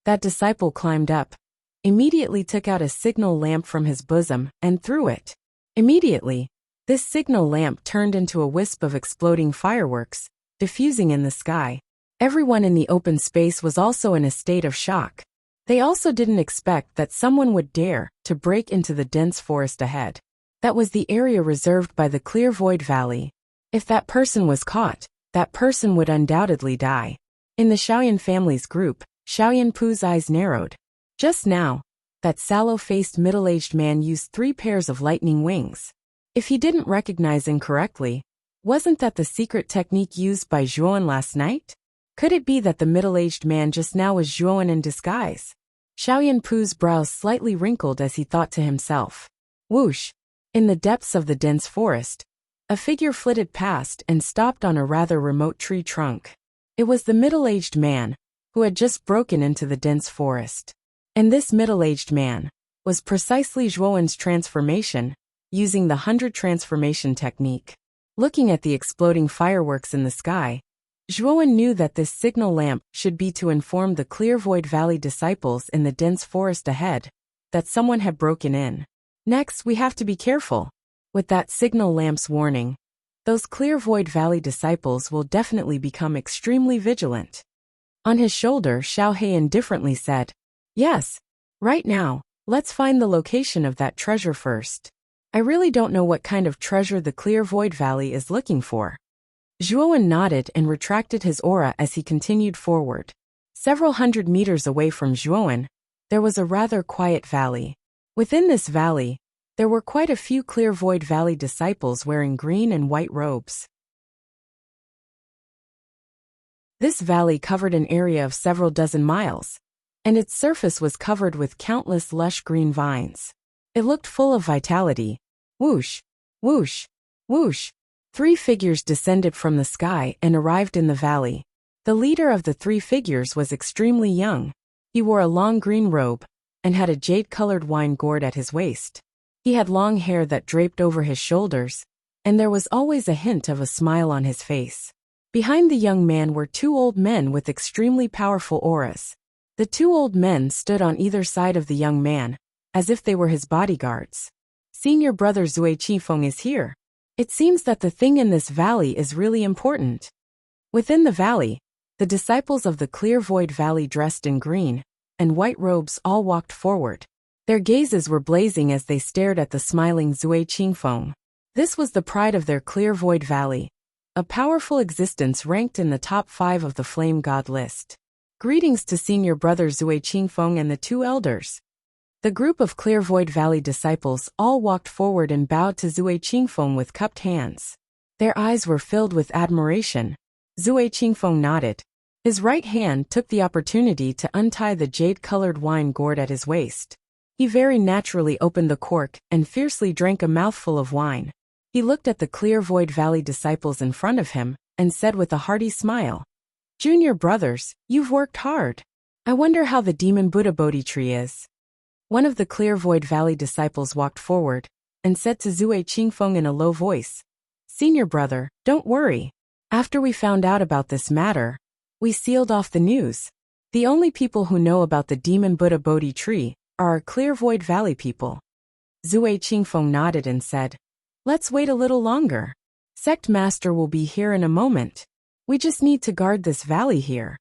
That disciple climbed up, immediately took out a signal lamp from his bosom and threw it. Immediately, this signal lamp turned into a wisp of exploding fireworks, diffusing in the sky. Everyone in the open space was also in a state of shock. They also didn't expect that someone would dare to break into the dense forest ahead. That was the area reserved by the Clear Void Valley. If that person was caught, that person would undoubtedly die. In the Xiaoyan family's group, Xiaoyan Pu's eyes narrowed. Just now, that sallow-faced middle-aged man used 3 pairs of lightning wings. If he didn't recognize incorrectly, wasn't that the secret technique used by Zhuowen last night? Could it be that the middle-aged man just now was Zhuowen in disguise? Xiaoyan Pu's brows slightly wrinkled as he thought to himself. Whoosh! In the depths of the dense forest, a figure flitted past and stopped on a rather remote tree trunk. It was the middle-aged man, who had just broken into the dense forest. And this middle-aged man was precisely Zhuowen's transformation, using the 100 transformation technique. Looking at the exploding fireworks in the sky, Zhuowen knew that this signal lamp should be to inform the Clear Void Valley disciples in the dense forest ahead that someone had broken in. Next, we have to be careful. With that signal lamp's warning, those Clear Void Valley disciples will definitely become extremely vigilant. On his shoulder, Xiao He indifferently said, Yes. Right now, let's find the location of that treasure first. I really don't know what kind of treasure the clear void valley is looking for. Zhuowen nodded and retracted his aura as he continued forward. Several hundred meters away from Zhuowen, there was a rather quiet valley. Within this valley, there were quite a few clear void valley disciples wearing green and white robes. This valley covered an area of several dozen miles, and its surface was covered with countless lush green vines. It looked full of vitality. Whoosh, whoosh, whoosh. 3 figures descended from the sky and arrived in the valley. The leader of the 3 figures was extremely young. He wore a long green robe and had a jade-colored wine gourd at his waist. He had long hair that draped over his shoulders, and there was always a hint of a smile on his face. Behind the young man were 2 old men with extremely powerful auras. The 2 old men stood on either side of the young man, as if they were his bodyguards. Senior brother Zui Qifeng is here. It seems that the thing in this valley is really important. Within the valley, the disciples of the clear void valley dressed in green and white robes all walked forward. Their gazes were blazing as they stared at the smiling Zui Qifeng. This was the pride of their clear void valley, a powerful existence ranked in the top 5 of the Flame God list. Greetings to senior brother Zui Qifeng and the 2 elders. The group of Clear Void Valley disciples all walked forward and bowed to Zui Qifeng with cupped hands. Their eyes were filled with admiration. Zui Qifeng nodded. His right hand took the opportunity to untie the jade-colored wine gourd at his waist. He very naturally opened the cork and fiercely drank a mouthful of wine. He looked at the Clear Void Valley disciples in front of him and said with a hearty smile, "Junior brothers, you've worked hard. I wonder how the demon Buddha Bodhi tree is." One of the Clear Void Valley disciples walked forward and said to Zui Qifeng in a low voice, "Senior brother, don't worry. After we found out about this matter, we sealed off the news. The only people who know about the demon Buddha Bodhi tree are our Clear Void Valley people." Zui Qifeng nodded and said, "Let's wait a little longer. Sect Master will be here in a moment. We just need to guard this valley here."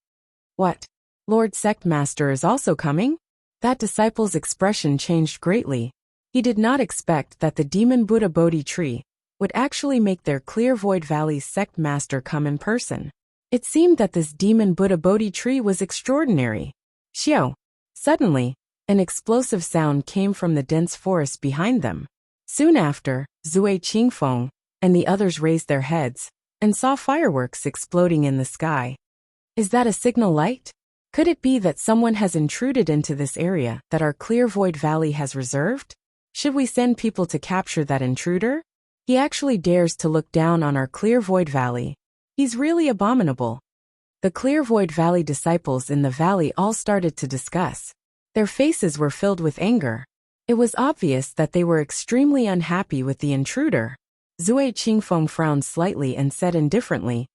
"What? Lord Sect Master is also coming?" That disciple's expression changed greatly. He did not expect that the demon Buddha Bodhi tree would actually make their Clear Void Valley's sect master come in person. It seemed that this demon Buddha Bodhi tree was extraordinary. Xiao! Suddenly, an explosive sound came from the dense forest behind them. Soon after, Zui Qifeng and the others raised their heads and saw fireworks exploding in the sky. Is that a signal light? Could it be that someone has intruded into this area that our Clear Void Valley has reserved? Should we send people to capture that intruder? He actually dares to look down on our Clear Void Valley. He's really abominable. The Clear Void Valley disciples in the valley all started to discuss. Their faces were filled with anger. It was obvious that they were extremely unhappy with the intruder. Zui Qifeng frowned slightly and said indifferently,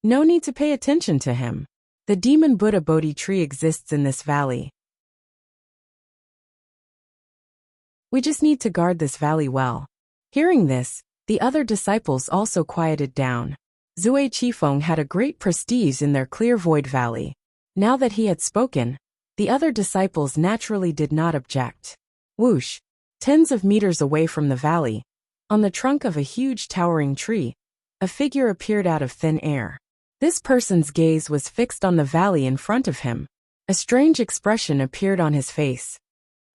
"No need to pay attention to him. The demon Buddha Bodhi tree exists in this valley. We just need to guard this valley well." Hearing this, the other disciples also quieted down. Zui Qifeng had a great prestige in their Clear Void Valley. Now that he had spoken, the other disciples naturally did not object. Whoosh! Tens of meters away from the valley, on the trunk of a huge towering tree, a figure appeared out of thin air. This person's gaze was fixed on the valley in front of him. A strange expression appeared on his face.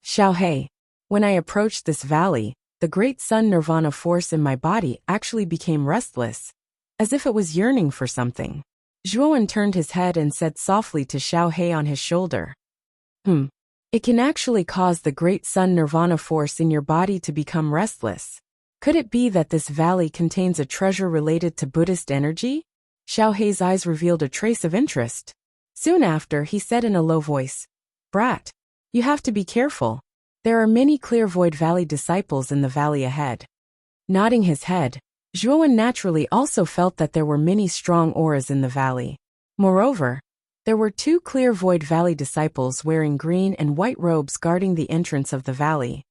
"Xiaohei, when I approached this valley, the great sun nirvana force in my body actually became restless, as if it was yearning for something." Zhuowen turned his head and said softly to Xiaohei on his shoulder, It can actually cause the great sun nirvana force in your body to become restless. Could it be that this valley contains a treasure related to Buddhist energy?" Xiaohei's eyes revealed a trace of interest. Soon after, he said in a low voice, "Brat, you have to be careful. There are many Clear Void Valley disciples in the valley ahead." Nodding his head, Zhuowen naturally also felt that there were many strong auras in the valley. Moreover, there were 2 Clear Void Valley disciples wearing green and white robes guarding the entrance of the valley.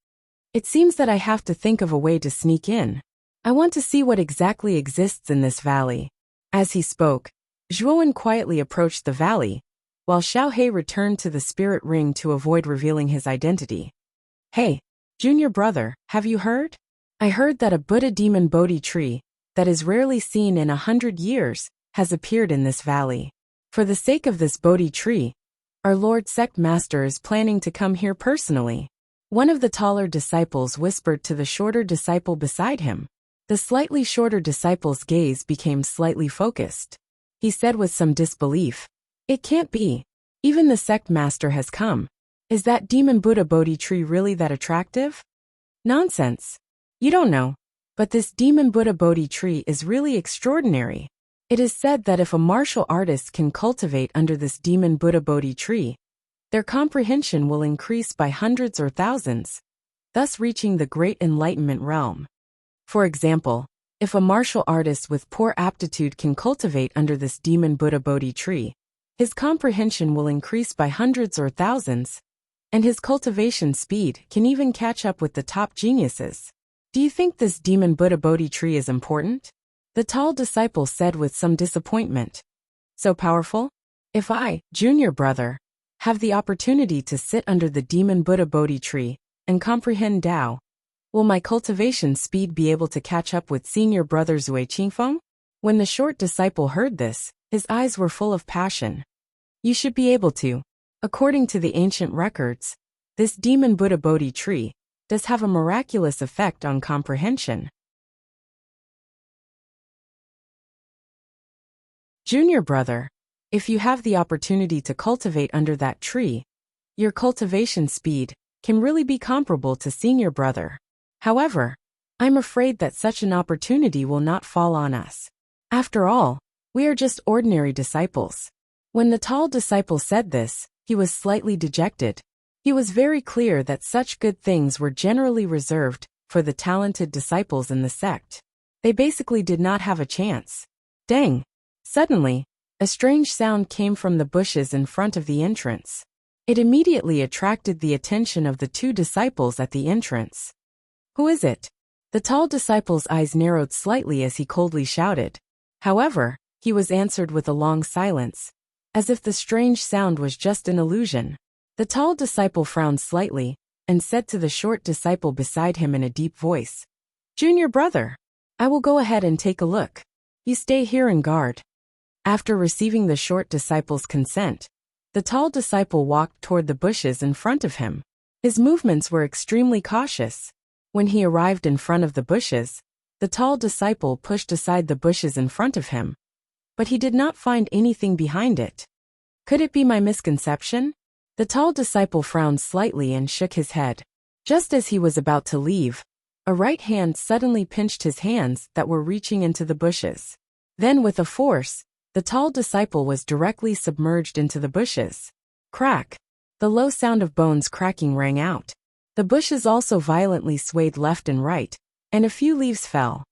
"It seems that I have to think of a way to sneak in. I want to see what exactly exists in this valley." As he spoke, Zhuowen quietly approached the valley while Xiaohei returned to the spirit ring to avoid revealing his identity. Hey, junior brother, have you heard? I heard that a Buddha demon Bodhi tree, that is rarely seen in 100 years, has appeared in this valley. For the sake of this Bodhi tree, our Lord Sect Master is planning to come here personally. One of the taller disciples whispered to the shorter disciple beside him. The slightly shorter disciple's gaze became slightly focused. He said with some disbelief, "It can't be. Even the sect master has come. Is that demon Buddha Bodhi tree really that attractive?" Nonsense. You don't know. But this demon Buddha Bodhi tree is really extraordinary. It is said that if a martial artist can cultivate under this demon Buddha Bodhi tree, their comprehension will increase by hundreds or thousands, thus reaching the great enlightenment realm. For example, if a martial artist with poor aptitude can cultivate under this demon Buddha Bodhi tree, his comprehension will increase by hundreds or thousands, and his cultivation speed can even catch up with the top geniuses. Do you think this demon Buddha Bodhi tree is important? The tall disciple said with some disappointment. So powerful? If I, junior brother, have the opportunity to sit under the demon Buddha Bodhi tree and comprehend Tao, will my cultivation speed be able to catch up with senior brother Zui Qingfeng? When the short disciple heard this, his eyes were full of passion. You should be able to. According to the ancient records, this demon Buddha Bodhi tree does have a miraculous effect on comprehension. Junior brother, if you have the opportunity to cultivate under that tree, your cultivation speed can really be comparable to senior brother. However, I'm afraid that such an opportunity will not fall on us. After all, we are just ordinary disciples. When the tall disciple said this, he was slightly dejected. He was very clear that such good things were generally reserved for the talented disciples in the sect. They basically did not have a chance. Dang! Suddenly, a strange sound came from the bushes in front of the entrance. It immediately attracted the attention of the two disciples at the entrance. Who is it? The tall disciple's eyes narrowed slightly as he coldly shouted. However, he was answered with a long silence, as if the strange sound was just an illusion. The tall disciple frowned slightly and said to the short disciple beside him in a deep voice, "Junior brother, I will go ahead and take a look. You stay here and guard." After receiving the short disciple's consent, the tall disciple walked toward the bushes in front of him. His movements were extremely cautious. When he arrived in front of the bushes, the tall disciple pushed aside the bushes in front of him, but he did not find anything behind it. Could it be my misconception? The tall disciple frowned slightly and shook his head. Just as he was about to leave, a right hand suddenly pinched his hands that were reaching into the bushes. Then with a force, the tall disciple was directly submerged into the bushes. Crack! The low sound of bones cracking rang out. The bushes also violently swayed left and right, and a few leaves fell.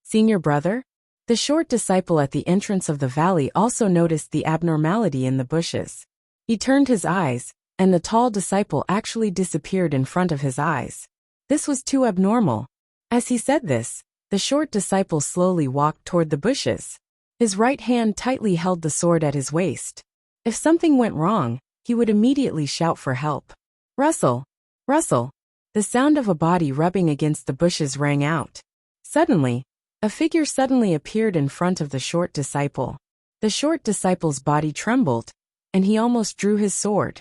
Senior brother? The short disciple at the entrance of the valley also noticed the abnormality in the bushes. He turned his eyes, and the tall disciple actually disappeared in front of his eyes. This was too abnormal. As he said this, the short disciple slowly walked toward the bushes. His right hand tightly held the sword at his waist. If something went wrong, he would immediately shout for help. Rustle! Rustle! The sound of a body rubbing against the bushes rang out. Suddenly, a figure suddenly appeared in front of the short disciple. The short disciple's body trembled, and he almost drew his sword.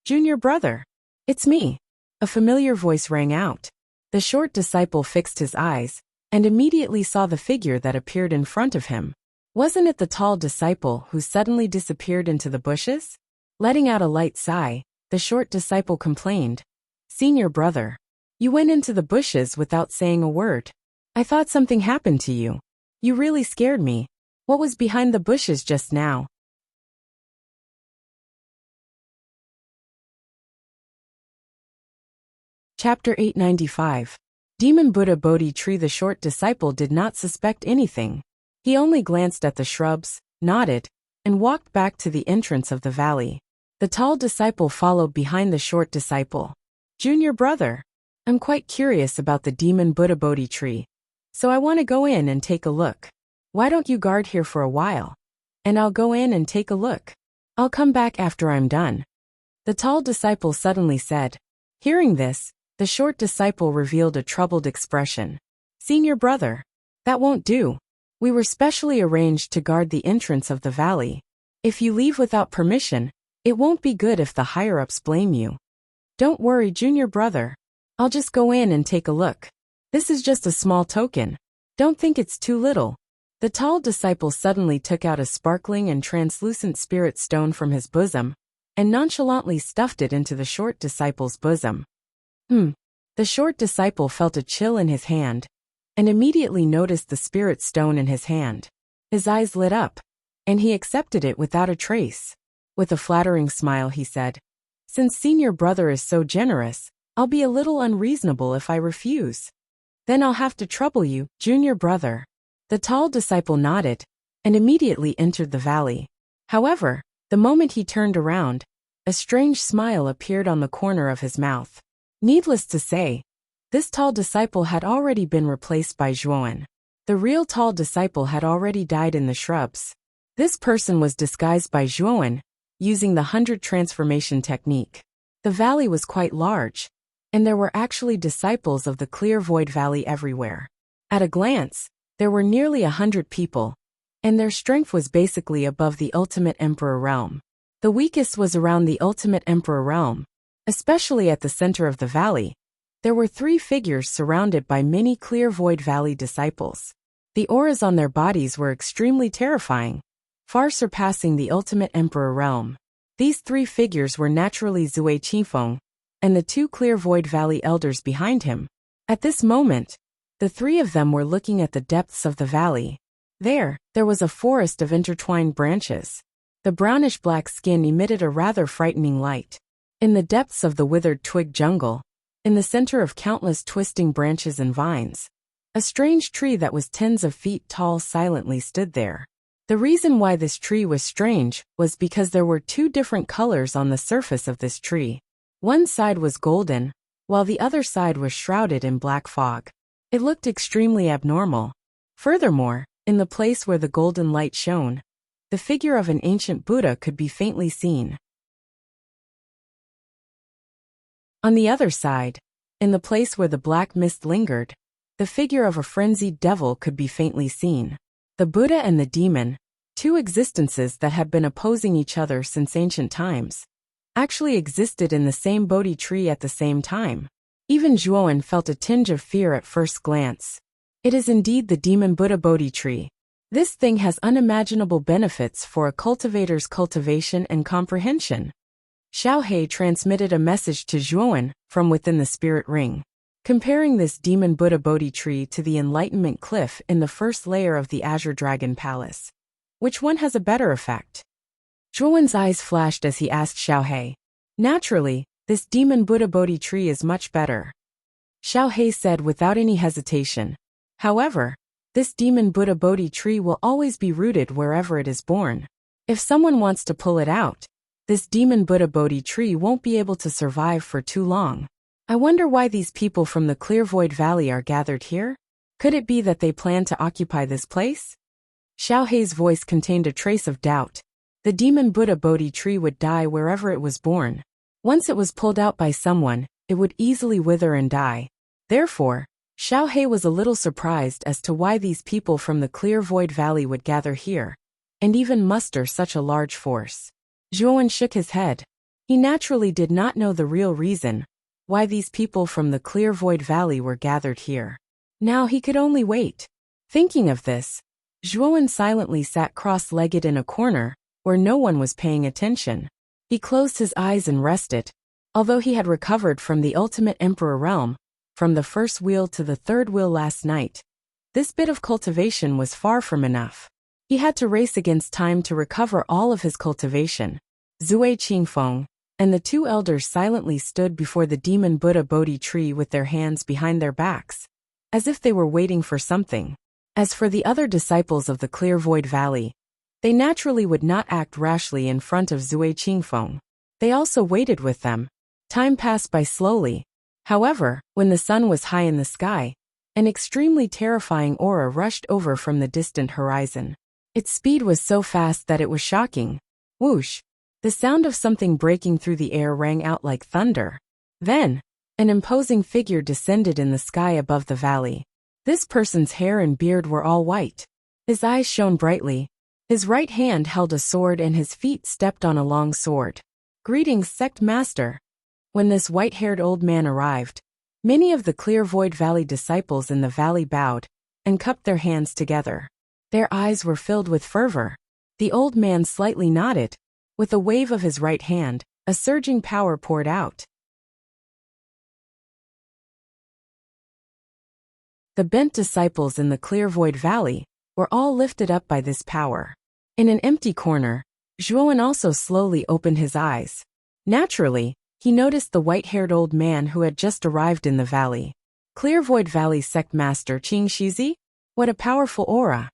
Junior brother! It's me! A familiar voice rang out. The short disciple fixed his eyes, and immediately saw the figure that appeared in front of him. Wasn't it the tall disciple who suddenly disappeared into the bushes? Letting out a light sigh, the short disciple complained, "Senior brother, you went into the bushes without saying a word. I thought something happened to you. You really scared me. What was behind the bushes just now?" Chapter 895. Demon Buddha Bodhi Tree. The short disciple did not suspect anything. He only glanced at the shrubs, nodded, and walked back to the entrance of the valley. The tall disciple followed behind the short disciple. Junior brother, I'm quite curious about the demon Buddha Bodhi tree, so I want to go in and take a look. Why don't you guard here for a while? And I'll go in and take a look. I'll come back after I'm done," the tall disciple suddenly said. Hearing this, the short disciple revealed a troubled expression. "Senior brother, that won't do. We were specially arranged to guard the entrance of the valley. If you leave without permission, it won't be good if the higher-ups blame you." "Don't worry, junior brother. I'll just go in and take a look. This is just a small token. Don't think it's too little." The tall disciple suddenly took out a sparkling and translucent spirit stone from his bosom and nonchalantly stuffed it into the short disciple's bosom. The short disciple felt a chill in his hand and immediately noticed the spirit stone in his hand. His eyes lit up, and he accepted it without a trace. With a flattering smile, he said, "Since senior brother is so generous, I'll be a little unreasonable if I refuse." "Then I'll have to trouble you, junior brother." The tall disciple nodded and immediately entered the valley. However, the moment he turned around, a strange smile appeared on the corner of his mouth. Needless to say, this tall disciple had already been replaced by Zhuowen. The real tall disciple had already died in the shrubs. This person was disguised by Zhuowen, using the 100 transformation technique. The valley was quite large, and there were actually disciples of the clear void valley everywhere. At a glance, there were nearly 100 people, and their strength was basically above the ultimate emperor realm. The weakest was around the ultimate emperor realm, especially at the center of the valley. There were 3 figures surrounded by many clear void valley disciples. The auras on their bodies were extremely terrifying, far surpassing the ultimate emperor realm. These 3 figures were naturally Zui Qifeng and the 2 clear void valley elders behind him. At this moment, the 3 of them were looking at the depths of the valley. There was a forest of intertwined branches. The brownish-black skin emitted a rather frightening light. In the depths of the withered twig jungle, in the center of countless twisting branches and vines, a strange tree that was tens of feet tall silently stood there. The reason why this tree was strange was because there were 2 different colors on the surface of this tree. One side was golden, while the other side was shrouded in black fog. It looked extremely abnormal. Furthermore, in the place where the golden light shone, the figure of an ancient Buddha could be faintly seen. On the other side, in the place where the black mist lingered, the figure of a frenzied devil could be faintly seen. The Buddha and the demon, 2 existences that had been opposing each other since ancient times, actually existed in the same Bodhi tree at the same time. Even Zhuowen felt a tinge of fear at first glance. It is indeed the demon Buddha Bodhi tree. This thing has unimaginable benefits for a cultivator's cultivation and comprehension. Xiao He transmitted a message to Zhuowen from within the spirit ring, comparing this demon Buddha Bodhi tree to the enlightenment cliff in the first layer of the Azure Dragon Palace. Which one has a better effect? Zhuowen's eyes flashed as he asked Xiao He. Naturally, this demon Buddha Bodhi tree is much better, Xiao He said without any hesitation. However, this demon Buddha Bodhi tree will always be rooted wherever it is born. If someone wants to pull it out, this demon Buddha Bodhi tree won't be able to survive for too long. I wonder why these people from the Clear Void Valley are gathered here? Could it be that they plan to occupy this place? Xiao He's voice contained a trace of doubt. The demon Buddha Bodhi tree would die wherever it was born. Once it was pulled out by someone, it would easily wither and die. Therefore, Xiao He was a little surprised as to why these people from the Clear Void Valley would gather here, and even muster such a large force. Zhuowen shook his head. He naturally did not know the real reason why these people from the Clear Void Valley were gathered here. Now he could only wait. Thinking of this, Zhuowen silently sat cross-legged in a corner where no one was paying attention. He closed his eyes and rested. Although he had recovered from the ultimate emperor realm, from the first wheel to the 3rd wheel last night, this bit of cultivation was far from enough. He had to race against time to recover all of his cultivation. Zui Qingfeng and the 2 elders silently stood before the demon Buddha Bodhi tree with their hands behind their backs, as if they were waiting for something. As for the other disciples of the Clear Void Valley, they naturally would not act rashly in front of Zui Qingfeng. They also waited with them. Time passed by slowly. However, when the sun was high in the sky, an extremely terrifying aura rushed over from the distant horizon. Its speed was so fast that it was shocking. Whoosh! The sound of something breaking through the air rang out like thunder. Then, an imposing figure descended in the sky above the valley. This person's hair and beard were all white. His eyes shone brightly. His right hand held a sword and his feet stepped on a long sword. "Greetings, sect master." When this white-haired old man arrived, many of the Clear Void Valley disciples in the valley bowed and cupped their hands together. Their eyes were filled with fervor. The old man slightly nodded. With a wave of his right hand, a surging power poured out. The bent disciples in the Clear Void Valley were all lifted up by this power. In an empty corner, Zhuowen also slowly opened his eyes. Naturally, he noticed the white-haired old man who had just arrived in the valley. Clear Void Valley Sect Master Qing Shizi? What a powerful aura!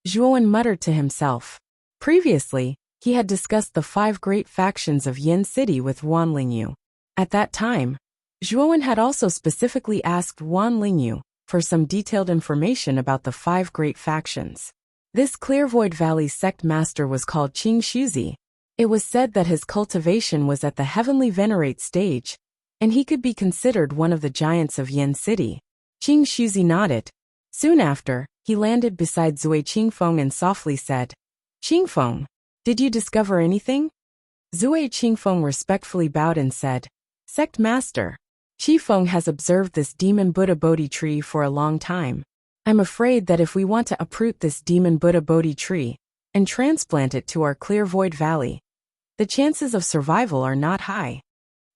Zhuowen muttered to himself. Previously, he had discussed the 5 great factions of Yin City with Wan Lingyu. At that time, Zhuowen had also specifically asked Wan Lingyu for some detailed information about the 5 great factions. This Clear Void Valley sect master was called Qing Shizi. It was said that his cultivation was at the heavenly venerate stage, and he could be considered one of the giants of Yin City. Qing Shizi nodded. Soon after, he landed beside Zui Qingfeng and softly said, "Qingfeng, did you discover anything?" Zui Qingfeng respectfully bowed and said, "Sect master, Qifeng has observed this demon Buddha Bodhi tree for a long time. I'm afraid that if we want to uproot this demon Buddha Bodhi tree and transplant it to our Clear Void Valley, the chances of survival are not high.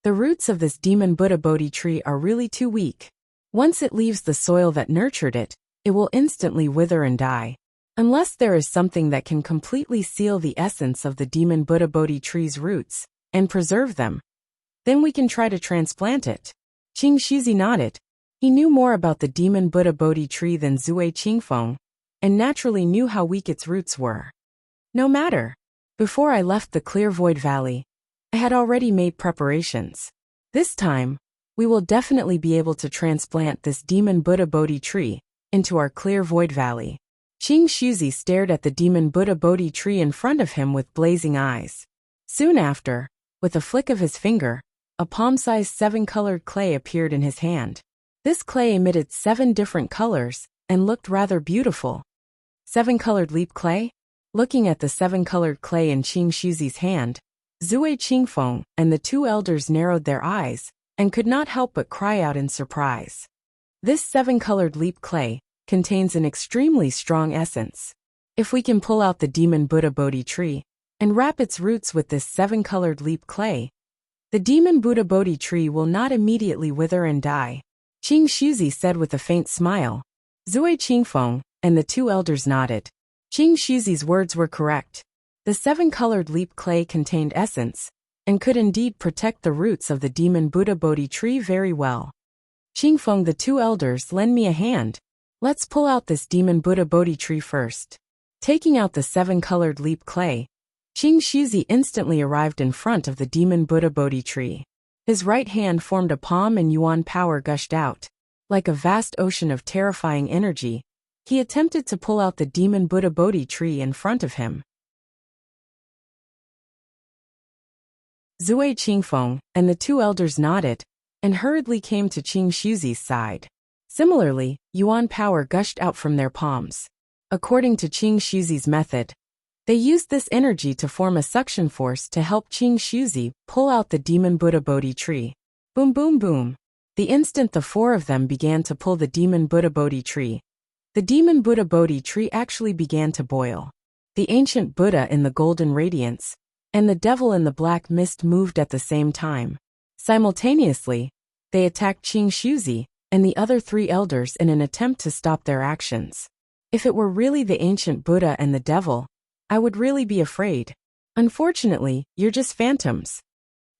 The roots of this demon Buddha Bodhi tree are really too weak. Once it leaves the soil that nurtured it, it will instantly wither and die. Unless there is something that can completely seal the essence of the demon Buddha Bodhi tree's roots and preserve them, then we can try to transplant it." Qing Shizi nodded. He knew more about the demon Buddha Bodhi tree than Zui Qingfeng, and naturally knew how weak its roots were. "No matter. Before I left the Clear Void Valley, I had already made preparations. This time, we will definitely be able to transplant this demon Buddha Bodhi tree into our Clear Void Valley." Qing Shizi stared at the demon Buddha Bodhi tree in front of him with blazing eyes. Soon after, with a flick of his finger, a palm-sized 7-colored clay appeared in his hand. This clay emitted 7 different colors and looked rather beautiful. 7-colored leap clay? Looking at the 7-colored clay in Qing Shizi's hand, Zui Qingfeng and the 2 elders narrowed their eyes and could not help but cry out in surprise. This 7-colored leap clay contains an extremely strong essence. If we can pull out the demon Buddha Bodhi tree and wrap its roots with this 7-colored leap clay, the demon Buddha Bodhi tree will not immediately wither and die. Qing Shizi said with a faint smile. Zui Qingfeng and the 2 elders nodded. Qing Shizi's words were correct. The 7-colored leap clay contained essence and could indeed protect the roots of the demon Buddha Bodhi tree very well. "Qingfeng, the 2 elders, lend me a hand. Let's pull out this demon Buddha Bodhi tree first." Taking out the 7-colored leap clay, Qing Shizi instantly arrived in front of the demon Buddha Bodhi tree. His right hand formed a palm and yuan power gushed out. Like a vast ocean of terrifying energy, he attempted to pull out the demon Buddha Bodhi tree in front of him. Zui Qingfeng and the 2 elders nodded and hurriedly came to Qing Shizi's side. Similarly, yuan power gushed out from their palms. According to Qing Shizi's method, they used this energy to form a suction force to help Qing Shizi pull out the demon Buddha Bodhi tree. Boom boom boom. The instant the 4 of them began to pull the demon Buddha Bodhi tree, the demon Buddha Bodhi tree actually began to boil. The ancient Buddha in the golden radiance and the devil in the black mist moved at the same time. Simultaneously, they attacked Qing Shizi and the other 3 elders in an attempt to stop their actions. If it were really the ancient Buddha and the devil, I would really be afraid. Unfortunately, you're just phantoms.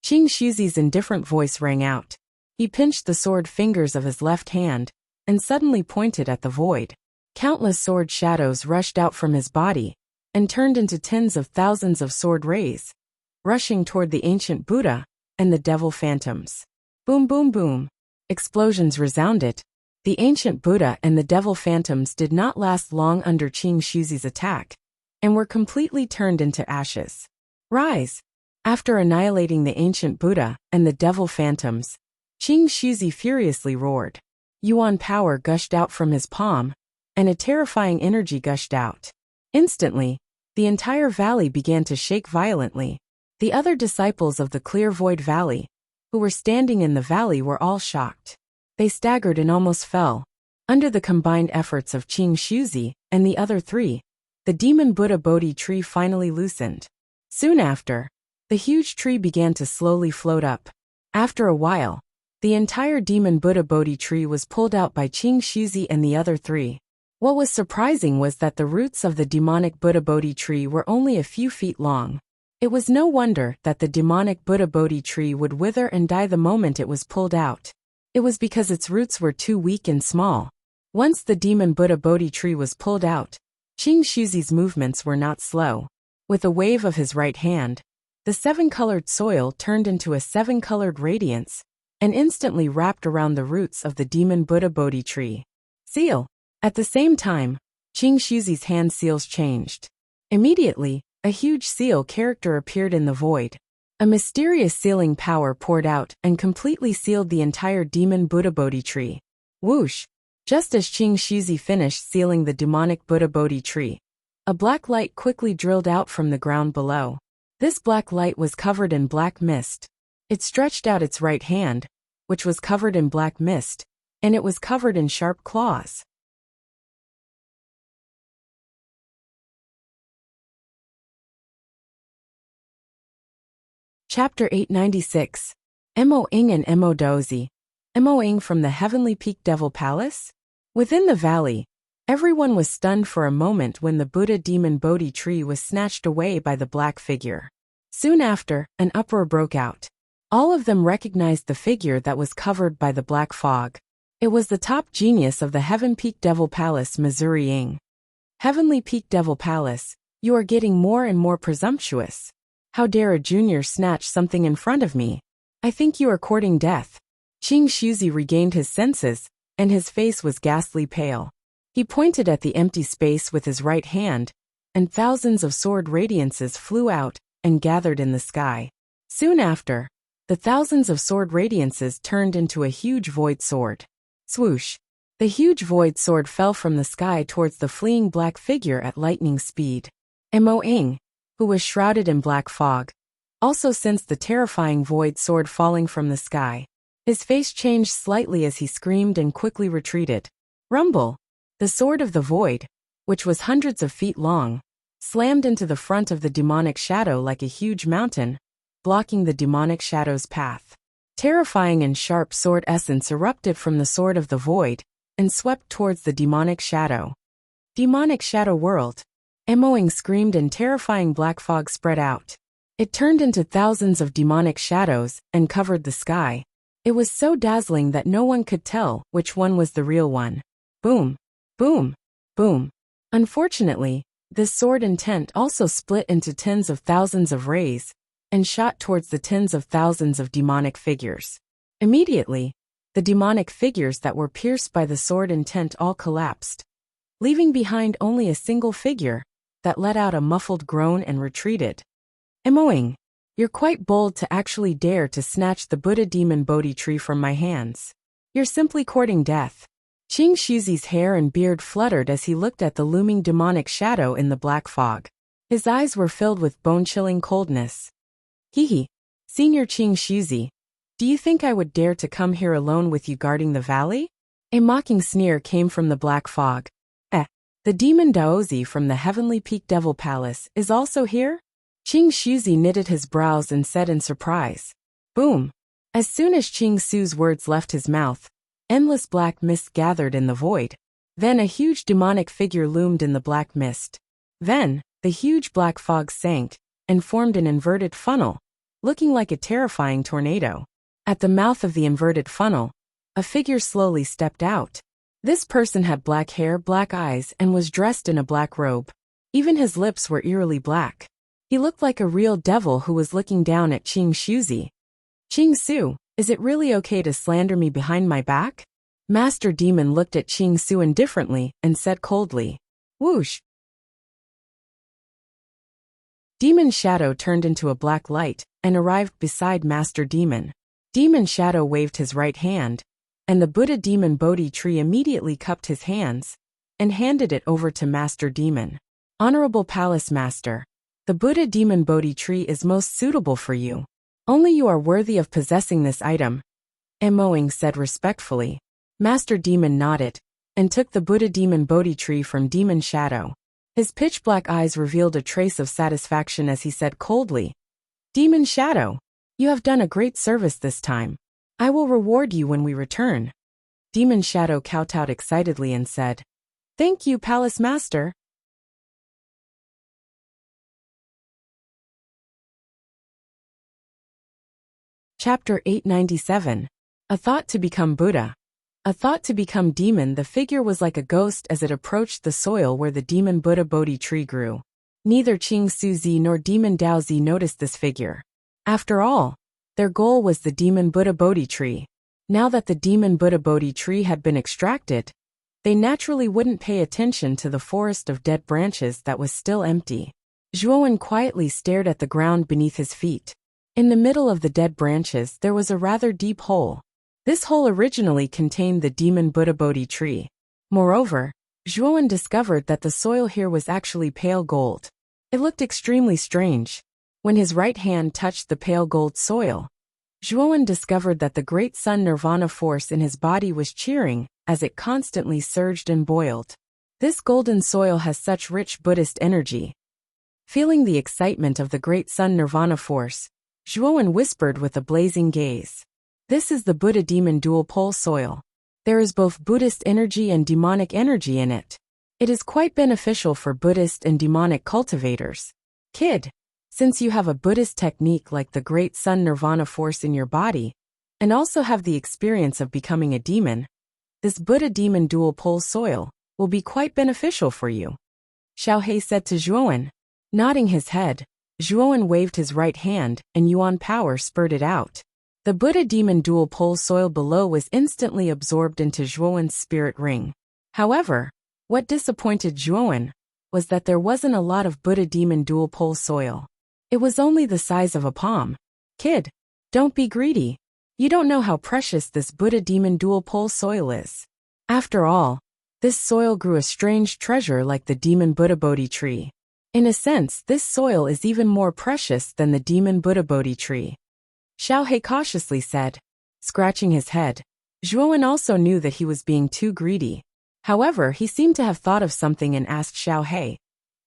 Qing Shizi's indifferent voice rang out. He pinched the sword fingers of his left hand and suddenly pointed at the void. Countless sword shadows rushed out from his body and turned into tens of thousands of sword rays, rushing toward the ancient Buddha and the devil phantoms. Boom boom boom. Explosions resounded. The ancient Buddha and the devil phantoms did not last long under Qing Shizi's attack and were completely turned into ashes. "Rise! After annihilating the ancient Buddha and the devil phantoms, Qing Shuzi furiously roared. Yuan power gushed out from his palm, and a terrifying energy gushed out. Instantly, the entire valley began to shake violently. The other disciples of the clear void valley, who were standing in the valley, were all shocked. They staggered and almost fell. Under the combined efforts of Qing Shuzi and the other three, the demon Buddha Bodhi tree finally loosened. Soon after, the huge tree began to slowly float up. After a while, the entire demon Buddha Bodhi tree was pulled out by Qing Shuzi and the other three. What was surprising was that the roots of the demonic Buddha Bodhi tree were only a few feet long. It was no wonder that the demonic Buddha Bodhi tree would wither and die the moment it was pulled out. It was because its roots were too weak and small. Once the demon Buddha Bodhi tree was pulled out, Qing Shuzi's movements were not slow. With a wave of his right hand, the seven-colored soil turned into a seven-colored radiance and instantly wrapped around the roots of the demon Buddha Bodhi tree. Seal. At the same time, Qing Shuzi's hand seals changed. Immediately, a huge seal character appeared in the void. A mysterious sealing power poured out and completely sealed the entire demon Buddha Bodhi tree. Whoosh! Just as Qing Shuzi finished sealing the demonic Buddha Bodhi tree, a black light quickly drilled out from the ground below. This black light was covered in black mist. It stretched out its right hand, which was covered in black mist, and it was covered in sharp claws. Chapter 896. Mo Ing and Mo Dozi. Mo Ing from the Heavenly Peak Devil Palace? Within the valley, everyone was stunned for a moment when the Buddha demon Bodhi tree was snatched away by the black figure. Soon after, an uproar broke out. All of them recognized the figure that was covered by the black fog. It was the top genius of the Heaven Peak Devil Palace, Missouri Ing. Heavenly Peak Devil Palace, you are getting more and more presumptuous. How dare a junior snatch something in front of me? I think you are courting death. Qing Shuzi regained his senses, and his face was ghastly pale. He pointed at the empty space with his right hand, and thousands of sword radiances flew out and gathered in the sky. Soon after, the thousands of sword radiances turned into a huge void sword. Swoosh! The huge void sword fell from the sky towards the fleeing black figure at lightning speed. Mo Ing, who was shrouded in black fog, also sensed the terrifying void sword falling from the sky. His face changed slightly as he screamed and quickly retreated. Rumble! The sword of the void, which was hundreds of feet long, slammed into the front of the demonic shadow like a huge mountain, blocking the demonic shadow's path. Terrifying and sharp sword essence erupted from the sword of the void and swept towards the demonic shadow. Demonic shadow world. Mo Ing screamed and terrifying black fog spread out. It turned into thousands of demonic shadows and covered the sky. It was so dazzling that no one could tell which one was the real one. Boom! Boom! Boom! Unfortunately, this sword intent also split into tens of thousands of rays and shot towards the tens of thousands of demonic figures. Immediately, the demonic figures that were pierced by the sword intent all collapsed, leaving behind only a single figure that let out a muffled groan and retreated. Mo Ing, you're quite bold to actually dare to snatch the Buddha demon Bodhi tree from my hands. You're simply courting death. Qing Shuzi's hair and beard fluttered as he looked at the looming demonic shadow in the black fog. His eyes were filled with bone-chilling coldness. Hee. Senior Qing Shuzi, do you think I would dare to come here alone with you guarding the valley? A mocking sneer came from the black fog. The demon Daozi from the Heavenly Peak Devil Palace is also here? Qing Shuzi knitted his brows and said in surprise. Boom! As soon as Qing Su's words left his mouth, endless black mist gathered in the void. Then a huge demonic figure loomed in the black mist. Then, the huge black fog sank and formed an inverted funnel, looking like a terrifying tornado. At the mouth of the inverted funnel, a figure slowly stepped out. This person had black hair, black eyes, and was dressed in a black robe. Even his lips were eerily black. He looked like a real devil who was looking down at Qing Shuzi. Qing Su, is it really okay to slander me behind my back? Master Demon looked at Qing Su indifferently and said coldly. Whoosh! Demon shadow turned into a black light and arrived beside Master Demon. Demon Shadow waved his right hand, and the Buddha Demon Bodhi tree immediately cupped his hands and handed it over to Master Demon. Honorable Palace Master, the Buddha Demon Bodhi tree is most suitable for you. Only you are worthy of possessing this item, Moing said respectfully. Master Demon nodded and took the Buddha Demon Bodhi tree from Demon Shadow. His pitch-black eyes revealed a trace of satisfaction as he said coldly, Demon Shadow, you have done a great service this time. I will reward you when we return. Demon Shadow kowtowed excitedly and said, Thank you, Palace Master. Chapter 897. A Thought to Become Buddha. A thought to become demon. The figure was like a ghost as it approached the soil where the demon Buddha Bodhi tree grew. Neither Qing Suzi nor Demon Daozi noticed this figure. After all, their goal was the demon Buddha Bodhi tree. Now that the demon Buddha Bodhi tree had been extracted, they naturally wouldn't pay attention to the forest of dead branches that was still empty. Zhuowen quietly stared at the ground beneath his feet. In the middle of the dead branches there was a rather deep hole. This hole originally contained the demon Buddha Bodhi tree. Moreover, Zhuowen discovered that the soil here was actually pale gold. It looked extremely strange. When his right hand touched the pale gold soil, Zhuowen discovered that the great sun nirvana force in his body was cheering as it constantly surged and boiled. This golden soil has such rich Buddhist energy. Feeling the excitement of the great sun nirvana force, Zhuowen whispered with a blazing gaze. This is the Buddha Demon Dual Pole soil. There is both Buddhist energy and demonic energy in it. It is quite beneficial for Buddhist and demonic cultivators. Kid, since you have a Buddhist technique like the Great Sun Nirvana force in your body, and also have the experience of becoming a demon, this Buddha Demon Dual Pole soil will be quite beneficial for you. Xiaohei said to Zhuowen. Nodding his head, Zhuowen waved his right hand and Yuan power spurted out. The Buddha Demon Dual Pole soil below was instantly absorbed into Zhuowen's spirit ring. However, what disappointed Zhuowen was that there wasn't a lot of Buddha Demon Dual Pole soil. It was only the size of a palm. Kid, don't be greedy. You don't know how precious this Buddha Demon Dual Pole soil is. After all, this soil grew a strange treasure like the Demon Buddha Bodhi tree. In a sense, this soil is even more precious than the Demon Buddha Bodhi tree. Xiaohei cautiously said, scratching his head. Zhuowen also knew that he was being too greedy. However, he seemed to have thought of something and asked Xiaohei,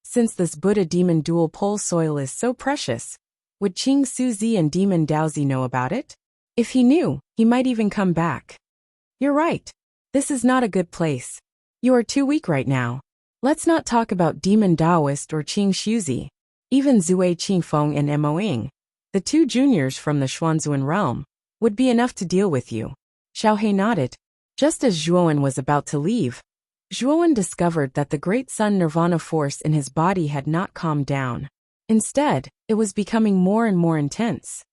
since this Buddha Demon Dual Pole soil is so precious, would Qing Suzi and Demon Daozi know about it? If he knew, he might even come back. You're right. This is not a good place. You are too weak right now. Let's not talk about Demon Daoist or Qing Shuzi. Even Zui Qingfeng and Moing, the two juniors from the Xuanzuan realm, would be enough to deal with you. Xiaohei nodded. Just as Zhuowen was about to leave, Zhuowen discovered that the great sun nirvana force in his body had not calmed down. Instead, it was becoming more and more intense.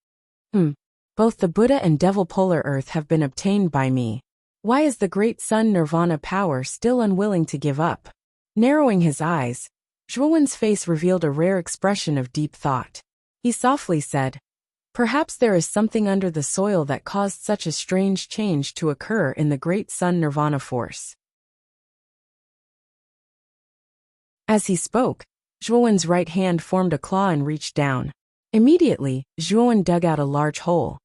Both the Buddha and Devil Polar Earth have been obtained by me. Why is the great sun nirvana power still unwilling to give up? Narrowing his eyes, Zhuowen's face revealed a rare expression of deep thought. He softly said, perhaps there is something under the soil that caused such a strange change to occur in the great sun nirvana force. As he spoke, Zhuowen's right hand formed a claw and reached down. Immediately, Zhuowen dug out a large hole.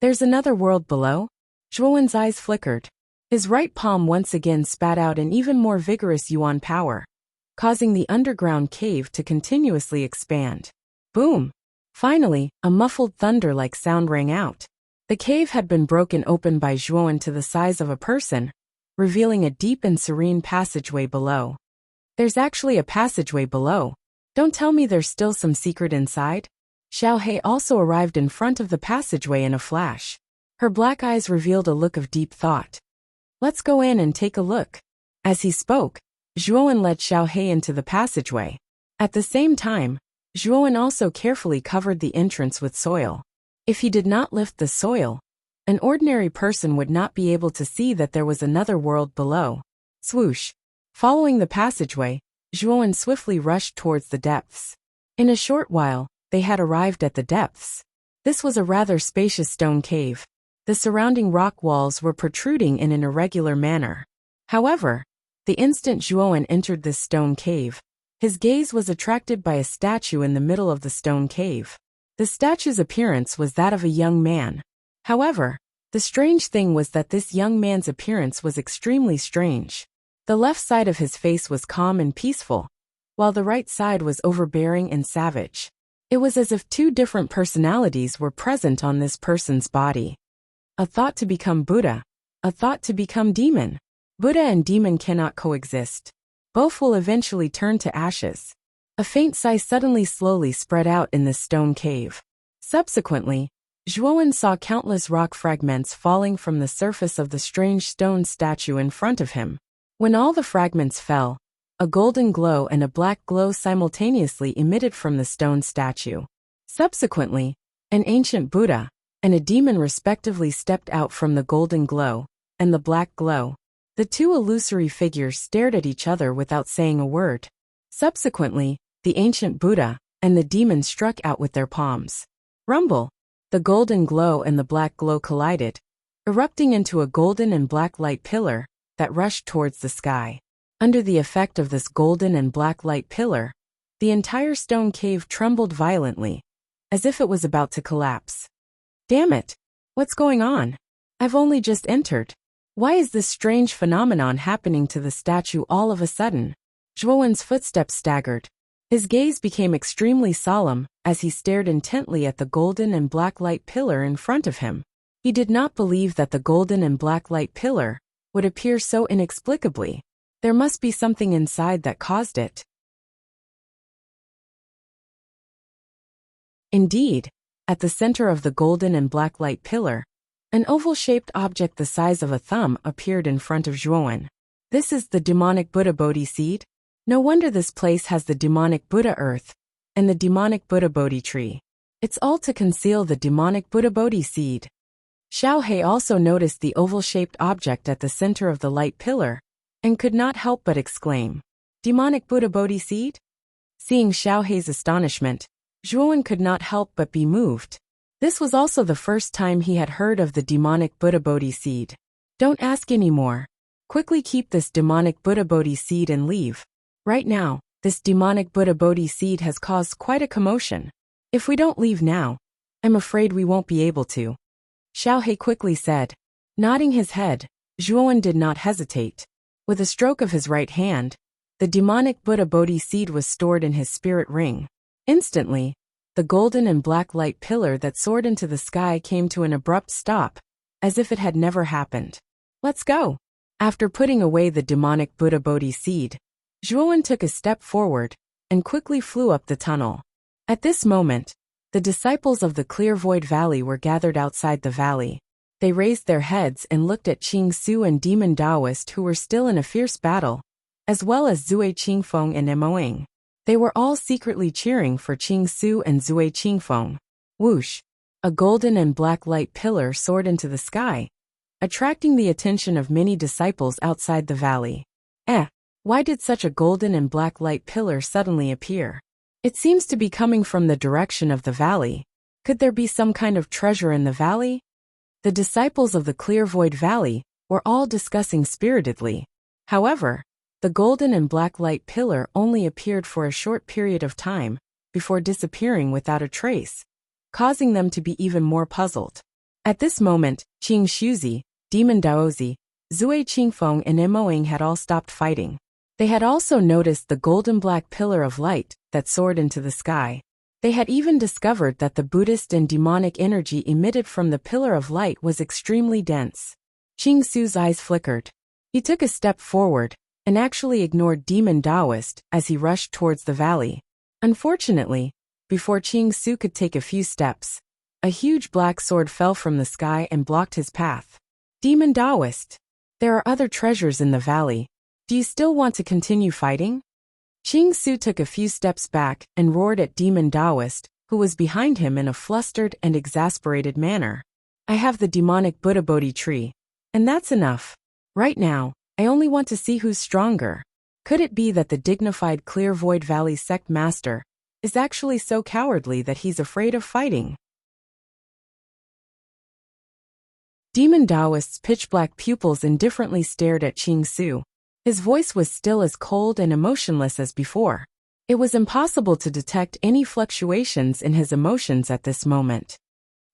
There's another world below? Zhuowen's eyes flickered. His right palm once again spat out an even more vigorous Yuan power, causing the underground cave to continuously expand. Boom! Finally, a muffled thunder-like sound rang out. The cave had been broken open by Zhuowen to the size of a person, revealing a deep and serene passageway below. There's actually a passageway below. Don't tell me there's still some secret inside? Xiaohei also arrived in front of the passageway in a flash. Her black eyes revealed a look of deep thought. Let's go in and take a look. As he spoke, Zhuowen led Xiaohei into the passageway. At the same time, Zhuowen also carefully covered the entrance with soil. If he did not lift the soil, an ordinary person would not be able to see that there was another world below. Swoosh! Following the passageway, Zhuowen swiftly rushed towards the depths. In a short while, they had arrived at the depths. This was a rather spacious stone cave. The surrounding rock walls were protruding in an irregular manner. However, the instant Zhuowen entered this stone cave, his gaze was attracted by a statue in the middle of the stone cave. The statue's appearance was that of a young man. However, the strange thing was that this young man's appearance was extremely strange. The left side of his face was calm and peaceful, while the right side was overbearing and savage. It was as if two different personalities were present on this person's body. A thought to become Buddha, a thought to become demon. Buddha and demon cannot coexist. Both will eventually turn to ashes. A faint sigh suddenly slowly spread out in this stone cave. Subsequently, Zhuowen saw countless rock fragments falling from the surface of the strange stone statue in front of him. When all the fragments fell, a golden glow and a black glow simultaneously emitted from the stone statue. Subsequently, an ancient Buddha and a demon respectively stepped out from the golden glow and the black glow. The two illusory figures stared at each other without saying a word. Subsequently, the ancient Buddha and the demon struck out with their palms. Rumble! The golden glow and the black glow collided, erupting into a golden and black light pillar that rushed towards the sky. Under the effect of this golden and black light pillar, the entire stone cave trembled violently, as if it was about to collapse. Damn it! What's going on? I've only just entered. Why is this strange phenomenon happening to the statue all of a sudden? Zhuowen's footsteps staggered. His gaze became extremely solemn as he stared intently at the golden and black light pillar in front of him. He did not believe that the golden and black light pillar would appear so inexplicably. There must be something inside that caused it. Indeed, at the center of the golden and black light pillar, an oval-shaped object the size of a thumb appeared in front of Zhuowen. This is the demonic Buddha Bodhi seed? No wonder this place has the demonic Buddha earth and the demonic Buddha Bodhi tree. It's all to conceal the demonic Buddha Bodhi seed. Xiao He also noticed the oval-shaped object at the center of the light pillar and could not help but exclaim, "Demonic Buddha Bodhi seed?" Seeing Xiao He's astonishment, Zhuowen could not help but be moved. This was also the first time he had heard of the demonic Buddha Bodhi seed. Don't ask anymore. Quickly keep this demonic Buddha Bodhi seed and leave. Right now, this demonic Buddha Bodhi seed has caused quite a commotion. If we don't leave now, I'm afraid we won't be able to. Xiao He quickly said. Nodding his head, Zhuowen did not hesitate. With a stroke of his right hand, the demonic Buddha Bodhi seed was stored in his spirit ring. Instantly, the golden and black light pillar that soared into the sky came to an abrupt stop, as if it had never happened. Let's go. After putting away the demonic Buddha Bodhi seed, Zhuowen took a step forward and quickly flew up the tunnel. At this moment, the disciples of the Clear Void Valley were gathered outside the valley. They raised their heads and looked at Qing Su and Demon Taoist who were still in a fierce battle, as well as Zui Qingfeng and Emoing. They were all secretly cheering for Qing Su and Zui Qingfeng. Whoosh! A golden and black light pillar soared into the sky, attracting the attention of many disciples outside the valley. Why did such a golden and black light pillar suddenly appear? It seems to be coming from the direction of the valley. Could there be some kind of treasure in the valley? The disciples of the Clear Void Valley were all discussing spiritedly. However, the golden and black light pillar only appeared for a short period of time, before disappearing without a trace, causing them to be even more puzzled. At this moment, Qing Shuzi, Demon Daozi, Zui Qingfeng and Emoing had all stopped fighting. They had also noticed the golden black pillar of light that soared into the sky. They had even discovered that the Buddhist and demonic energy emitted from the pillar of light was extremely dense. Qing Su's eyes flickered. He took a step forward and actually ignored Demon Taoist as he rushed towards the valley. Unfortunately, before Qing Su could take a few steps, a huge black sword fell from the sky and blocked his path. Demon Taoist, there are other treasures in the valley. Do you still want to continue fighting? Qing Su took a few steps back and roared at Demon Taoist, who was behind him in a flustered and exasperated manner. I have the demonic Buddha Bodhi tree, and that's enough. Right now, I only want to see who's stronger. Could it be that the dignified Clear Void Valley sect master is actually so cowardly that he's afraid of fighting? Demon Taoist's pitch-black pupils indifferently stared at Qing Su. His voice was still as cold and emotionless as before. It was impossible to detect any fluctuations in his emotions at this moment.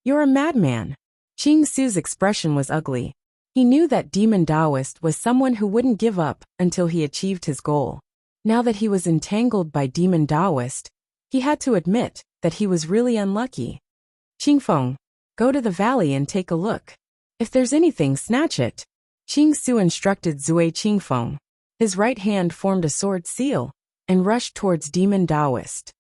"You're a madman." Qing Su's expression was ugly. He knew that Demon Taoist was someone who wouldn't give up until he achieved his goal. Now that he was entangled by Demon Taoist, he had to admit that he was really unlucky. "Qingfeng, go to the valley and take a look. If there's anything, snatch it." Qing Su instructed Zui Qingfeng. His right hand formed a sword seal and rushed towards Demon Taoist.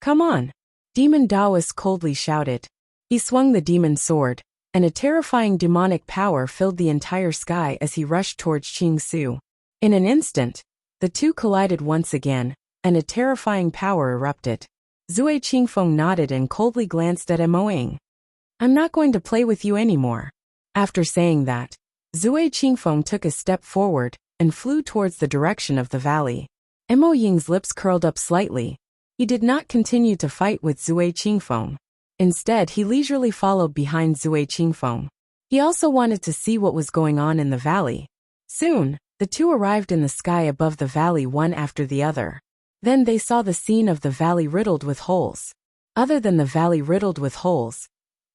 "Come on!" Demon Taoist coldly shouted. He swung the demon sword, and a terrifying demonic power filled the entire sky as he rushed towards Qing Su. In an instant, the two collided once again, and a terrifying power erupted. Zui Qingfeng nodded and coldly glanced at Emoing. "I'm not going to play with you anymore." After saying that, Zui Qingfeng took a step forward and flew towards the direction of the valley. Emo Ying's lips curled up slightly. He did not continue to fight with Zui Qingfeng. Instead, he leisurely followed behind Zui Qingfeng. He also wanted to see what was going on in the valley. Soon, the two arrived in the sky above the valley one after the other. Then they saw the scene of the valley riddled with holes. Other than the valley riddled with holes,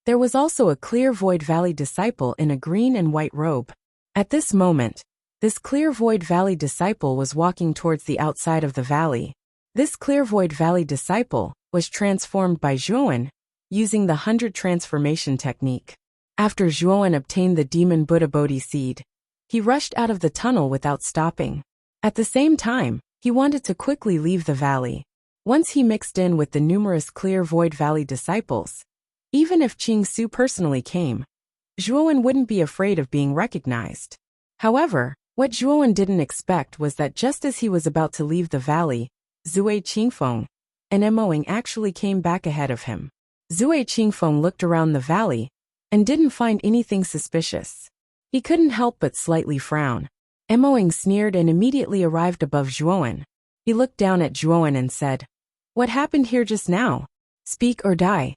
there was also a clear void valley disciple in a green and white robe. At this moment, this clear void valley disciple was walking towards the outside of the valley. This clear void valley disciple was transformed by Zhuowen, using the 100 transformation technique. After Zhuowen obtained the demon Buddha Bodhi seed, he rushed out of the tunnel without stopping. At the same time, he wanted to quickly leave the valley. Once he mixed in with the numerous clear void valley disciples, even if Qing Su personally came, Zhuowen wouldn't be afraid of being recognized. However, what Zhuowen didn't expect was that just as he was about to leave the valley, Zui Qingfeng and Emoing actually came back ahead of him. Zui Qingfeng looked around the valley and didn't find anything suspicious. He couldn't help but slightly frown. Emoing sneered and immediately arrived above Zhuowen. He looked down at Zhuowen and said, "What happened here just now? Speak or die."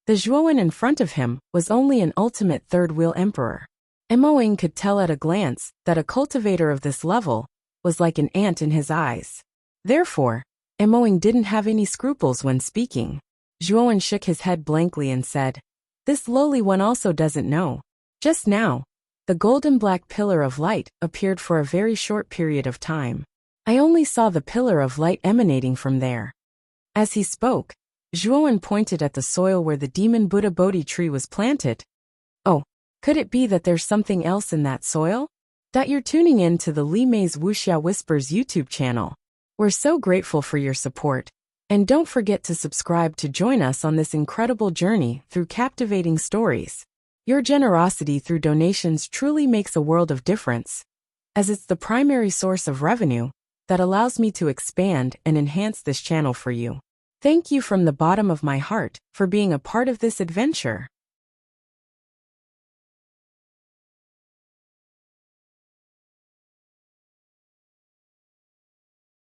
The Zhuowen in front of him was only an ultimate third-wheel emperor. Emoing could tell at a glance that a cultivator of this level was like an ant in his eyes. Therefore, Emoing didn't have any scruples when speaking. Zhuowen shook his head blankly and said, "This lowly one also doesn't know. Just now, the golden black pillar of light appeared for a very short period of time. I only saw the pillar of light emanating from there." As he spoke, Zhuowen pointed at the soil where the demon Buddha Bodhi tree was planted. "Oh, could it be that there's something else in that soil?" That you're tuning in to the Li Mei's Wuxia Whispers YouTube channel. We're so grateful for your support. And don't forget to subscribe to join us on this incredible journey through captivating stories. Your generosity through donations truly makes a world of difference, as it's the primary source of revenue that allows me to expand and enhance this channel for you. Thank you from the bottom of my heart for being a part of this adventure.